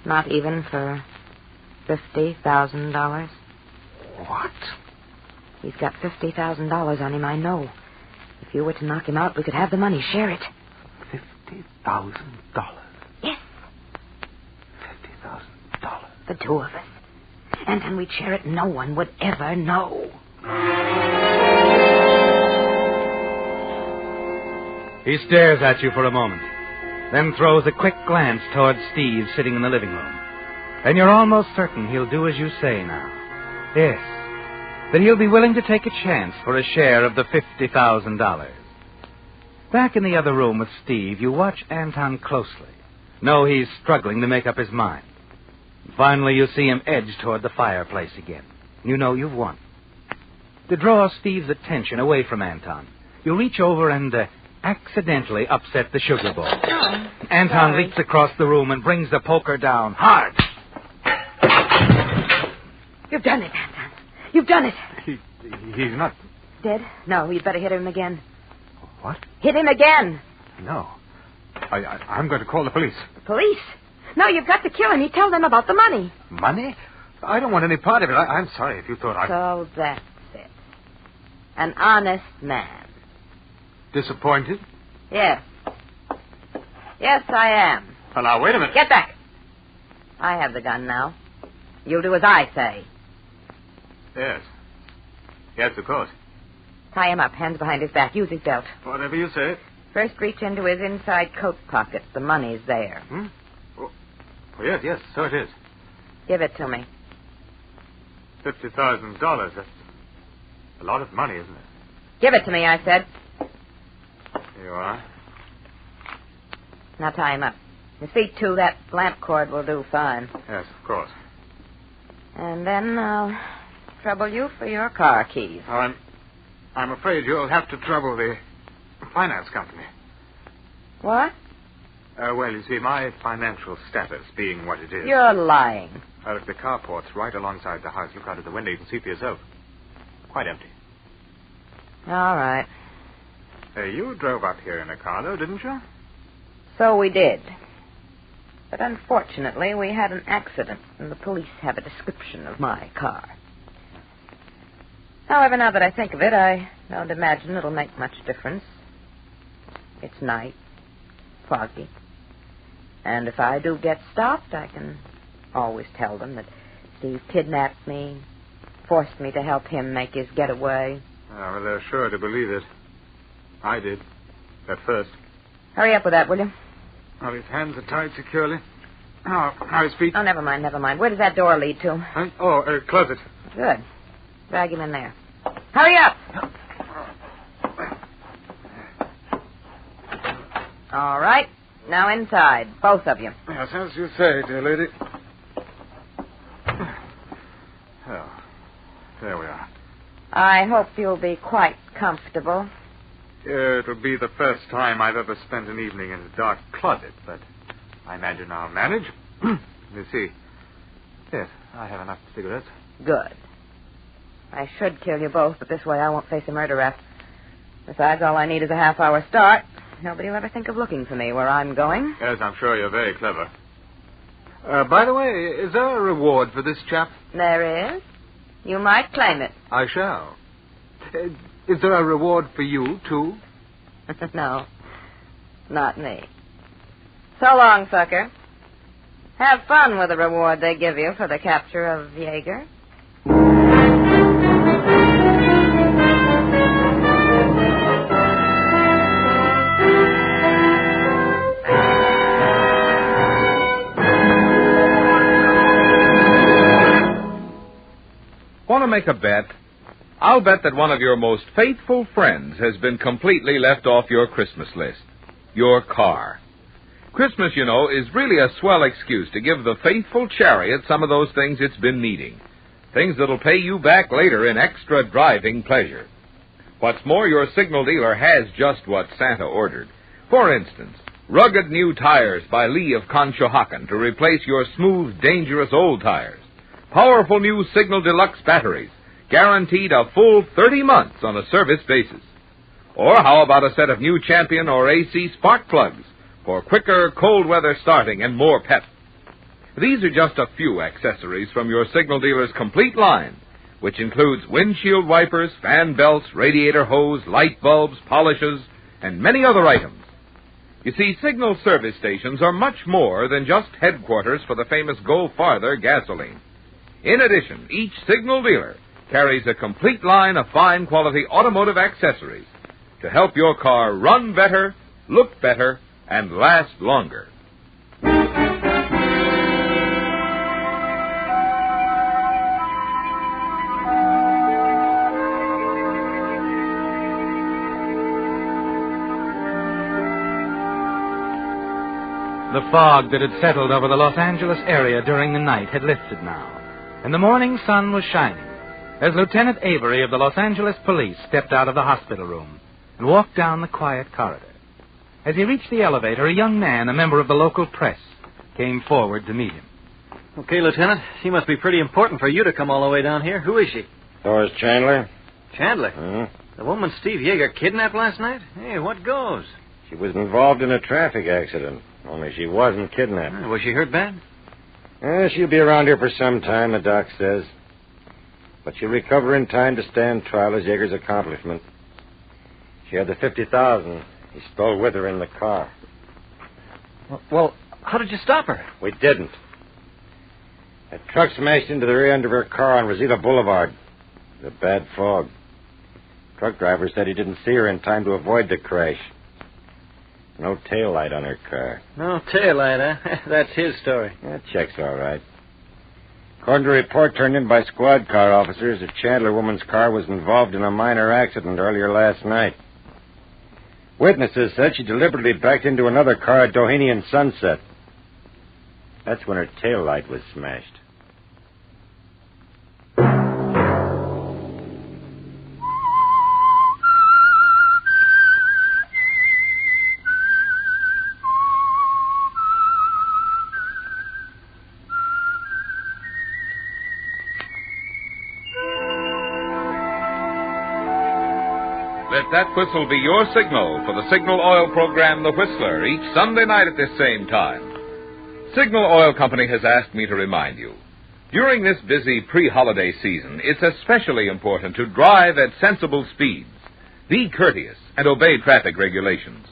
Not even for $50,000? What? He's got $50,000 on him, I know. If you were to knock him out, we could have the money. Share it. $50,000? Yes. $50,000. The 2 of us. And then we'd share it. No one would ever know. He stares at you for a moment, then throws a quick glance towards Steve sitting in the living room. And you're almost certain he'll do as you say now. Yes, that he'll be willing to take a chance for a share of the $50,000. Back in the other room with Steve, you watch Anton closely. Know he's struggling to make up his mind. Finally, you see him edge toward the fireplace again. You know you've won. To draw Steve's attention away from Anton, you reach over and accidentally upset the sugar bowl. Oh, Anton leaps across the room and brings the poker down hard. You've done it, Anton. You've done it. He's not... Dead? No, you'd better hit him again. What? Hit him again. No. I'm going to call the police. The police? No, you've got to kill him. You tell them about the money. Money? I don't want any part of it. I'm sorry if you thought I... So that's it. An honest man. Disappointed? Yes. Yes, I am. Well, now, wait a minute. Get back. I have the gun now. You'll do as I say. Yes. Yes, of course. Tie him up, hands behind his back. Use his belt. Whatever you say. First, reach into his inside coat pocket. The money's there. Oh, yes, so it is. Give it to me. $50,000. That's a lot of money, isn't it? Give it to me, I said. Here you are. Now tie him up. You see, too, that lamp cord will do fine. Yes, of course. And then I'll trouble you for your car keys. Oh, I'm afraid you'll have to trouble the finance company. What? Well, you see, my financial status being what it is... You're lying. Look, the carport's right alongside the house. Look out of the window. You can see for yourself. Quite empty. All right. You drove up here in a car, though, didn't you? So we did. But unfortunately, we had an accident, and the police have a description of my car. However, now that I think of it, I don't imagine it'll make much difference. It's night, foggy. And if I do get stopped, I can always tell them that Steve kidnapped me, forced me to help him make his getaway. Well, they're sure to believe it. I did, at first. Hurry up with that, will you? Well, his hands are tied securely. Now his feet. Oh, never mind. Where does that door lead to? Closet. Good. Drag him in there. Hurry up! All right. Now inside, both of you. Yes, as you say, dear lady. Oh, there we are. I hope you'll be quite comfortable. It'll be the first time I've ever spent an evening in a dark closet, but I imagine I'll manage. Let me see. Yes, I have enough cigarettes. Good. I should kill you both, but this way I won't face a murder rap. Besides, all I need is a half-hour start. Nobody will ever think of looking for me where I'm going. Yes, I'm sure you're very clever. By the way, is there a reward for this chap? There is. You might claim it. I shall. Is there a reward for you, too? No. Not me. So long, sucker. Have fun with the reward they give you for the capture of Jaeger. Want to make a bet? I'll bet that one of your most faithful friends has been completely left off your Christmas list. Your car. Christmas, you know, is really a swell excuse to give the faithful chariot some of those things it's been needing. Things that'll pay you back later in extra driving pleasure. What's more, your signal dealer has just what Santa ordered. For instance, rugged new tires by Lee of Conshohocken to replace your smooth, dangerous old tires. Powerful new Signal Deluxe batteries, guaranteed a full 30 months on a service basis. Or how about a set of new Champion or AC spark plugs for quicker cold weather starting and more pep? These are just a few accessories from your signal dealer's complete line, which includes windshield wipers, fan belts, radiator hose, light bulbs, polishes, and many other items. You see, signal service stations are much more than just headquarters for the famous Go Farther gasoline. In addition, each signal dealer carries a complete line of fine quality automotive accessories to help your car run better, look better, and last longer. The fog that had settled over the Los Angeles area during the night had lifted now, and the morning sun was shining as Lieutenant Avery of the Los Angeles Police stepped out of the hospital room and walked down the quiet corridor. As he reached the elevator, a young man, a member of the local press, came forward to meet him. Okay, Lieutenant. She must be pretty important for you to come all the way down here. Who is she? Doris Chandler. Chandler? The woman Steve Yeager kidnapped last night? Hey, what goes? She was involved in a traffic accident, only she wasn't kidnapped. Was she hurt bad? She'll be around here for some time, the doc says. But she'll recover in time to stand trial as Yeager's accomplishment. She had the $50,000 he stole with her in the car. Well, how did you stop her? We didn't. That truck smashed into the rear end of her car on Rosita Boulevard. It was a bad fog. Truck driver said he didn't see her in time to avoid the crash. No taillight on her car. No taillight, huh? That's his story. That checks all right. According to a report turned in by squad car officers, the Chandler woman's car was involved in a minor accident earlier last night. Witnesses said she deliberately backed into another car at Doheny and Sunset. That's when her taillight was smashed. Let that whistle be your signal for the Signal Oil program, The Whistler, each Sunday night at this same time. Signal Oil Company has asked me to remind you, during this busy pre-holiday season, it's especially important to drive at sensible speeds, be courteous, and obey traffic regulations.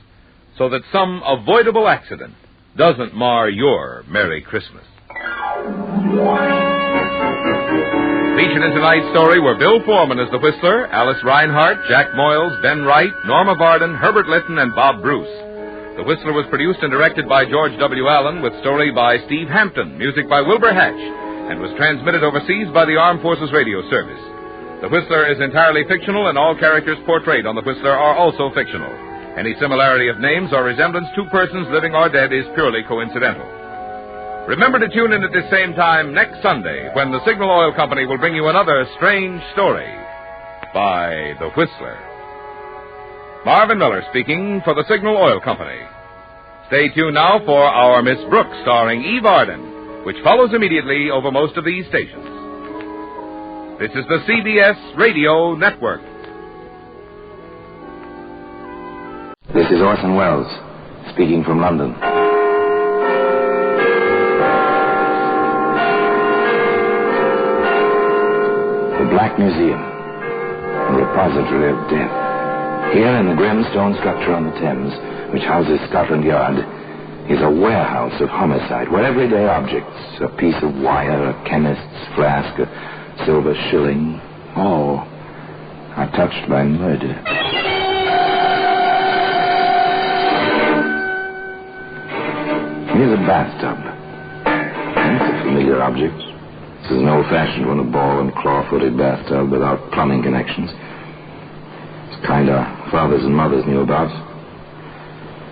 so that some avoidable accident doesn't mar your Merry Christmas. Featured in tonight's story were Bill Foreman as the Whistler, Alice Reinhardt, Jack Moyles, Ben Wright, Norma Varden, Herbert Litton, and Bob Bruce. The Whistler was produced and directed by George W. Allen, with story by Steve Hampton, music by Wilbur Hatch, and was transmitted overseas by the Armed Forces Radio Service. The Whistler is entirely fictional, and all characters portrayed on The Whistler are also fictional. Any similarity of names or resemblance to persons living or dead is purely coincidental. Remember to tune in at the same time next Sunday when the Signal Oil Company will bring you another strange story by The Whistler. Marvin Miller speaking for the Signal Oil Company. Stay tuned now for Our Miss Brooks, starring Eve Arden, which follows immediately over most of these stations. This is the CBS Radio Network. This is Orson Welles, speaking from London. The Black Museum, a repository of death. Here in the grim stone structure on the Thames, which houses Scotland Yard, is a warehouse of homicide, where everyday objects, a piece of wire, a chemist's flask, a silver shilling, all are touched by murder. Here's a bathtub. It's a familiar object. This is an old-fashioned one, a ball and claw-footed bathtub without plumbing connections. It's kind our fathers and mothers knew about.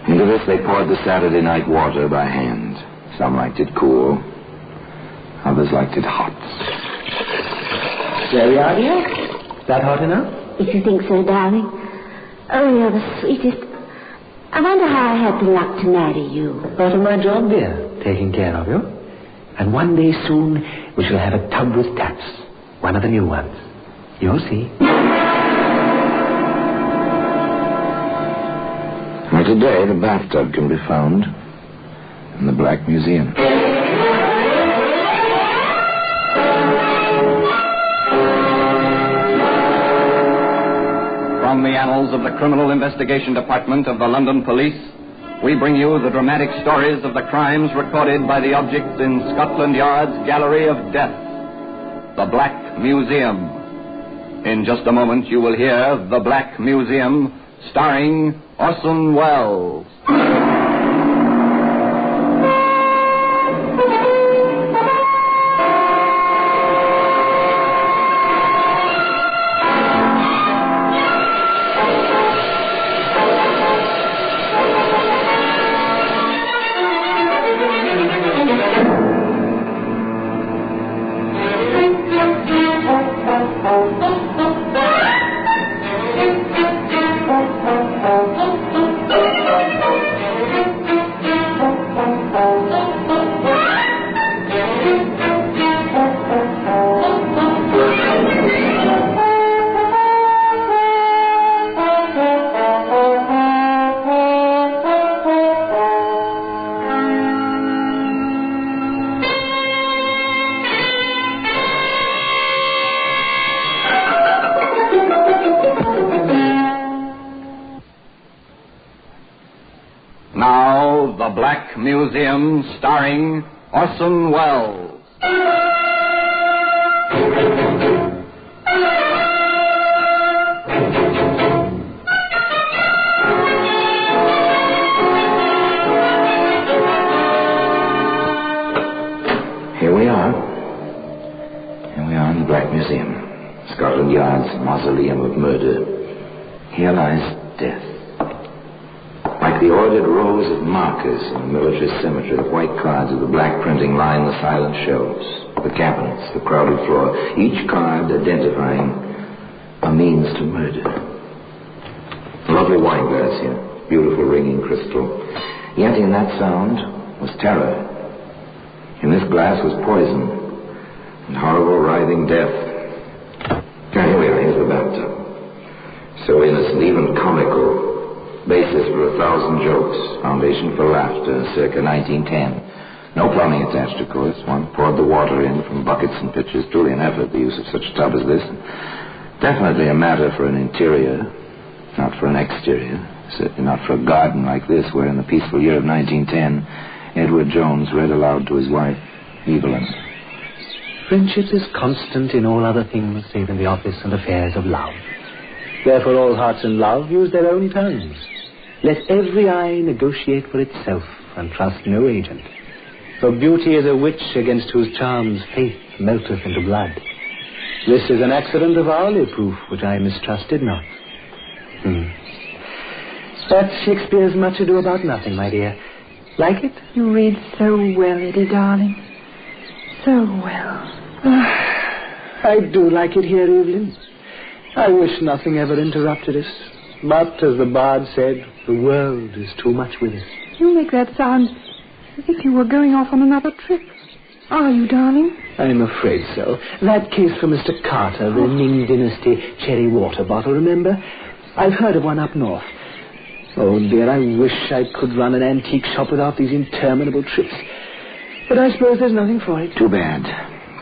Into this they poured the Saturday night water by hand. Some liked it cool. Others liked it hot. There we are, dear. Is that hot enough? If you think so, darling. Oh, you're the sweetest. I wonder how I had the luck to marry you. Part of my job, dear. Taking care of you. And one day soon, we shall have a tub with taps. One of the new ones. You'll see. Well, today the bathtub can be found in the Black Museum. From the annals of the Criminal Investigation Department of the London Police, we bring you the dramatic stories of the crimes recorded by the objects in Scotland Yard's Gallery of Death, the Black Museum. In just a moment, you will hear The Black Museum, starring Orson Welles. Now, The Black Museum, starring Orson Welles. Here we are. Here we are in the Black Museum, Scotland Yard's mausoleum of murder. Here lies death. Like the ordered rows of markers in a military cemetery, the white cards of the black printing line the silent shelves, the cabinets, the crowded floor, each card identifying a means to murder. A lovely wine glass here, beautiful ringing crystal. Yet in that sound was terror. In this glass was poison and horrible writhing death. Here we are, here's the bathtub. So innocent, even comical. Basis for 1,000 jokes, foundation for laughter, circa 1910. No plumbing attached, of course. One poured the water in from buckets and pitchers. Truly an effort, the use of such a tub as this. Definitely a matter for an interior, not for an exterior. Certainly not for a garden like this, where in the peaceful year of 1910, Edward Jones read aloud to his wife, Evelyn. Friendship is constant in all other things save in the office and affairs of love. Therefore all hearts in love use their own tongues. Let every eye negotiate for itself and trust no agent. For beauty is a witch against whose charms faith melteth into blood. This is an accident of hourly proof which I mistrusted not. That's Shakespeare's Much Ado About Nothing, my dear. Like it? You read so well, Eddie, darling. So well. I do like it here, Evelyn. I wish nothing ever interrupted us. But, as the bard said, the world is too much with us. You make that sound as if you were going off on another trip. Are you, darling? I'm afraid so. That case for Mr. Carter, the Ming Dynasty cherry water bottle, remember? I've heard of one up north. Oh, dear, I wish I could run an antique shop without these interminable trips. But I suppose there's nothing for it. Too bad.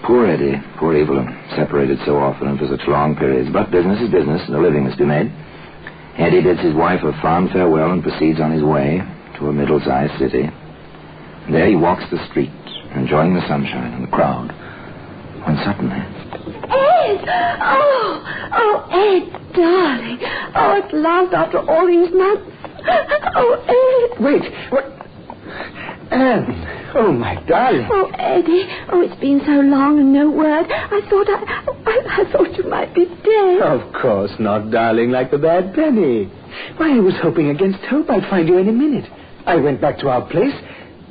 Poor Eddie, poor Evelyn, separated so often and for such long periods. But business is business, and a living must be made. Eddie bids his wife a fond farewell and proceeds on his way to a middle-sized city. There he walks the street, enjoying the sunshine and the crowd, when suddenly... Ed! Oh, Ed, darling. Oh, at last, after all these months. Oh, Ed. Wait, what? Anne. Oh, my darling. Oh, Eddie. Oh, it's been so long and no word. I thought you might be dead. Of course not, darling, like the bad penny. Why, I was hoping against hope I'd find you any minute. I went back to our place,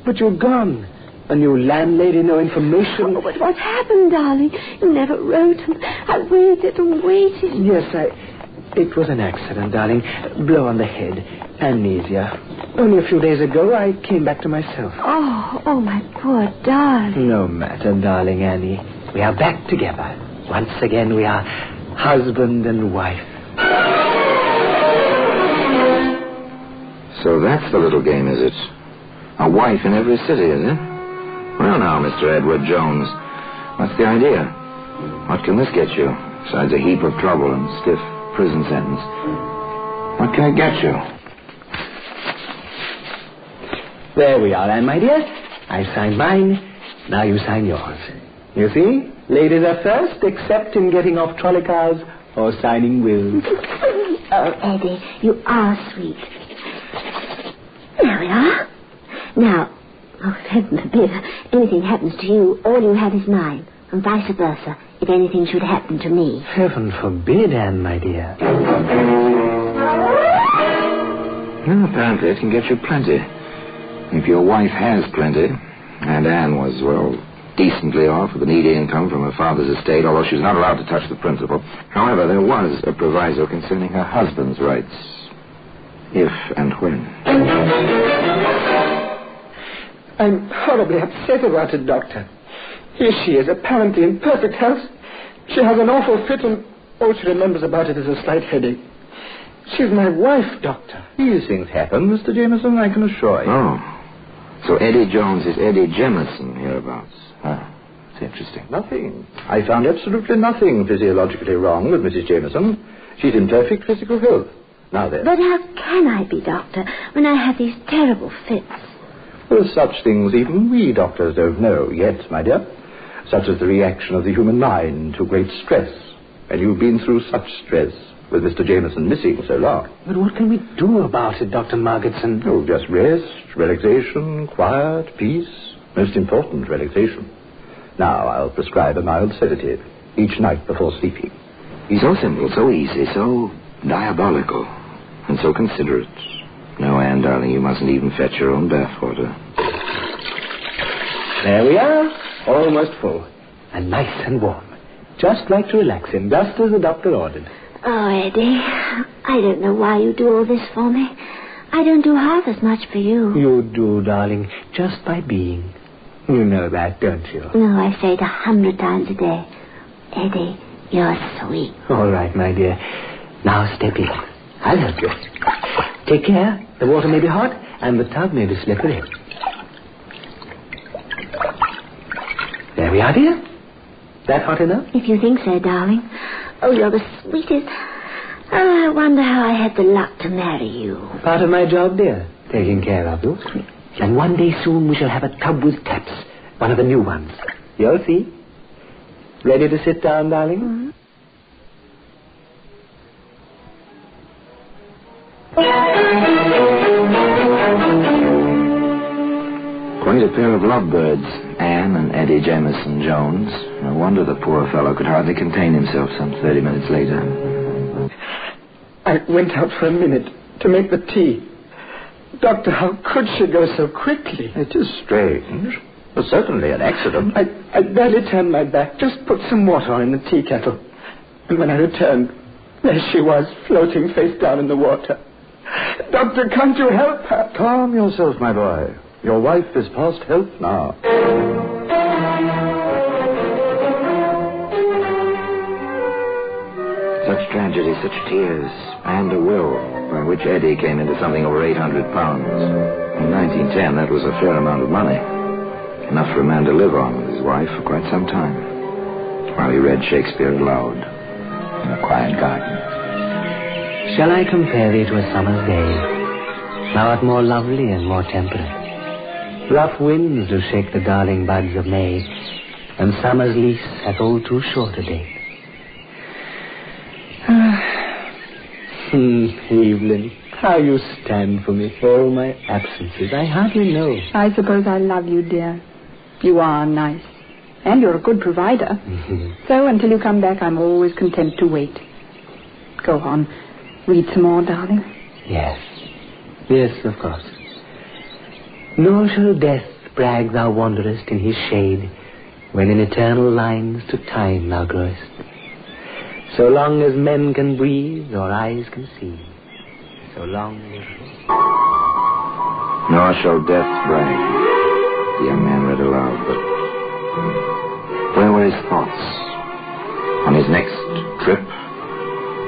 but you're gone. A new landlady, no information. Oh, but what happened, darling? You never wrote, and I waited and waited. Yes, it was an accident, darling. Blow on the head. Amnesia. Only a few days ago, I came back to myself. Oh, my poor darling. No matter, darling Annie. We are back together. Once again, we are husband and wife. So that's the little game, is it? A wife in every city, is it? Well, now, Mr. Edward Jones, what's the idea? What can this get you, besides a heap of trouble and stiff prison sentence? What can it get you? There we are, Anne, my dear. I signed mine. Now you sign yours. You see? Ladies are first, except in getting off trolley cars or signing wills. Oh, Eddie, you are sweet. There we are. Now, heaven forbid, anything happens to you, all you have is mine, and vice versa, if anything should happen to me. Heaven forbid, Anne, my dear. Well, apparently it can get you plenty. If your wife has plenty, and Anne was, well, decently off with an easy income from her father's estate, although she was not allowed to touch the principal. However, there was a proviso concerning her husband's rights. If and when. I'm horribly upset about it, Doctor. Here she is, apparently in perfect health. She has an awful fit, and all she remembers about it is a slight headache. She's my wife, Doctor. These things happen, Mr. Jameson, I can assure you. Oh. So Eddie Jones is Eddie Jemison hereabouts. It's interesting. Nothing. I found absolutely nothing physiologically wrong with Mrs. Jameson. She's in perfect physical health. Now then. But how can I be, Doctor, when I have these terrible fits? Well, such things even we doctors don't know yet, my dear. Such as the reaction of the human mind to great stress. And you've been through such stress with Mr. Jameson missing so long. But what can we do about it, Dr. Margetson? Oh, just rest, relaxation, quiet, peace. Most important, relaxation. Now, I'll prescribe a mild sedative each night before sleeping. So simple, so easy, so diabolical, and so considerate. No, Anne, darling, you mustn't even fetch your own bathwater. There we are, almost full, and nice and warm. Just like to relax in, just as the doctor ordered. Oh, Eddie, I don't know why you do all this for me. I don't do half as much for you. You do, darling, just by being. You know that, don't you? No, I say it 100 times a day. Eddie, you're sweet. All right, my dear. Now step in. I'll help you. Take care. The water may be hot, and the tub may be slippery. There we are, dear. That hot enough? If you think so, darling. Oh, you're the sweetest. Oh, I wonder how I had the luck to marry you. Part of my job, dear, taking care of you. And one day soon we shall have a tub with taps, one of the new ones. You'll see. Ready to sit down, darling? Mm-hmm. Quite a pair of lovebirds, Anne and Eddie Jameson Jones. No wonder the poor fellow could hardly contain himself some 30 minutes later. I went out for a minute to make the tea. Doctor, how could she go so quickly? It is strange. But certainly an accident. I barely turned my back, just put some water on in the tea kettle. And when I returned, there she was, floating face down in the water. Doctor, can't you help her? Calm yourself, my boy. Your wife is past help now. Such tragedy, such tears, and a will, by which Eddie came into something over 800 pounds. In 1910, that was a fair amount of money. Enough for a man to live on with his wife for quite some time, while he read Shakespeare aloud in a quiet garden. Shall I compare thee to a summer's day? Thou art more lovely and more temperate. Rough winds do shake the darling buds of May, and summer's lease hath all too short a date. Evelyn, how you stand for me for all my absences, I hardly know. I suppose I love you, dear. You are nice. And you're a good provider. So until you come back, I'm always content to wait. Go on. Read some more, darling. Yes. Yes, of course. Nor shall death brag thou wanderest in his shade, when in eternal lines to time thou growest. So long as men can breathe or eyes can see, so long as... Nor shall death brag, the young man read aloud, but where were his thoughts? On his next trip?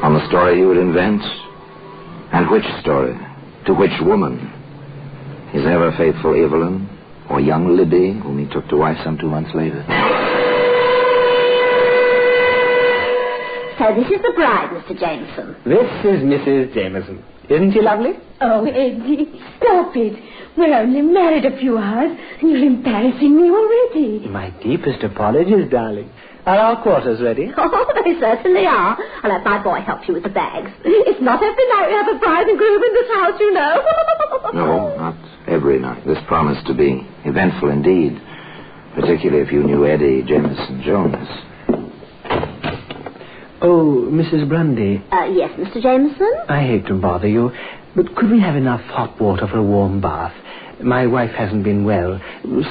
On the story he would invent? And which story? To which woman? His ever-faithful Evelyn, or young Libby, whom he took to wife some 2 months later? So this is the bride, Mr. Jameson. This is Mrs. Jameson. Isn't she lovely? Oh, Eddie, stop it. We're only married a few hours, and you're embarrassing me already. My deepest apologies, darling. Are our quarters ready? Oh, they certainly are. I'll have my boy help you with the bags. It's not every night we have a bride and groom in this house, you know. No, not every night. This promised to be eventful indeed, particularly if you knew Eddie Jameson Jones. Oh, Mrs. Grundy. Yes, Mr. Jameson? I hate to bother you, but could we have enough hot water for a warm bath? My wife hasn't been well.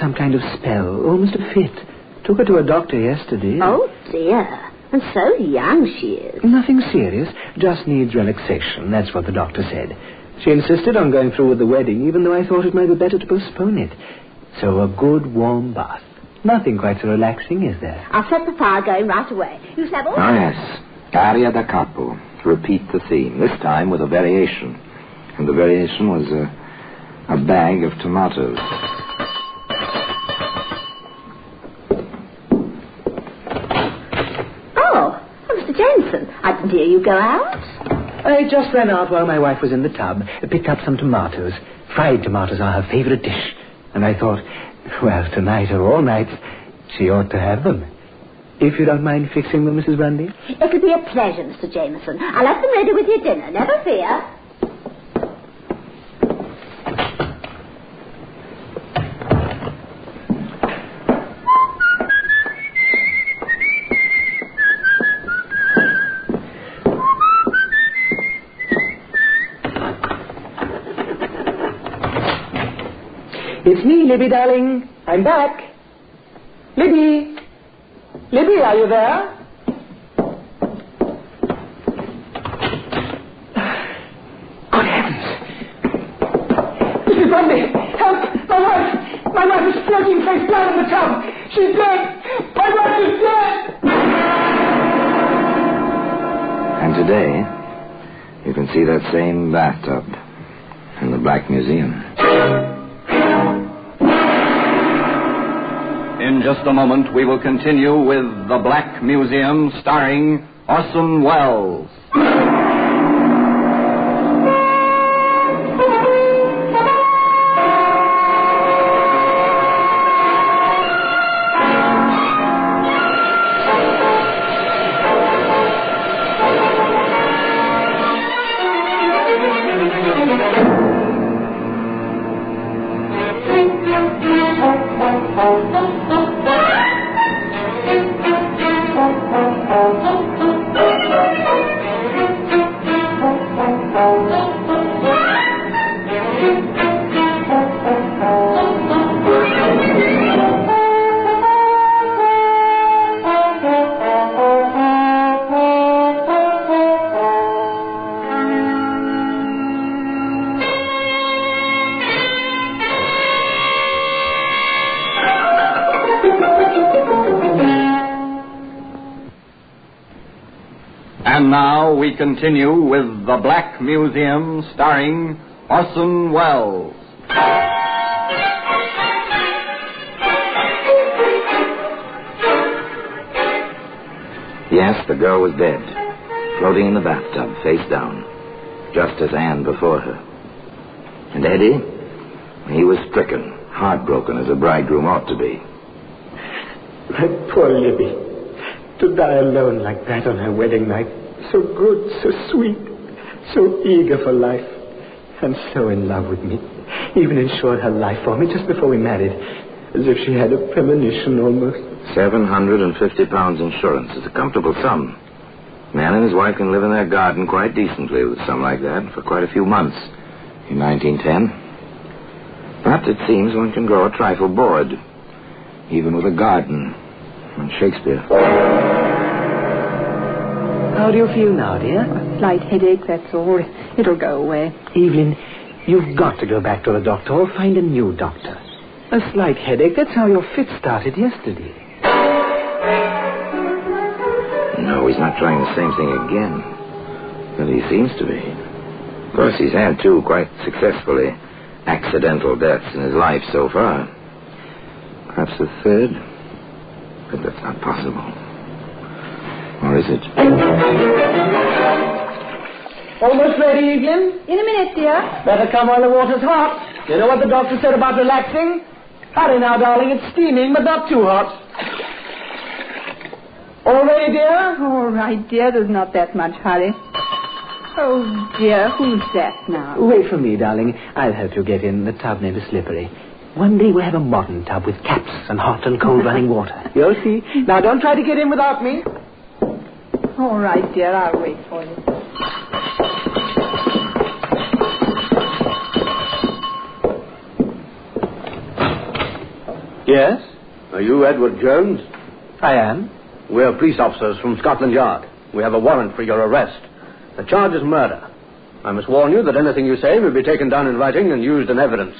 Some kind of spell. Oh, Mr. Fitt. Took her to a doctor yesterday. Oh, dear. And so young she is. Nothing serious. Just needs relaxation. That's what the doctor said. She insisted on going through with the wedding, even though I thought it might be better to postpone it. So a good warm bath. Nothing quite so relaxing, is there? I'll set the fire going right away. You shall have all... Oh, yes. Aria da capo. Repeat the theme, this time with a variation. And the variation was a bag of tomatoes. Oh, Mr. Jameson, I didn't hear you go out. I just ran out while my wife was in the tub, picked up some tomatoes. Fried tomatoes are her favorite dish. And I thought, well, tonight or all nights, she ought to have them. If you don't mind fixing them, Mrs. Grundy. It'll be a pleasure, Mr. Jameson. I'll have them ready with your dinner, never fear. It's me, Libby, darling. I'm back. Libby! Libby, are you there? Good heavens. Mrs. Grundy, help! My wife! My wife is floating face down in the tub. She's dead! My wife is dead! And today, you can see that same bathtub in the Black Museum. In just a moment, we will continue with The Black Museum, starring Orson Welles. In just a moment, we will continue with The Black Museum, starring Orson Welles. Orson Welles. And now we continue with The Black Museum, starring Orson Welles. Yes, the girl was dead, floating in the bathtub, face down, just as Anne before her. And Eddie, he was stricken, heartbroken as a bridegroom ought to be. My poor Libby, to die alone like that on her wedding night. So good, so sweet, so eager for life, and so in love with me. Even insured her life for me just before we married, as if she had a premonition almost. £750 insurance is a comfortable sum. Man and his wife can live in their garden quite decently with a sum like that for quite a few months in 1910. But it seems one can grow a trifle bored, even with a garden and Shakespeare. How do you feel now, dear? A slight headache, that's all. It'll go away. Evelyn, you've got to go back to the doctor or find a new doctor. A slight headache, that's how your fit started yesterday. No, he's not trying the same thing again. But he seems to be. Of course, he's had two quite successfully accidental deaths in his life so far. Perhaps a third? But that's not possible. Or is it? Almost ready, Evelyn? In a minute, dear. Better come while the water's hot. You know what the doctor said about relaxing? Hurry now, darling. It's steaming, but not too hot. All ready, dear? All right, dear. There's not that much hurry. Oh, dear. Who's that now? Wait for me, darling. I'll help you get in. The tub may be slippery. One day we'll have a modern tub with taps and hot and cold running water. You'll see. Now, don't try to get in without me. All right, dear. I'll wait for you. Yes? Are you Edward Jones? I am. We're police officers from Scotland Yard. We have a warrant for your arrest. The charge is murder. I must warn you that anything you say will be taken down in writing and used in evidence.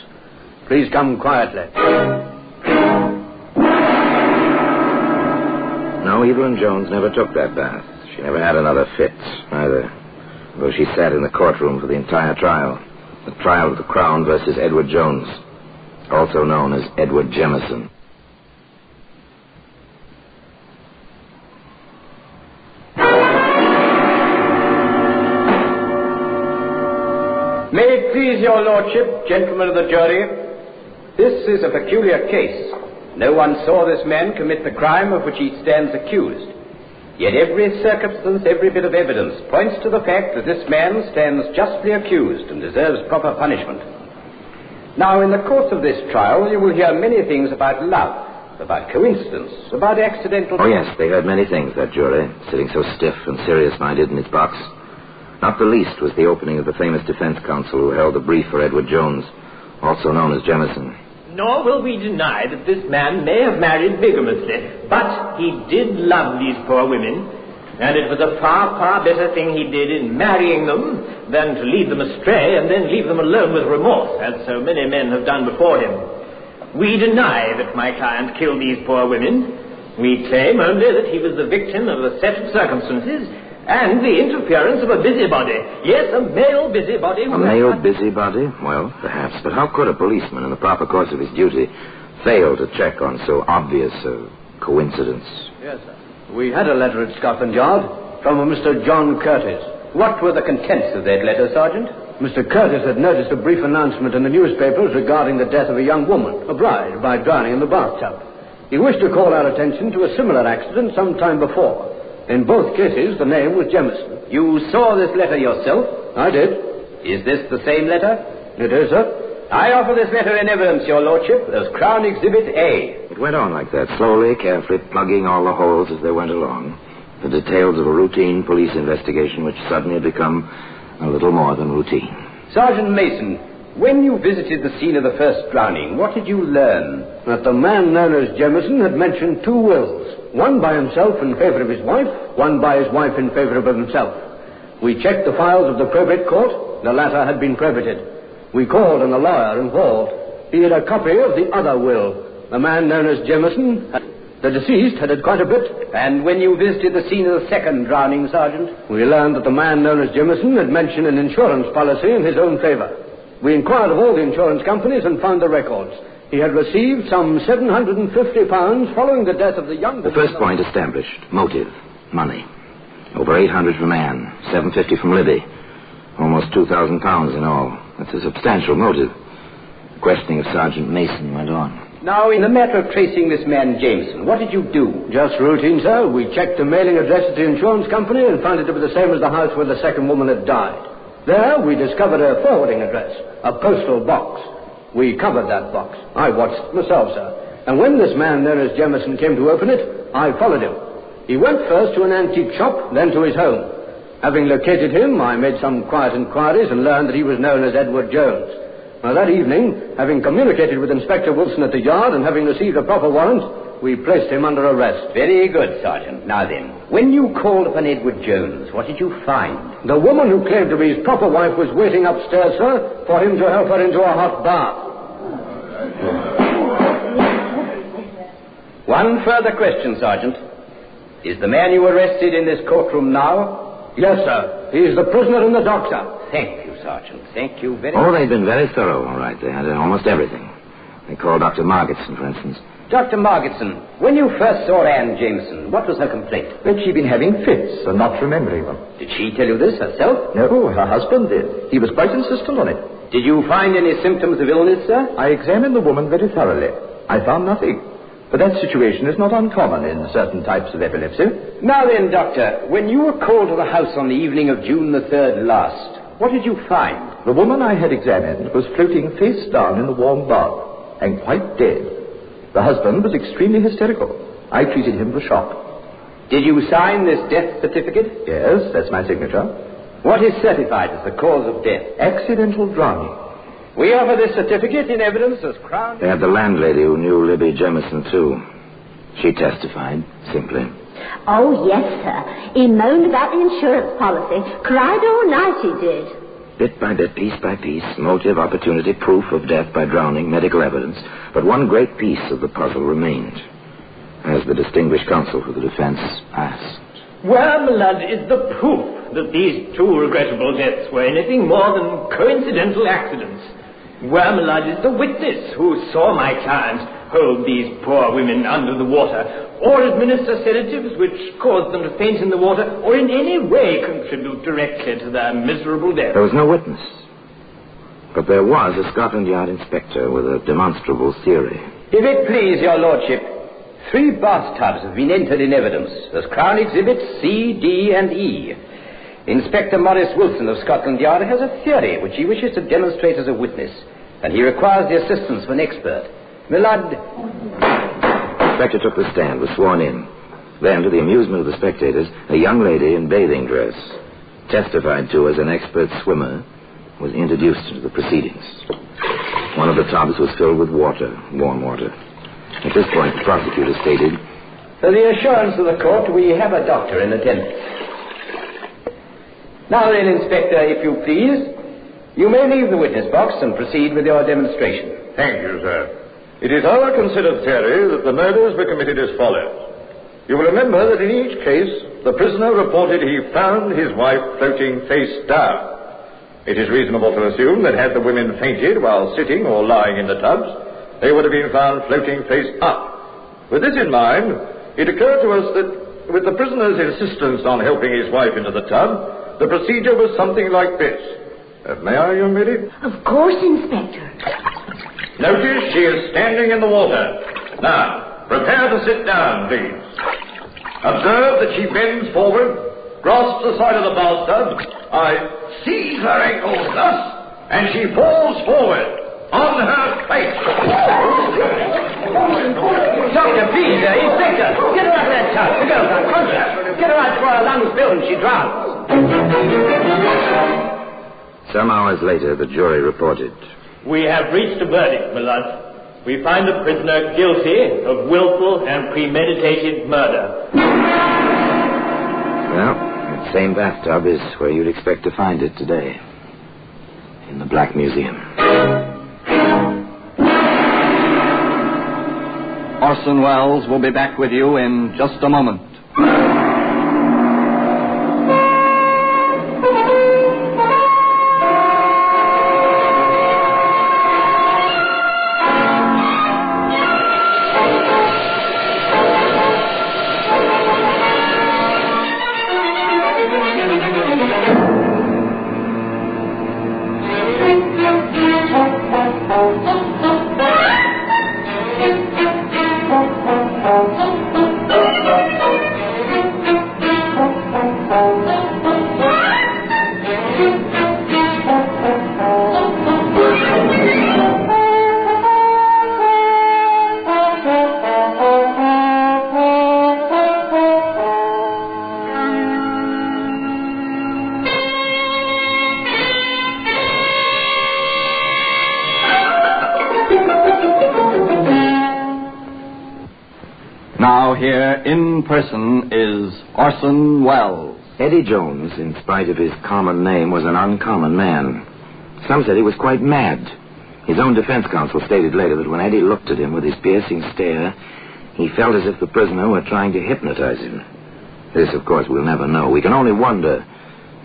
Please come quietly. No, Evelyn Jones never took that bath. She never had another fit, either. Though she sat in the courtroom for the entire trial. The trial of the Crown versus Edward Jones, also known as Edward Jemison. May it please your lordship, gentlemen of the jury, this is a peculiar case. No one saw this man commit the crime of which he stands accused. Yet every circumstance, every bit of evidence points to the fact that this man stands justly accused and deserves proper punishment. Now, in the course of this trial, you will hear many things about love, about coincidence, about accidental... Oh, yes, they heard many things, that jury, sitting so stiff and serious-minded in its box. Not the least was the opening of the famous defense counsel who held the brief for Edward Jones, also known as Jemison. Nor will we deny that this man may have married bigamously, but he did love these poor women, and it was a far, far better thing he did in marrying them than to lead them astray and then leave them alone with remorse, as so many men have done before him. We deny that my client killed these poor women. We claim only that he was the victim of a set of circumstances and the interference of a busybody. Yes, a male busybody. A male busybody? Well, perhaps. But how could a policeman, in the proper course of his duty, fail to check on so obvious a coincidence? Yes, sir. We had a letter at Scotland Yard from a Mr. John Curtis. What were the contents of that letter, Sergeant? Mr. Curtis had noticed a brief announcement in the newspapers regarding the death of a young woman, a bride, by drowning in the bathtub. He wished to call our attention to a similar accident some time before. In both cases, the name was Jemison. You saw this letter yourself? I did. Is this the same letter? It is, sir. I offer this letter in evidence, your lordship, as Crown Exhibit A. It went on like that, slowly, carefully, plugging all the holes as they went along. The details of a routine police investigation which suddenly had become a little more than routine. Sergeant Mason, when you visited the scene of the first drowning, what did you learn? That the man known as Jameson had mentioned 2 wills. One by himself in favor of his wife, one by his wife in favor of himself. We checked the files of the probate court. The latter had been probated. We called on the lawyer involved. He had a copy of the other will. The man known as Jameson, the deceased, had quite a bit. And when you visited the scene of the second drowning, Sergeant? We learned that the man known as Jameson had mentioned an insurance policy in his own favor. We inquired of all the insurance companies and found the records. He had received some £750 following the death of the young... The first point established. Motive. Money. Over 800 from Anne. 750 from Libby. Almost £2,000 in all. That's a substantial motive. The questioning of Sergeant Mason went on. Now, in the matter of tracing this man Jameson, what did you do? Just routine, sir. We checked the mailing address of the insurance company and found it to be the same as the house where the second woman had died. There, we discovered a forwarding address, a postal box. We covered that box. I watched it myself, sir. And when this man known as Jameson came to open it, I followed him. He went first to an antique shop, then to his home. Having located him, I made some quiet inquiries and learned that he was known as Edward Jones. Now, that evening, having communicated with Inspector Wilson at the yard and having received a proper warrant, we placed him under arrest. Very good, Sergeant. Now then, when you called upon Edward Jones, what did you find? The woman who claimed to be his proper wife was waiting upstairs, sir, for him to help her into a hot bath. One further question, Sergeant. Is the man you arrested in this courtroom now? Yes, sir. He is the prisoner in the dock, sir. Thank you, Sergeant. Thank you very Oh, much. they'd been very thorough, all right. They had almost everything. They called Dr. Margetson, for instance. Dr. Margetson, when you first saw Anne Jameson, what was her complaint? That she'd been having fits and not remembering them. Did she tell you this herself? No, her husband did. He was quite insistent on it. Did you find any symptoms of illness, sir? I examined the woman very thoroughly. I found nothing. But that situation is not uncommon in certain types of epilepsy. Now then, Doctor, when you were called to the house on the evening of June the 3rd last, what did you find? The woman I had examined was floating face down in the warm bath and quite dead. The husband was extremely hysterical. I treated him for shock. Did you sign this death certificate? Yes, that's my signature. What is certified as the cause of death? Accidental drowning. We offer this certificate in evidence as Crown... They had the landlady who knew Libby Jameson, too. She testified, simply. Oh, yes, sir. He moaned about the insurance policy. Cried all night, he did. Bit by bit, piece by piece, motive, opportunity, proof of death by drowning, medical evidence. But one great piece of the puzzle remained, as the distinguished counsel for the defense asked. Wormlud is the proof that these 2 regrettable deaths were anything more than coincidental accidents. Wormlud is the witness who saw my client hold these poor women under the water, or administer sedatives which caused them to faint in the water, or in any way contribute directly to their miserable death. There was no witness. But there was a Scotland Yard inspector with a demonstrable theory. If it please your lordship, 3 bathtubs have been entered in evidence as Crown Exhibits C, D, and E. Inspector Maurice Wilson of Scotland Yard has a theory which he wishes to demonstrate as a witness, and he requires the assistance of an expert. Milord... The inspector took the stand, was sworn in. Then, to the amusement of the spectators, a young lady in bathing dress, testified to as an expert swimmer, was introduced into the proceedings. One of the tubs was filled with water, warm water. At this point, the prosecutor stated, For the assurance of the court, we have a doctor in attendance. Now then, Inspector, if you please, you may leave the witness box and proceed with your demonstration. Thank you, sir. It is our considered theory that the murders were committed as follows. You will remember that in each case, the prisoner reported he found his wife floating face down. It is reasonable to assume that had the women fainted while sitting or lying in the tubs, they would have been found floating face up. With this in mind, it occurred to us that with the prisoner's insistence on helping his wife into the tub, the procedure was something like this. May I, young lady? Of course, Inspector. Notice she is standing in the water. Now, prepare to sit down, please. Observe that she bends forward, grasps the side of the bathtub. I seize her ankles thus, and she falls forward on her face. closer. Get her out before her lungs fill and she drowns. Some hours later, the jury reported. We have reached a verdict, my lord. We find the prisoner guilty of willful and premeditated murder. Well, that same bathtub is where you'd expect to find it today. In the Black Museum. Orson Welles will be back with you in just a moment. Now here in person is Orson Welles. Eddie Jones, in spite of his common name, was an uncommon man. Some said he was quite mad. His own defense counsel stated later that when Eddie looked at him with his piercing stare, he felt as if the prisoner were trying to hypnotize him. This, of course, we'll never know. We can only wonder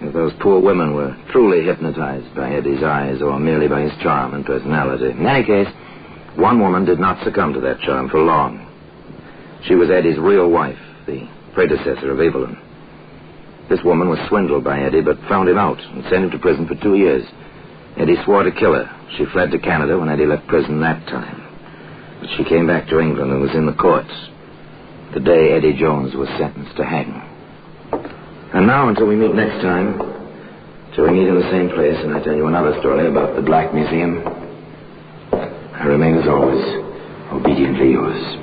if those poor women were truly hypnotized by Eddie's eyes or merely by his charm and personality. In any case, one woman did not succumb to that charm for long. She was Eddie's real wife, the predecessor of Evelyn. This woman was swindled by Eddie, but found him out and sent him to prison for 2 years. Eddie swore to kill her. She fled to Canada when Eddie left prison that time. But she came back to England and was in the courts the day Eddie Jones was sentenced to hang. And now, until we meet next time, till we meet in the same place and I tell you another story about the Black Museum, I remain as always, obediently yours.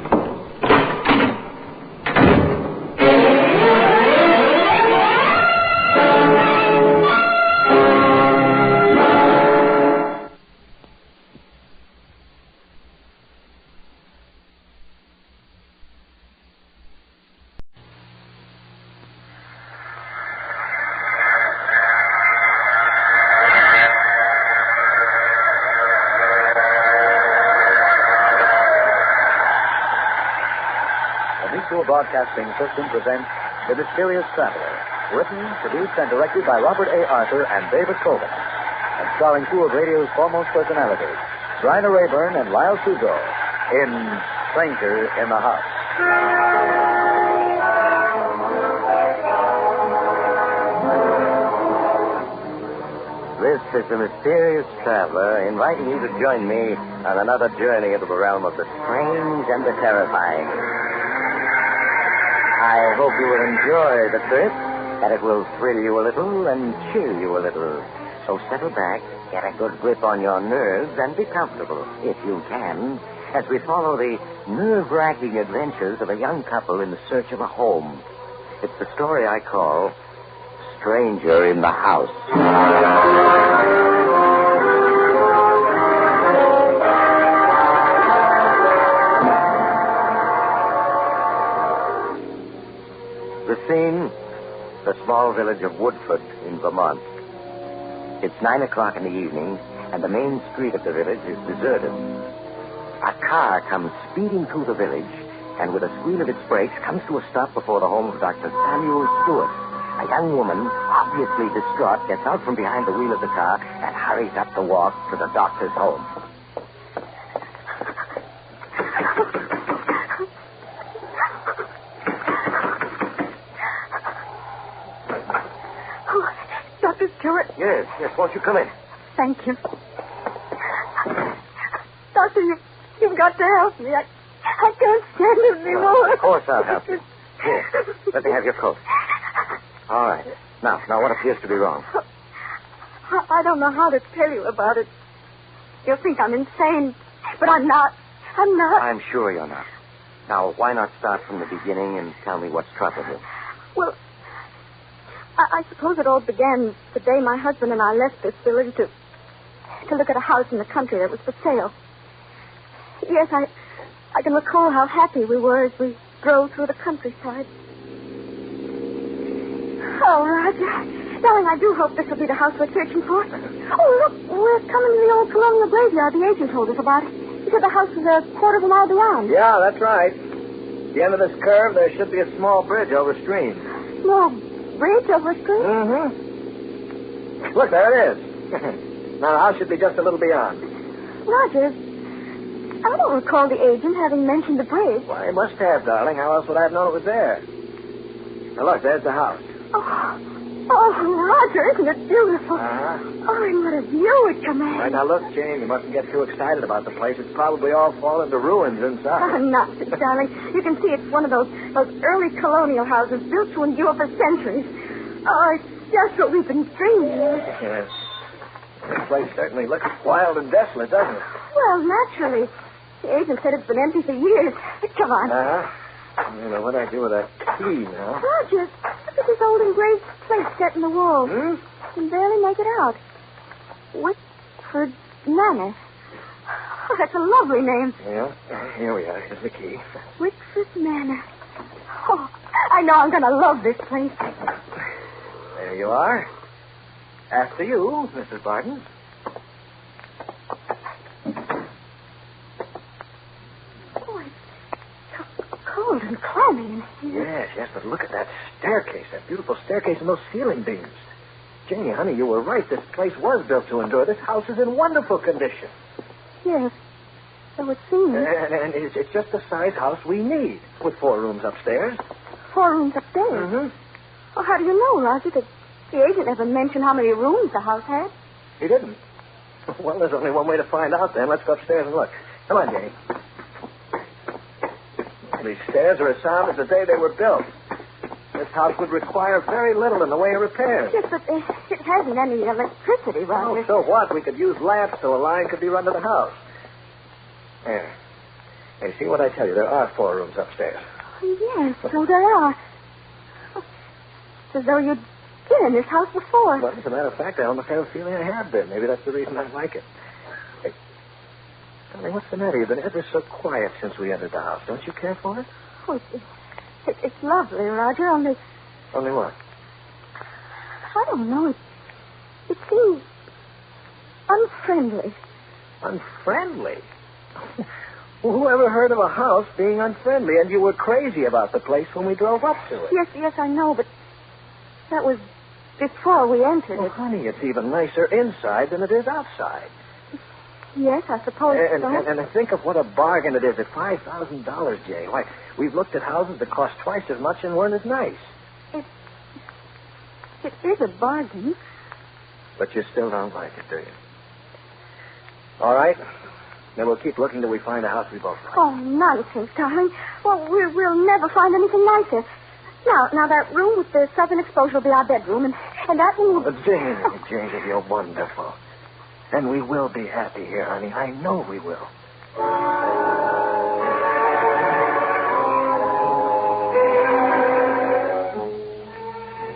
Broadcasting System presents The Mysterious Traveler, written, produced, and directed by Robert A. Arthur and David Coben, and starring two of radio's foremost personalities, Bryna Rayburn and Lyle Sugo, in Stranger in the House. This is The Mysterious Traveler, inviting you to join me on another journey into the realm of the strange and the terrifying. I hope you will enjoy the trip, that it will thrill you a little and chill you a little. So settle back, get a good grip on your nerves, and be comfortable, if you can, as we follow the nerve-wracking adventures of a young couple in the search of a home. It's the story I call Stranger in the House. The scene, the small village of Woodford in Vermont. It's 9 o'clock in the evening, and the main street of the village is deserted. A car comes speeding through the village, and with a squeal of its brakes, comes to a stop before the home of Dr. Samuel Stewart. A young woman, obviously distraught, gets out from behind the wheel of the car and hurries up the walk to the doctor's home. Dr. Stewart? Yes, won't you come in? Thank you. Doctor, you've got to help me. I can't stand it anymore. Of course I'll help you. Here, let me have your coat. All right. Now, what appears to be wrong? I don't know how to tell you about it. You'll think I'm insane, but I'm not. I'm not. I'm sure you're not. Now, why not start from the beginning and tell me what's troubling you? Well, I suppose it all began the day my husband and I left this village to look at a house in the country that was for sale. Yes, I can recall how happy we were as we drove through the countryside. Oh, Roger. Darling, I do hope this will be the house we're searching for. Oh, look, we're coming to the old colonial graveyard the agent told us about. He said the house was a quarter of a mile beyond. Yeah, that's right. At the end of this curve, there should be a small bridge over stream. Small bridge over stream? Mm-hmm. Look, there it is. Now, the house should be just a little beyond. Roger, I don't recall the agent having mentioned the bridge. Why, he must have, darling. How else would I have known it was there? Now, look, there's the house. Oh, Roger, isn't it beautiful? Oh, and what a view it commands. All right, now, look, Jane, you mustn't get too excited about the place. It's probably all fallen to ruins inside. Oh, not, darling. You can see it's one of those early colonial houses built to endure for centuries. Oh, it's just what we've been dreaming of. Yes. This place certainly looks wild and desolate, doesn't it? Well, naturally. The agent said it's been empty for years. Come on. You know, what do I do with that key now? Roger, look at this old engraved plate set in the wall. You can barely make it out. Whitford Manor. Oh, that's a lovely name. Yeah, here we are. Here's the key. Whitford Manor. Oh, I know I'm going to love this place. There you are. After you, Mrs. Barton. Oh, it's so cold and clammy in here. Yes, but look at that staircase, that beautiful staircase and those ceiling beams. Janie, honey, you were right. This place was built to endure. This house is in wonderful condition. Yes, so it seems. And it's just the size house we need, with 4 rooms upstairs. 4 rooms upstairs? Mm-hmm. Well, how do you know, Roger, that the agent never mentioned how many rooms the house had? He didn't. Well, there's only one way to find out, then. Let's go upstairs and look. Come on, Janie. These stairs are as sound as the day they were built. This house would require very little in the way of repairs. Yes, but it hasn't any electricity, Roger. Oh, so what? We could use lamps so a line could be run to the house. There. Hey, see what I tell you? There are 4 rooms upstairs. Yes, so there are. It's as though you'd been in this house before. Well, as a matter of fact, I almost have a feeling I have been. Maybe that's the reason I like it. Hey, tell me, what's the matter? You've been ever so quiet since we entered the house. Don't you care for it? Oh, it's lovely, Roger, only... Only what? I don't know. It seems unfriendly. Unfriendly? Well, who ever heard of a house being unfriendly? And you were crazy about the place when we drove up to it. Yes, I know, but that was before we entered. Well, honey, it's even nicer inside than it is outside. Yes, I suppose so. And think of what a bargain it is at $5,000, Jay. Why, we've looked at houses that cost twice as much and weren't as nice. It is a bargain. But you still don't like it, do you? All right. Then we'll keep looking till we find a house we both like. Oh, nonsense, darling. Well, we'll never find anything nicer. Now, that room with the southern exposure will be our bedroom, and that one will... Jane, you're wonderful. And we will be happy here, honey. I know we will.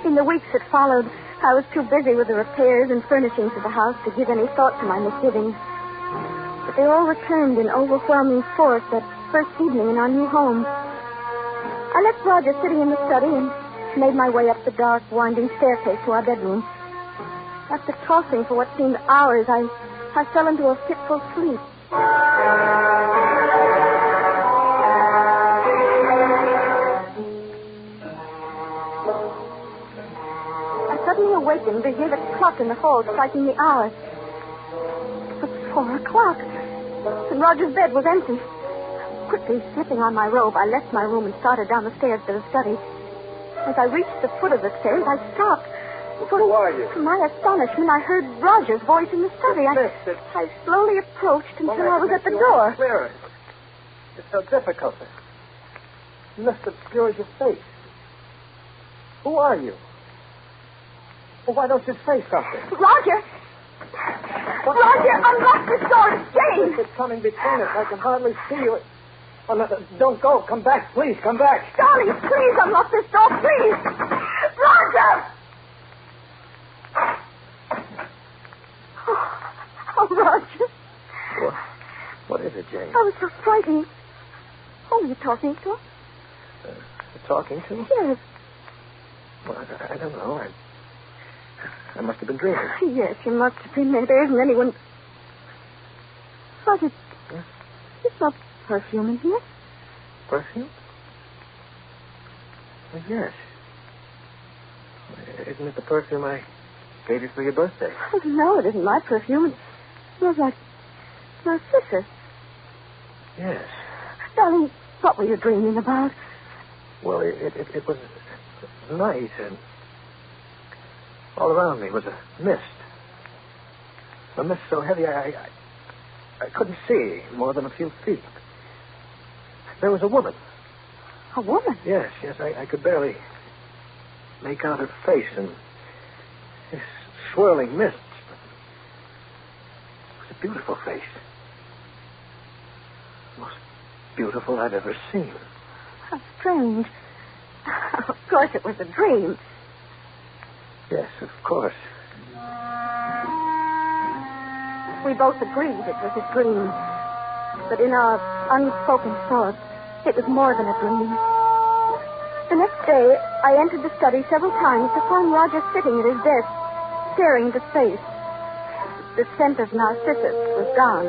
In the weeks that followed, I was too busy with the repairs and furnishings of the house to give any thought to my misgivings. But they all returned in overwhelming force that first evening in our new home. I left Roger sitting in the study and made my way up the dark, winding staircase to our bedroom. After tossing for what seemed hours, I fell into a fitful sleep. I suddenly awakened to hear the clock in the hall striking the hour. It was 4 o'clock, and Roger's bed was empty. Quickly slipping on my robe, I left my room and started down the stairs to the study. As I reached the foot of the stairs, I stopped. Who are you? To my astonishment, I heard Roger's voice in the study. I slowly approached until I was at the door. Clearer. It's so difficult. The mist obscures your face. Who are you? Well, why don't you say something? Roger! Roger, unlock this door. It's Jane! It's coming between us. I can hardly see you. Oh, no, don't go. Come back, please. Come back. Darling, please unlock this door, please. Roger! Oh, Roger. What is it, Jane? I was so frightened. Who are you talking to? Talking to? Yes. Well, I don't know. I must have been dreaming. Yes, you must have been there. There isn't anyone... Roger, there's no perfume in here. Perfume? Well, yes. Isn't it the perfume I gave you for your birthday? Oh, no, it isn't my perfume. It smells like narcissus. Yes. Darling, what were you dreaming about? Well, it was night, and all around me was a mist. A mist so heavy I couldn't see more than a few feet. There was a woman. A woman? Yes, I could barely make out her face in this swirling mist. It was a beautiful face. The most beautiful I've ever seen. How strange. Of course it was a dream. Yes, of course. We both agreed it was a dream. But in our unspoken thoughts, it was more than a dream. The next day, I entered the study several times to find Roger sitting at his desk, staring into space. The scent of narcissus was gone.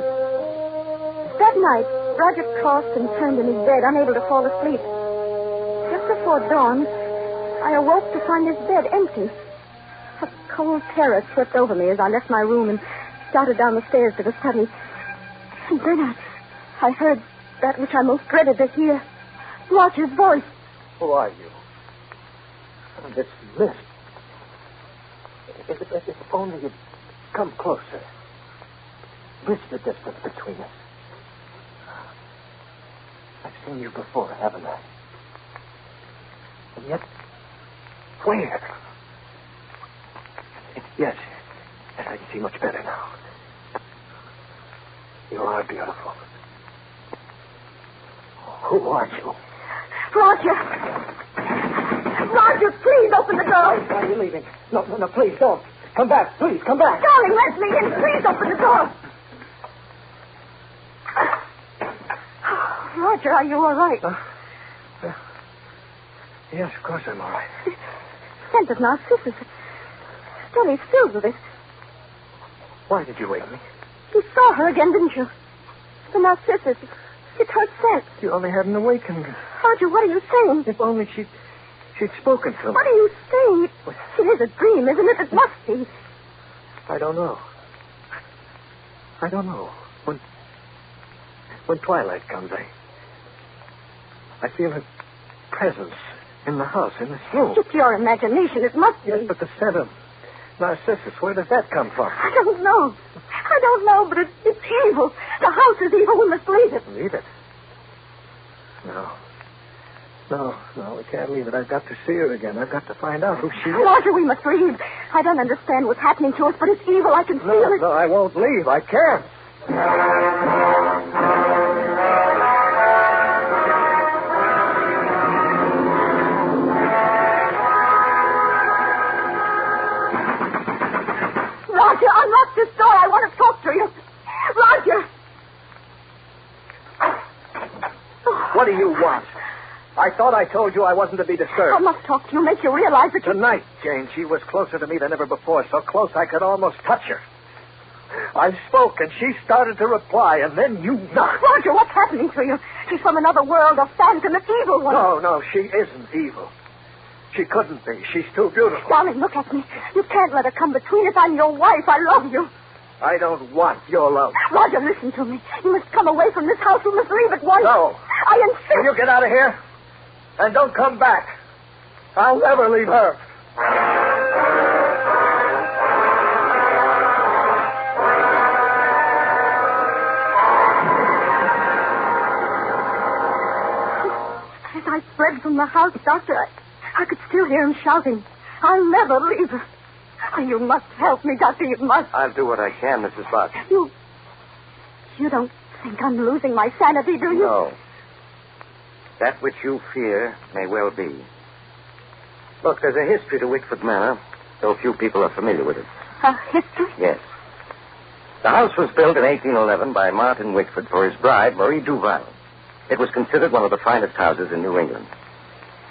That night, Roger tossed and turned in his bed, unable to fall asleep. Just before dawn, I awoke to find his bed empty. A cold terror swept over me as I left my room and started down the stairs to the study. And then I heard that which I most dreaded to hear. Roger's voice. Who are you? And this mist. If only you'd come closer. Bridge the distance between us. I've seen you before, haven't I? And yet, where? Yes, I can see much better now. You are beautiful. Who are you? Roger! Roger, please open the door. Why are you leaving? No, please don't. Come back, please, come back. Darling, let me in. Please open the door. Roger, are you all right? Yes, of course I'm all right. Scent of narcissus. Study's filled with it. Why did you wake me? You saw her again, didn't you? The narcissus. It's her scent. You only hadn't awakened. Roger, what are you saying? If only she'd spoken to me. What are you saying? It is a dream, isn't it? It must be. I don't know. When twilight comes, I feel her presence in the house, in this room. It's your imagination. It must be. Yes, but the scent of narcissus, where does that come from? I don't know, but it's evil. The house is evil. We must leave it. Leave it? No, we can't leave it. I've got to see her again. I've got to find out who she is. Roger, we must leave. I don't understand what's happening to us, but it's evil. I can feel it. No, I won't leave. I can't. Roger, unlock this door. I want to talk to you. Roger! What do you want? I thought I told you I wasn't to be disturbed. I must talk to you, make you realize that Tonight, Jane, she was closer to me than ever before, so close I could almost touch her. I spoke, and she started to reply, and then you knocked. Roger, what's happening to you? She's from another world, a phantom, an evil one. No, she isn't evil. She couldn't be. She's too beautiful. Darling, look at me. You can't let her come between us. I'm your wife. I love you. I don't want your love. Roger, listen to me. You must come away from this house. We must leave at once. No. I insist. Will you get out of here? And don't come back. I'll never leave her. As I fled from the house, Doctor, I could still hear him shouting, I'll never leave her. Oh, you must help me, Doctor. You must. I'll do what I can, Mrs. Buck. You don't think I'm losing my sanity, do you? No. That which you fear may well be. Look, there's a history to Wickford Manor, though few people are familiar with it. History? Yes. The house was built in 1811 by Martin Wickford for his bride, Marie Duval. It was considered one of the finest houses in New England.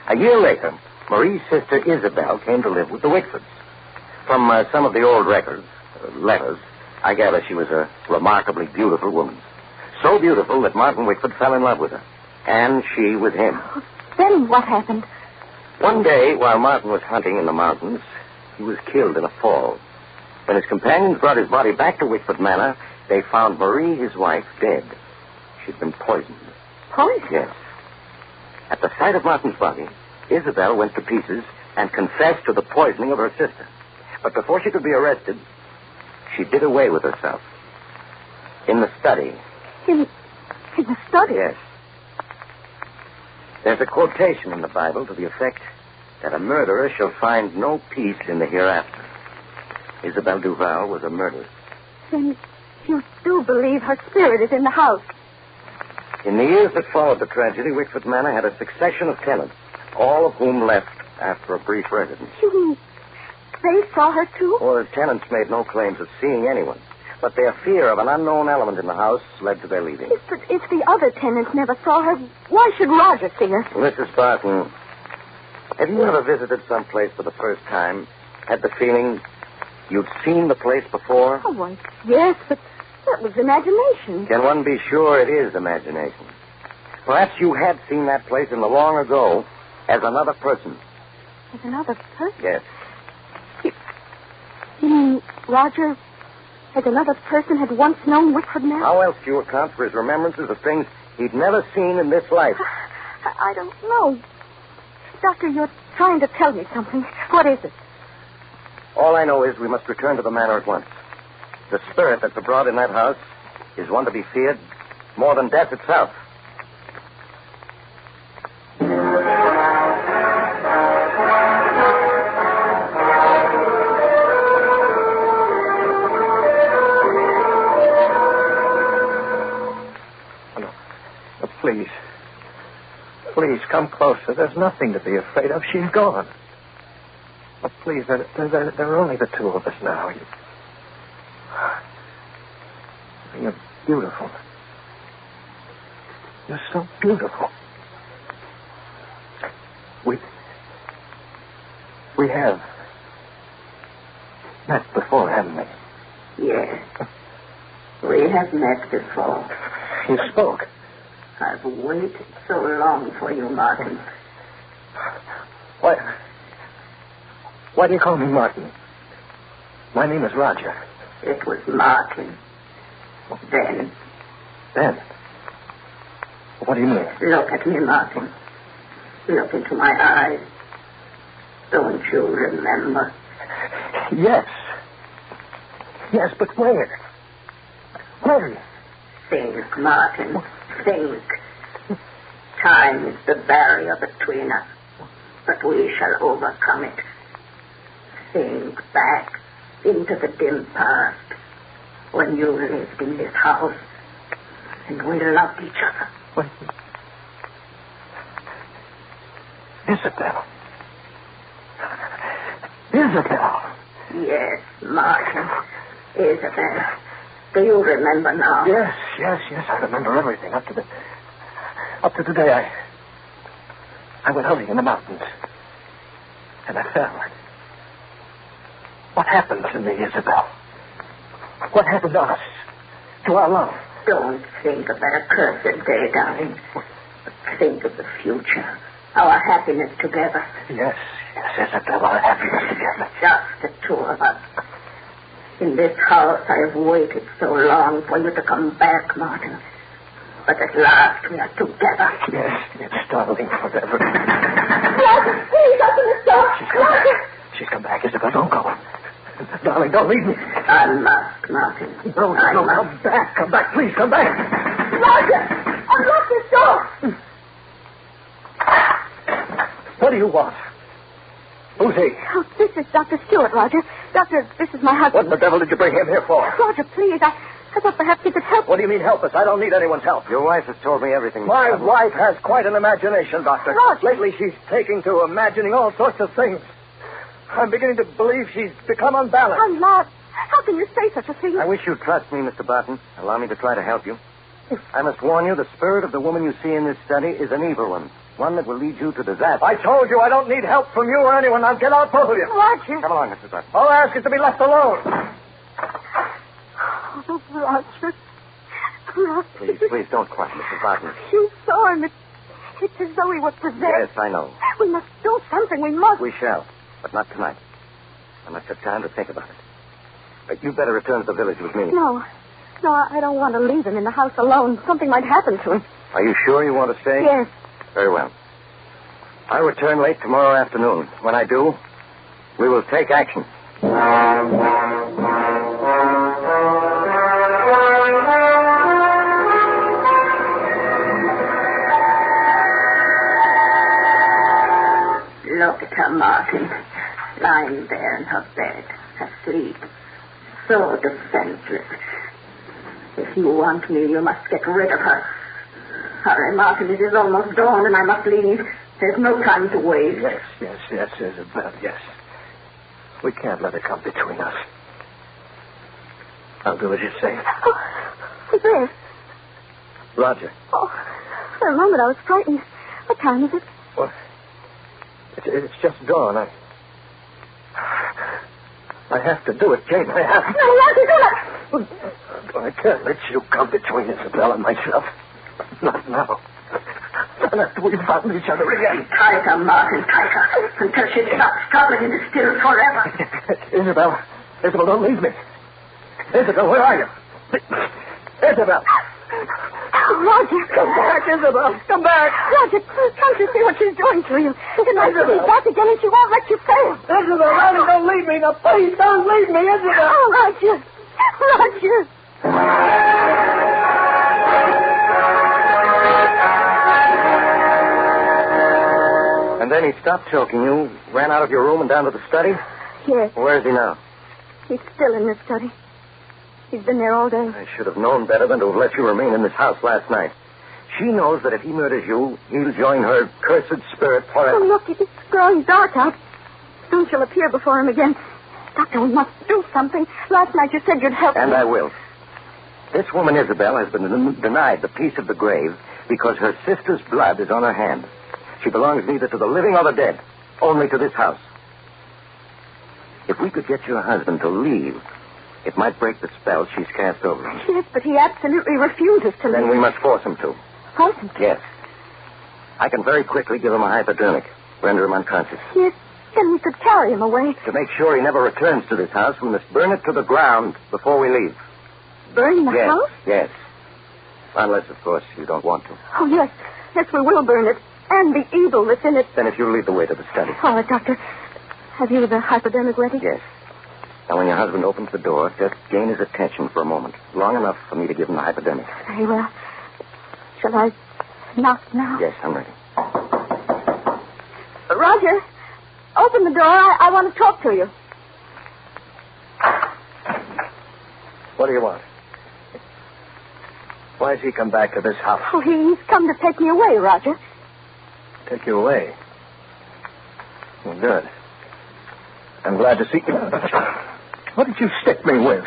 A year later, Marie's sister Isabel came to live with the Wickfords. From some of the old records, letters, I gather she was a remarkably beautiful woman. So beautiful that Martin Wickford fell in love with her. And she with him. Then what happened? One day, while Martin was hunting in the mountains, he was killed in a fall. When his companions brought his body back to Wickford Manor, they found Marie, his wife, dead. She'd been poisoned. Poisoned? Yes. At the sight of Martin's body, Isabel went to pieces and confessed to the poisoning of her sister. But before she could be arrested, she did away with herself. In the study. In the study? Yes. There's a quotation in the Bible to the effect that a murderer shall find no peace in the hereafter. Isabel Duval was a murderess. Then you do believe her spirit is in the house? In the years that followed the tragedy, Wickford Manor had a succession of tenants, all of whom left after a brief residence. You mean they saw her too? Well, the tenants made no claims of seeing anyone, but their fear of an unknown element in the house led to their leaving. But if the other tenants never saw her, why should Roger see her? Mrs. Barton, have you ever visited some place for the first time, had the feeling you'd seen the place before? Oh, well, yes, but that was imagination. Can one be sure it is imagination? Perhaps you had seen that place in the long ago as another person. As another person? Yes. You mean Roger, as another person, had once known Wickford Manor? How else do you account for his remembrances of things he'd never seen in this life? I don't know. Doctor, you're trying to tell me something. What is it? All I know is we must return to the manor at once. The spirit that's abroad in that house is one to be feared more than death itself. Please. Please, come closer. There's nothing to be afraid of. She's gone. Oh, please, there are only the two of us now. You're beautiful. You're so beautiful. We have met before, haven't we? Yes. We have met before. You spoke. I've waited so long for you, Martin. Why do you call me Martin? My name is Roger. It was Martin. Then? What do you mean? Look at me, Martin. Look into my eyes. Don't you remember? Yes. Yes, but where? Where? Think, Martin. Think. Time is the barrier between us, but we shall overcome it. Think back into the dim past when you lived in this house and we loved each other. What? Isabel. Yes, Martin. Isabel. Do you remember now? Yes. I remember everything up to the day I went hunting in the mountains. And I fell. What happened to me, Isabel? What happened to us? To our love? Don't think of that accursed day, darling. But think of the future. Our happiness together. Yes, Isabel, our happiness together. Just the two of us. In this house, I have waited so long for you to come back, Martin. But at last, we are together. Yes, darling, forever. Roger, please open the door. She's come back, Isabel. Don't go. Darling, don't leave me. I must, Martin. No, come back. Come back, please, come back. Roger, unlock this door. What do you want? Who's he? Oh, this is Dr. Stewart, Roger. Doctor, this is my husband. What in the devil did you bring him here for? Roger, please, I thought perhaps you could help. What do you mean help us? I don't need anyone's help. Your wife has told me everything. My wife has quite an imagination, Doctor. Roger. Lately she's taking to imagining all sorts of things. I'm beginning to believe she's become unbalanced. I'm not. How can you say such a thing? I wish you'd trust me, Mr. Barton. Allow me to try to help you. I must warn you, the spirit of the woman you see in this study is an evil one that will lead you to disaster. I told you I don't need help from you or anyone. Now get out, both of you. Roger. Come along, Mr. Barton. All I ask is to be left alone. Oh, Roger. Please don't cry, Mrs. Barton. You saw him. It's as though he was possessed. Yes, I know. We must do something. We must. We shall, but not tonight. I must have time to think about it. But you better return to the village with me. No, I don't want to leave him in the house alone. Something might happen to him. Are you sure you want to stay? Yes. Very well. I'll return late tomorrow afternoon. When I do, we will take action. Look at her, Martin, lying there in her bed, asleep, so defenseless. If you want me, you must get rid of her. Hurry, Martin, it is almost dawn and I must leave. There's no time to wait. Yes, Isabel, yes. We can't let it come between us. I'll do as you say. Oh, who's there? Roger. Oh, for a moment I was frightened. What time is it? Well, it's just dawn. I have to do it, Jane. I have to. No, Roger, do I can't let you come between Isabel and myself. Not now. Not after we've found each other again. Tighter, Martin, tighter. Until she stops struggling and is still forever. Isabel, don't leave me. Isabel, where are you? Isabel. Roger. Come back, Isabel. Come back. Roger, can't you see what she's doing to you? Tonight she'll be back again and she won't let you fail. Isabel, Roger, don't leave me. Now, please, don't leave me, Isabel. Oh, Roger. Roger. And then he stopped choking you, ran out of your room and down to the study? Yes. Where is he now? He's still in the study. He's been there all day. I should have known better than to have let you remain in this house last night. She knows that if he murders you, he'll join her cursed spirit forever. Oh, look, it's growing dark out. Soon she'll appear before him again. Doctor, we must do something. Last night you said you'd help me. And I will. This woman, Isabel, has been denied the peace of the grave because her sister's blood is on her hands. She belongs neither to the living or the dead, only to this house. If we could get your husband to leave, it might break the spell she's cast over him. Yes, but he absolutely refuses to leave. Then we must force him to. Force him to? Yes. I can very quickly give him a hypodermic, render him unconscious. Yes, then we could carry him away. To make sure he never returns to this house, we must burn it to the ground before we leave. Burn the house? Yes. Unless, of course, you don't want to. Oh, yes. Yes, we will burn it. And the evil that's in it. Then if you lead the way to the study. All right, Doctor. Have you the hypodermic ready? Yes. Now, when your husband opens the door, just gain his attention for a moment. Long enough for me to give him the hypodermic. Very well. Shall I knock now? Yes, I'm ready. Roger, open the door. I want to talk to you. What do you want? Why has he come back to this house? Oh, he's come to take me away, Roger. Take you away? Well, good. I'm glad to see you. What did you stick me with?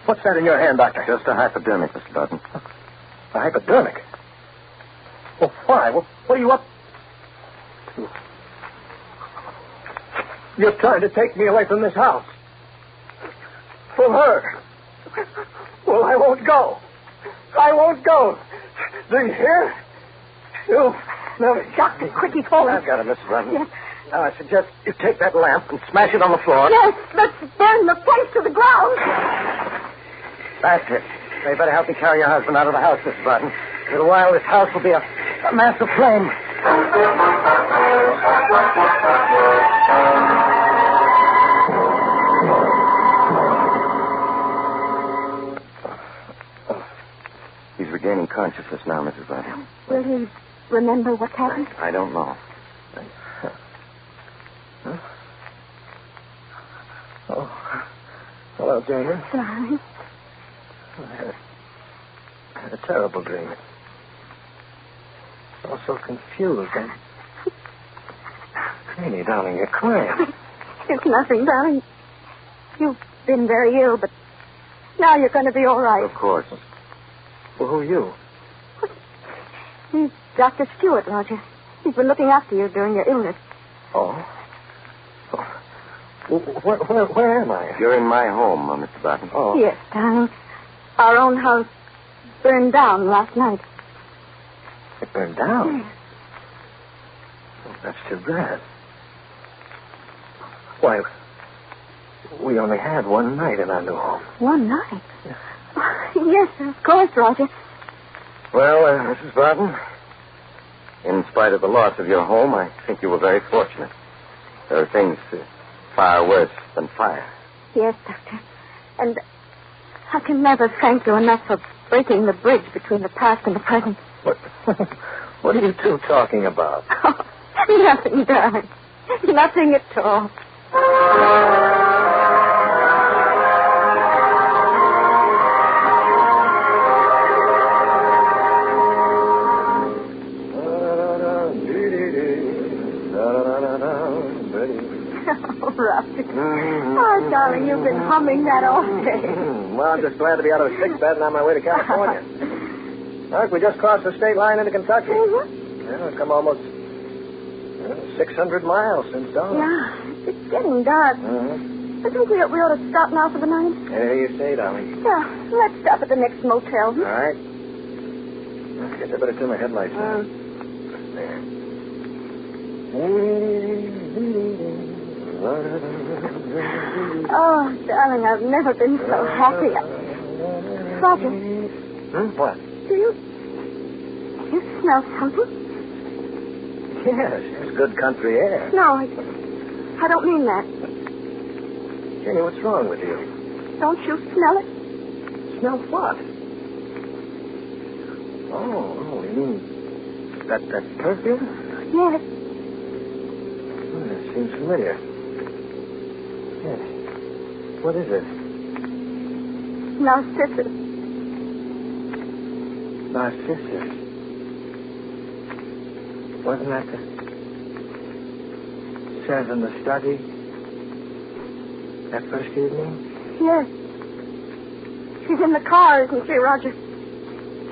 What's that in your hand, Doctor? Just a hypodermic, Mr. Barton. A hypodermic? Well, why? What are you up to? You're trying to take me away from this house. From her. Well, I won't go. I won't go. Do you hear? You... No, Doctor, quick, he's falling. I've got it, Mrs. Barton. Yes. Now, I suggest you take that lamp and smash it on the floor. Yes, let's burn the place to the ground. That's it. Now, you better help me carry your husband out of the house, Mrs. Barton. In a little while, this house will be a mass of flame. He's regaining consciousness now, Mrs. Barton. Will he remember what happened? I don't know. Huh? Oh. Hello, Janie. Darling. I had a terrible dream. I was so confused. Janie, darling, you're crying. It's nothing, darling. You've been very ill, but now you're going to be all right. Of course. Well, who are you? He's Dr. Stewart, Roger. He's been looking after you during your illness. Oh? Where am I? You're in my home, Mr. Barton. Oh. Yes, darling. Our own house burned down last night. It burned down? Yes. Oh, that's too bad. Why, we only had one night in our new home. One night? Yes, of course, Roger. Well, Mrs. Barton, in spite of the loss of your home, I think you were very fortunate. There are things far worse than fire. Yes, Doctor. And I can never thank you enough for breaking the bridge between the past and the present. What are you two talking about? Oh, nothing, darling. Nothing at all. Oh, Roger. Oh, darling, you've been humming that all day. Well, I'm just glad to be out of a sick bed and on my way to California. Look, we just crossed the state line into Kentucky. Mm-hmm. Yeah, we've come almost 600 miles since dawn. Yeah, it's getting dark. Mm-hmm. I think we ought to stop now for the night. There you say, darling. Yeah, let's stop at the next motel. All right. I guess I better turn my headlights on. There. Oh, darling, I've never been so happy. Roger. What? Do you smell something? Yes, it's good country air. No, I don't mean that. Jenny, what's wrong with you? Don't you smell it? Smell what? Oh, you mean that perfume? Yes. It seems familiar. Yes. What is it? Narcissus. Narcissus. Wasn't that the... says in the study that first evening? Yes. She's in the car, isn't she, Roger?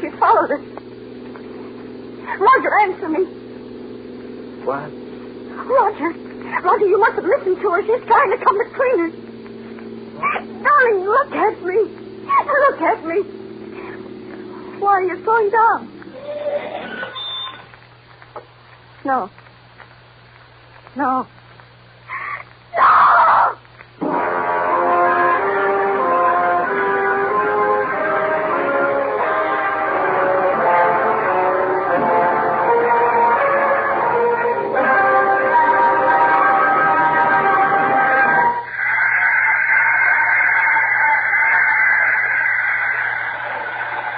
She followed us. Roger, answer me. What? Roger, you mustn't listen to her. She's trying to come between us. Darling, look at me. Look at me. Why are you slowing down? No. No. No!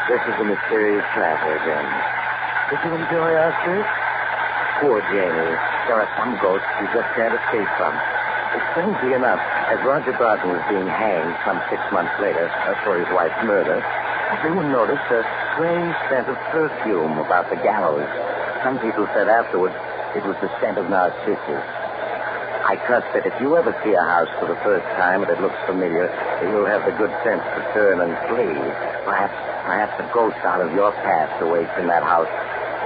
This is the mysterious traveler again. Did you enjoy our search? Poor Janie. There are some ghosts you just can't escape from. Strangely enough, as Roger Barton was being hanged some 6 months later for his wife's murder, everyone noticed a strange scent of perfume about the gallows. Some people said afterwards it was the scent of narcissus. I trust that if you ever see a house for the first time and it looks familiar, you'll have the good sense to turn and flee. Perhaps a ghost out of your past awaits in that house.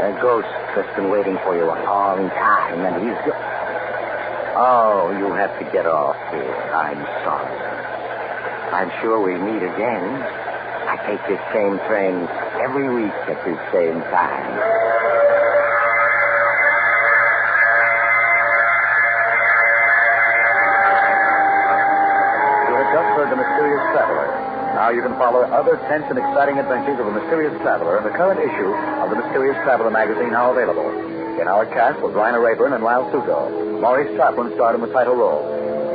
A ghost that's been waiting for you a long time, and he's... Oh, you have to get off here. I'm sorry. I'm sure we meet again. I take this same train every week at this same time. You have just heard The Mysterious Traveler. Now you can follow other tense and exciting adventures of The Mysterious Traveler in the current issue of The Mysterious Traveler magazine, now available. In our cast was Raina Rayburn and Lyle Sugo. Maurice Chaplin starred in the title role.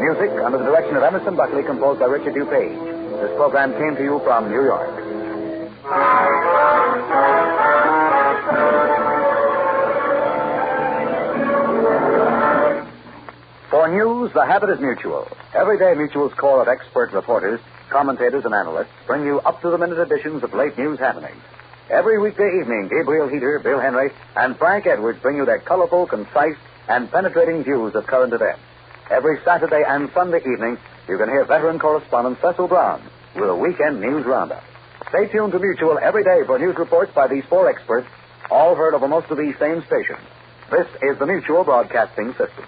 Music under the direction of Emerson Buckley, composed by Richard DuPage. This program came to you from New York. For news, the habit is mutual. Every day, Mutual's corps of expert reporters commentators, and analysts bring you up-to-the-minute editions of late news happenings. Every weekday evening, Gabriel Heater, Bill Henry, and Frank Edwards bring you their colorful, concise, and penetrating views of current events. Every Saturday and Sunday evening, you can hear veteran correspondent Cecil Brown with a weekend news roundup. Stay tuned to Mutual every day for news reports by these four experts, all heard over most of these same stations. This is the Mutual Broadcasting System.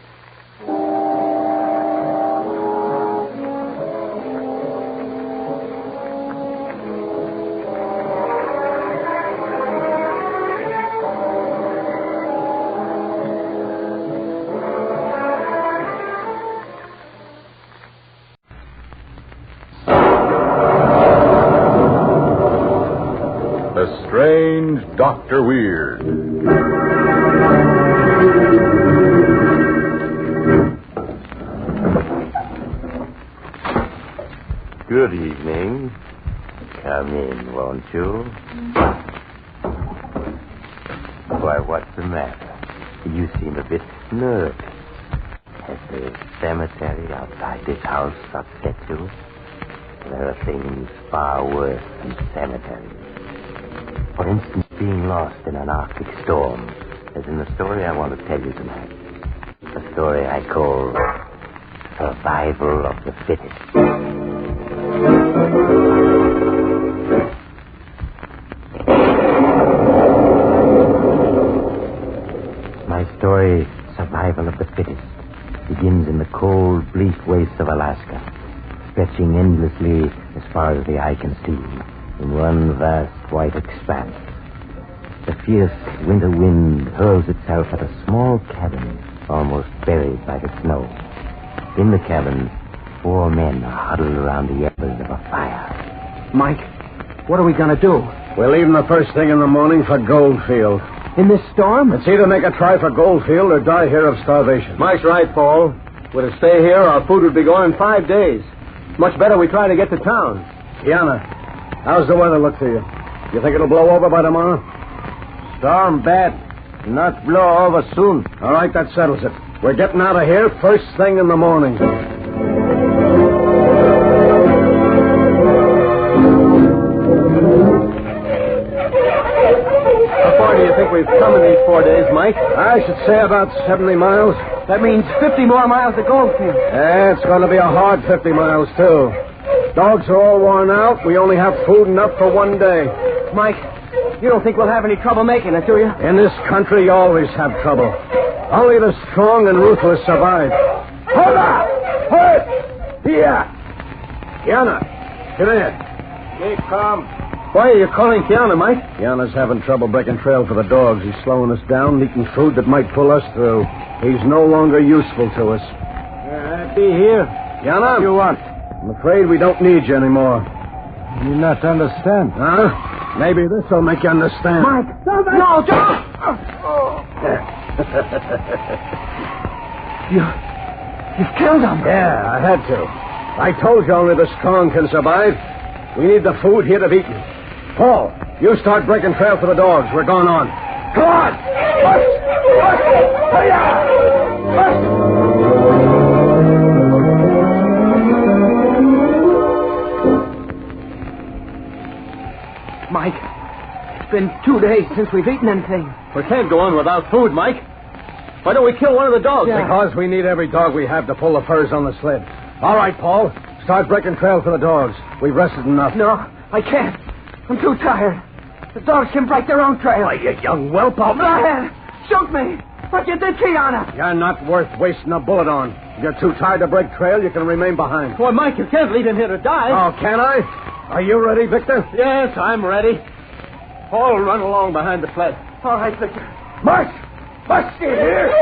Strange Dr. Weird. Good evening. Come in, won't you? Why, what's the matter? You seem a bit nervous. Has the cemetery outside this house upset you? There are things far worse than cemeteries. For instance, being lost in an Arctic storm, as in the story I want to tell you tonight. A story I call Survival of the Fittest. My story, Survival of the Fittest, begins in the cold, bleak wastes of Alaska, stretching endlessly as far as the eye can see, in one vast white expanse. The fierce winter wind hurls itself at a small cabin almost buried by the snow. In the cabin, 4 men are huddled around the embers of a fire. Mike, what are we going to do? We're leaving the first thing in the morning for Goldfield. In this storm? It's either make a try for Goldfield or die here of starvation. Mike's right, Paul. We're to stay here, our food would be gone in 5 days. Much better we try to get to town. Kiana, how's the weather look to you? You think it'll blow over by tomorrow? Storm bad. Not blow over soon. All right, that settles it. We're getting out of here first thing in the morning. How far do you think we've come in these 4 days, Mike? I should say about 70 miles. That means 50 more miles to Goldfield. Yeah, it's going to be a hard 50 miles, too. Dogs are all worn out. We only have food enough for 1 day. Mike, you don't think we'll have any trouble making it, do you? In this country, you always have trouble. Only the strong and ruthless survive. Hold on! Hold! Here! Kiana, come here. Keep calm. Why are you calling Kiana, Mike? Kiana's having trouble breaking trail for the dogs. He's slowing us down, leaking food that might pull us through. He's no longer useful to us. I'll be here. Kiana? What do you want? I'm afraid we don't need you anymore. You not understand. Huh? Maybe this will make you understand. Mike, somebody... No, don't! You've killed him. Yeah, I had to. I told you only the strong can survive. We need the food here to be eaten. Paul, you start breaking trail for the dogs. We're going on. Come on! Mike, it's been 2 days since we've eaten anything. We can't go on without food, Mike. Why don't we kill one of the dogs? Yeah. Because we need every dog we have to pull the furs on the sled. All right, Paul. Start breaking trail for the dogs. We've rested enough. No, I can't. I'm too tired. The dogs can break their own trail. Why, you young whelp. Shoot me. What you did, Kiana? You're not worth wasting a bullet on. If you're too tired to break trail, you can remain behind. Boy, Mike, you can't lead him here to die. Oh, can I? Are you ready, Victor? Yes, I'm ready. Paul, run along behind the sled. All right, Victor. March! March, stay here!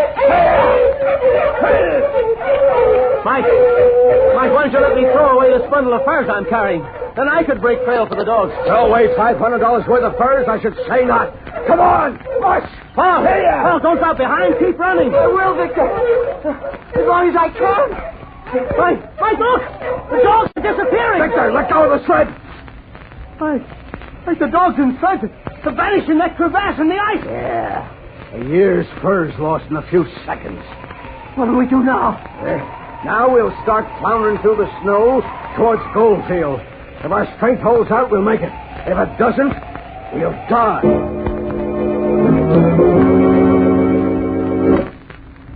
Mike, why don't you let me throw away this bundle of furs I'm carrying? Then I could break trail for the dogs. Throw away $500 worth of furs? I should say not. Come on! March! Paul, don't stop behind. Keep running. I will, Victor. As long as I can. Mike, look! The dogs are disappearing! Victor, let go of the sled! Mike, the dogs inside have vanished in that crevasse in the ice! Yeah. A year's furs lost in a few seconds. What do we do now? Now we'll start floundering through the snow towards Goldfield. If our strength holds out, we'll make it. If it doesn't, we'll die.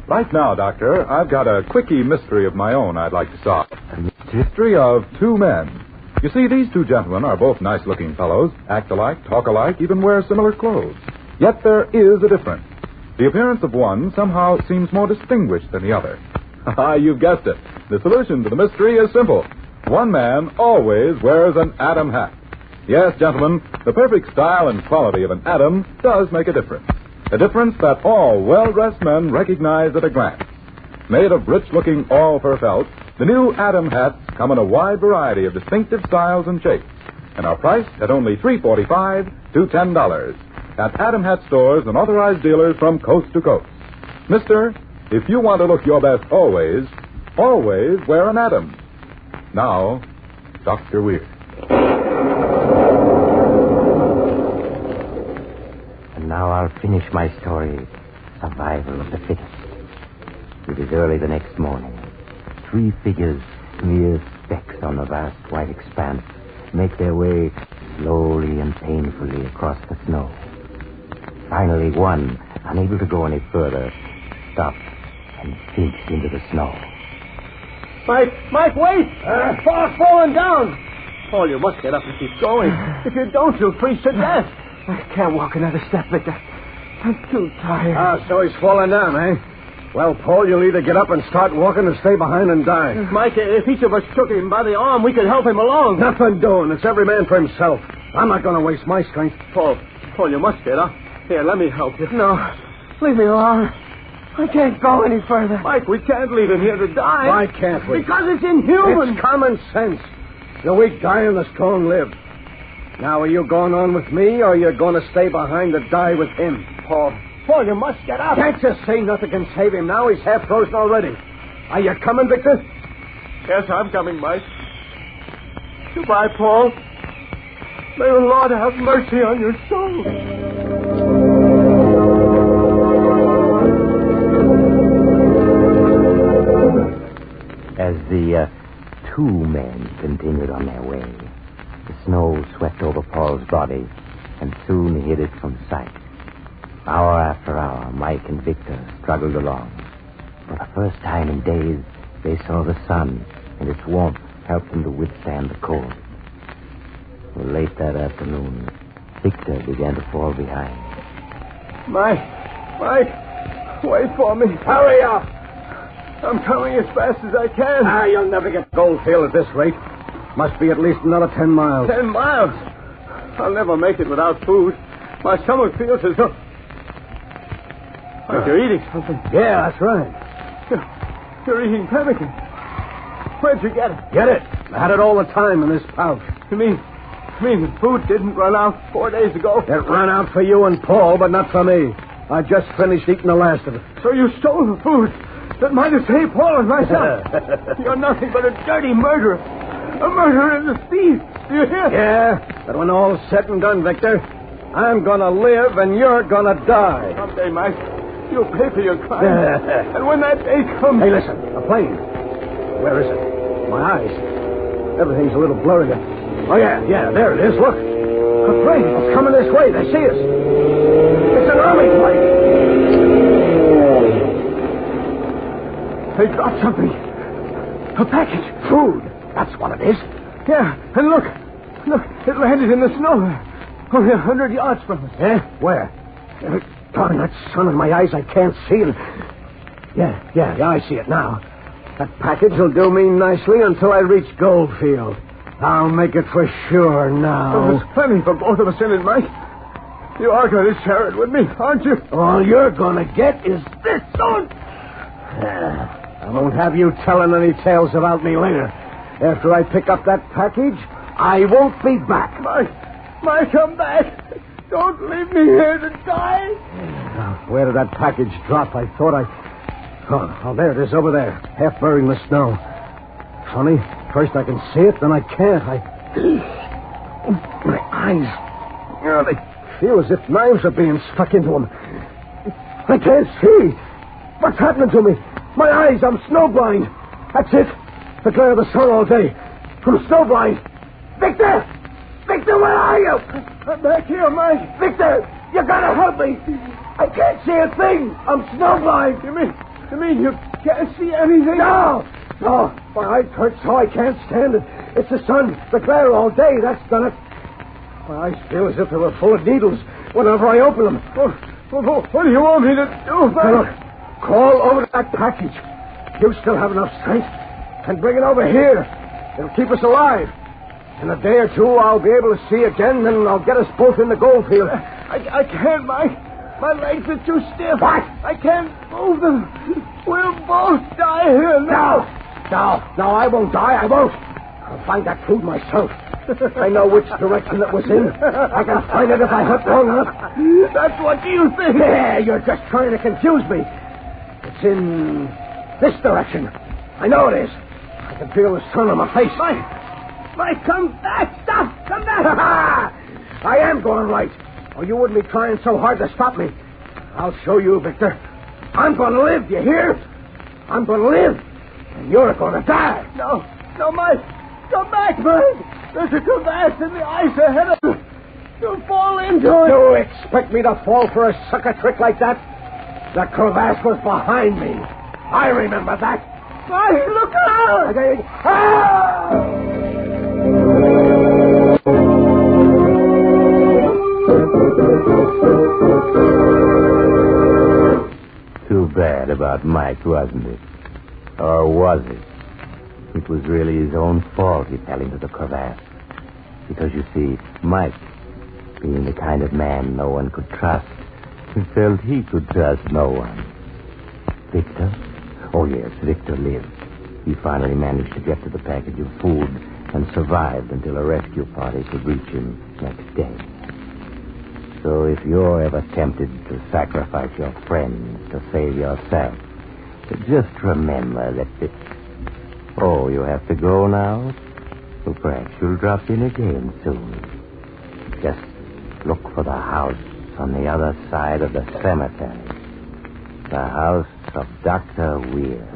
Right now, Doctor, I've got a quickie mystery of my own I'd like to solve. The mystery of two men. You see, these two gentlemen are both nice-looking fellows, act alike, talk alike, even wear similar clothes. Yet there is a difference. The appearance of one somehow seems more distinguished than the other. You've guessed it. The solution to the mystery is simple. One man always wears an Adam hat. Yes, gentlemen, the perfect style and quality of an Adam does make a difference. A difference that all well-dressed men recognize at a glance. Made of rich-looking all-fur felt, the new Adam hats come in a wide variety of distinctive styles and shapes and are priced at only $3.45 to $10 at Adam Hat stores and authorized dealers from coast to coast. Mister, if you want to look your best always, always wear an Adam. Now, Dr. Weir. And now I'll finish my story, Survival of the Fittest. It is early the next morning. Three figures, mere specks on the vast white expanse, make their way slowly and painfully across the snow. Finally, one, unable to go any further, stopped and sinks into the snow. Mike, wait! Paul's falling down. Paul, you must get up and keep going. If you don't, you'll freeze to death. I can't walk another step, Victor. I'm too tired. So he's fallen down, eh? Well, Paul, you'll either get up and start walking or stay behind and die. Mike, if each of us took him by the arm, we could help him along. Nothing doing. It's every man for himself. I'm not going to waste my strength. Paul, you must get up. Here, let me help you. No, leave me alone. I can't go any further. Mike, we can't leave him here to die. Why can't we? Because it's inhuman. It's common sense. The weak die and the strong live. Now, are you going on with me, or are you going to stay behind to die with him? Paul, you must get up. Can't you say nothing can save him now? He's half frozen already. Are you coming, Victor? Yes, I'm coming, Mike. Goodbye, Paul. May the Lord have mercy on your soul. As the two men continued on their way, the snow swept over Paul's body and soon hid it from sight. Hour after hour, Mike and Victor struggled along. For the first time in days, they saw the sun, and its warmth helped them to withstand the cold. Well, late that afternoon, Victor began to fall behind. Mike, wait for me. Hurry up. I'm coming as fast as I can. You'll never get Goldfield at this rate. Must be at least another 10 miles. 10 miles? I'll never make it without food. My stomach feels as though... Like you're eating something. Yeah, that's right. You're eating pemmican. Where'd you get it? Get it? I had it all the time in this pouch. You mean the food didn't run out 4 days ago? It ran out for you and Paul, but not for me. I just finished eating the last of it. So you stole the food that might have saved Paul and myself. You're nothing but a dirty murderer. A murderer and a thief. Do you hear? Yeah, but when all's said and done, Victor, I'm going to live and you're going to die. Someday, Mike, you'll pay for your crime. And when that day comes... Hey, listen, a plane. Where is it? My eyes. Everything's a little blurry. Oh, yeah, there it is. Look. A plane. It's coming this way. They see us. It's an army plane. They dropped something. A package. Food. That's what it is. Yeah, and look, it landed in the snow. Only 100 yards from us. Yeah? Where? Darn that sun in my eyes, I can't see it. Yeah, I see it now. That package will do me nicely until I reach Goldfield. I'll make it for sure now. There's plenty for both of us in it, Mike. You are going to share it with me, aren't you? All you're going to get is this. Don't... I won't have you telling any tales about me later. After I pick up that package, I won't be back. Mike, come back. Don't leave me here to die. Now, where did that package drop? I thought Oh, there it is, over there, half buried in the snow. Funny, first I can see it, then I can't. My eyes, they feel as if knives are being stuck into them. I can't see. What's happening to me? My eyes, I'm snowblind. That's it. The glare of the sun all day. from snowblind. Victor! Victor, where are you? I'm back here, Mike. Victor, you gotta help me. I can't see a thing. I'm snowblind. You mean you can't see anything? No. My eyes hurt so I can't stand it. It's the sun, the glare all day. That's done it. My eyes feel as if they were full of needles whenever I open them. What do you want me to do? Now look, crawl over to that package. You still have enough strength. And bring it over here. It'll keep us alive. In a day or two, I'll be able to see again, and I'll get us both in the gold field. I can't, Mike. My legs are too stiff. What? I can't move them. We'll both die here now. No, I won't die. I won't. I'll find that food myself. I know which direction it was in. I can find it if I hunt long enough. That's what you think. Yeah, you're just trying to confuse me. It's in this direction. I know it is. I can feel the sun on my face. Mike, come back. Stop. Come back. I am going right. Or you wouldn't be trying so hard to stop me. I'll show you, Victor. I'm going to live, you hear? I'm going to live. And you're going to die. No, Mike. Come back, Mike. There's a crevasse in the ice ahead of you. You'll fall into it. You expect me to fall for a sucker trick like that? The crevasse was behind me. I remember that. Mike, look out! Too bad about Mike, wasn't it? Or was it? It was really his own fault he fell into the crevasse. Because, you see, Mike, being the kind of man no one could trust, felt he could trust no one. Victor? Oh, yes, Victor lived. He finally managed to get to the package of food and survived until a rescue party could reach him next day. So if you're ever tempted to sacrifice your friends to save yourself, just remember that Oh, you have to go now? Well, perhaps you'll drop in again soon. Just look for the house on the other side of the cemetery. The house of Dr. Weir.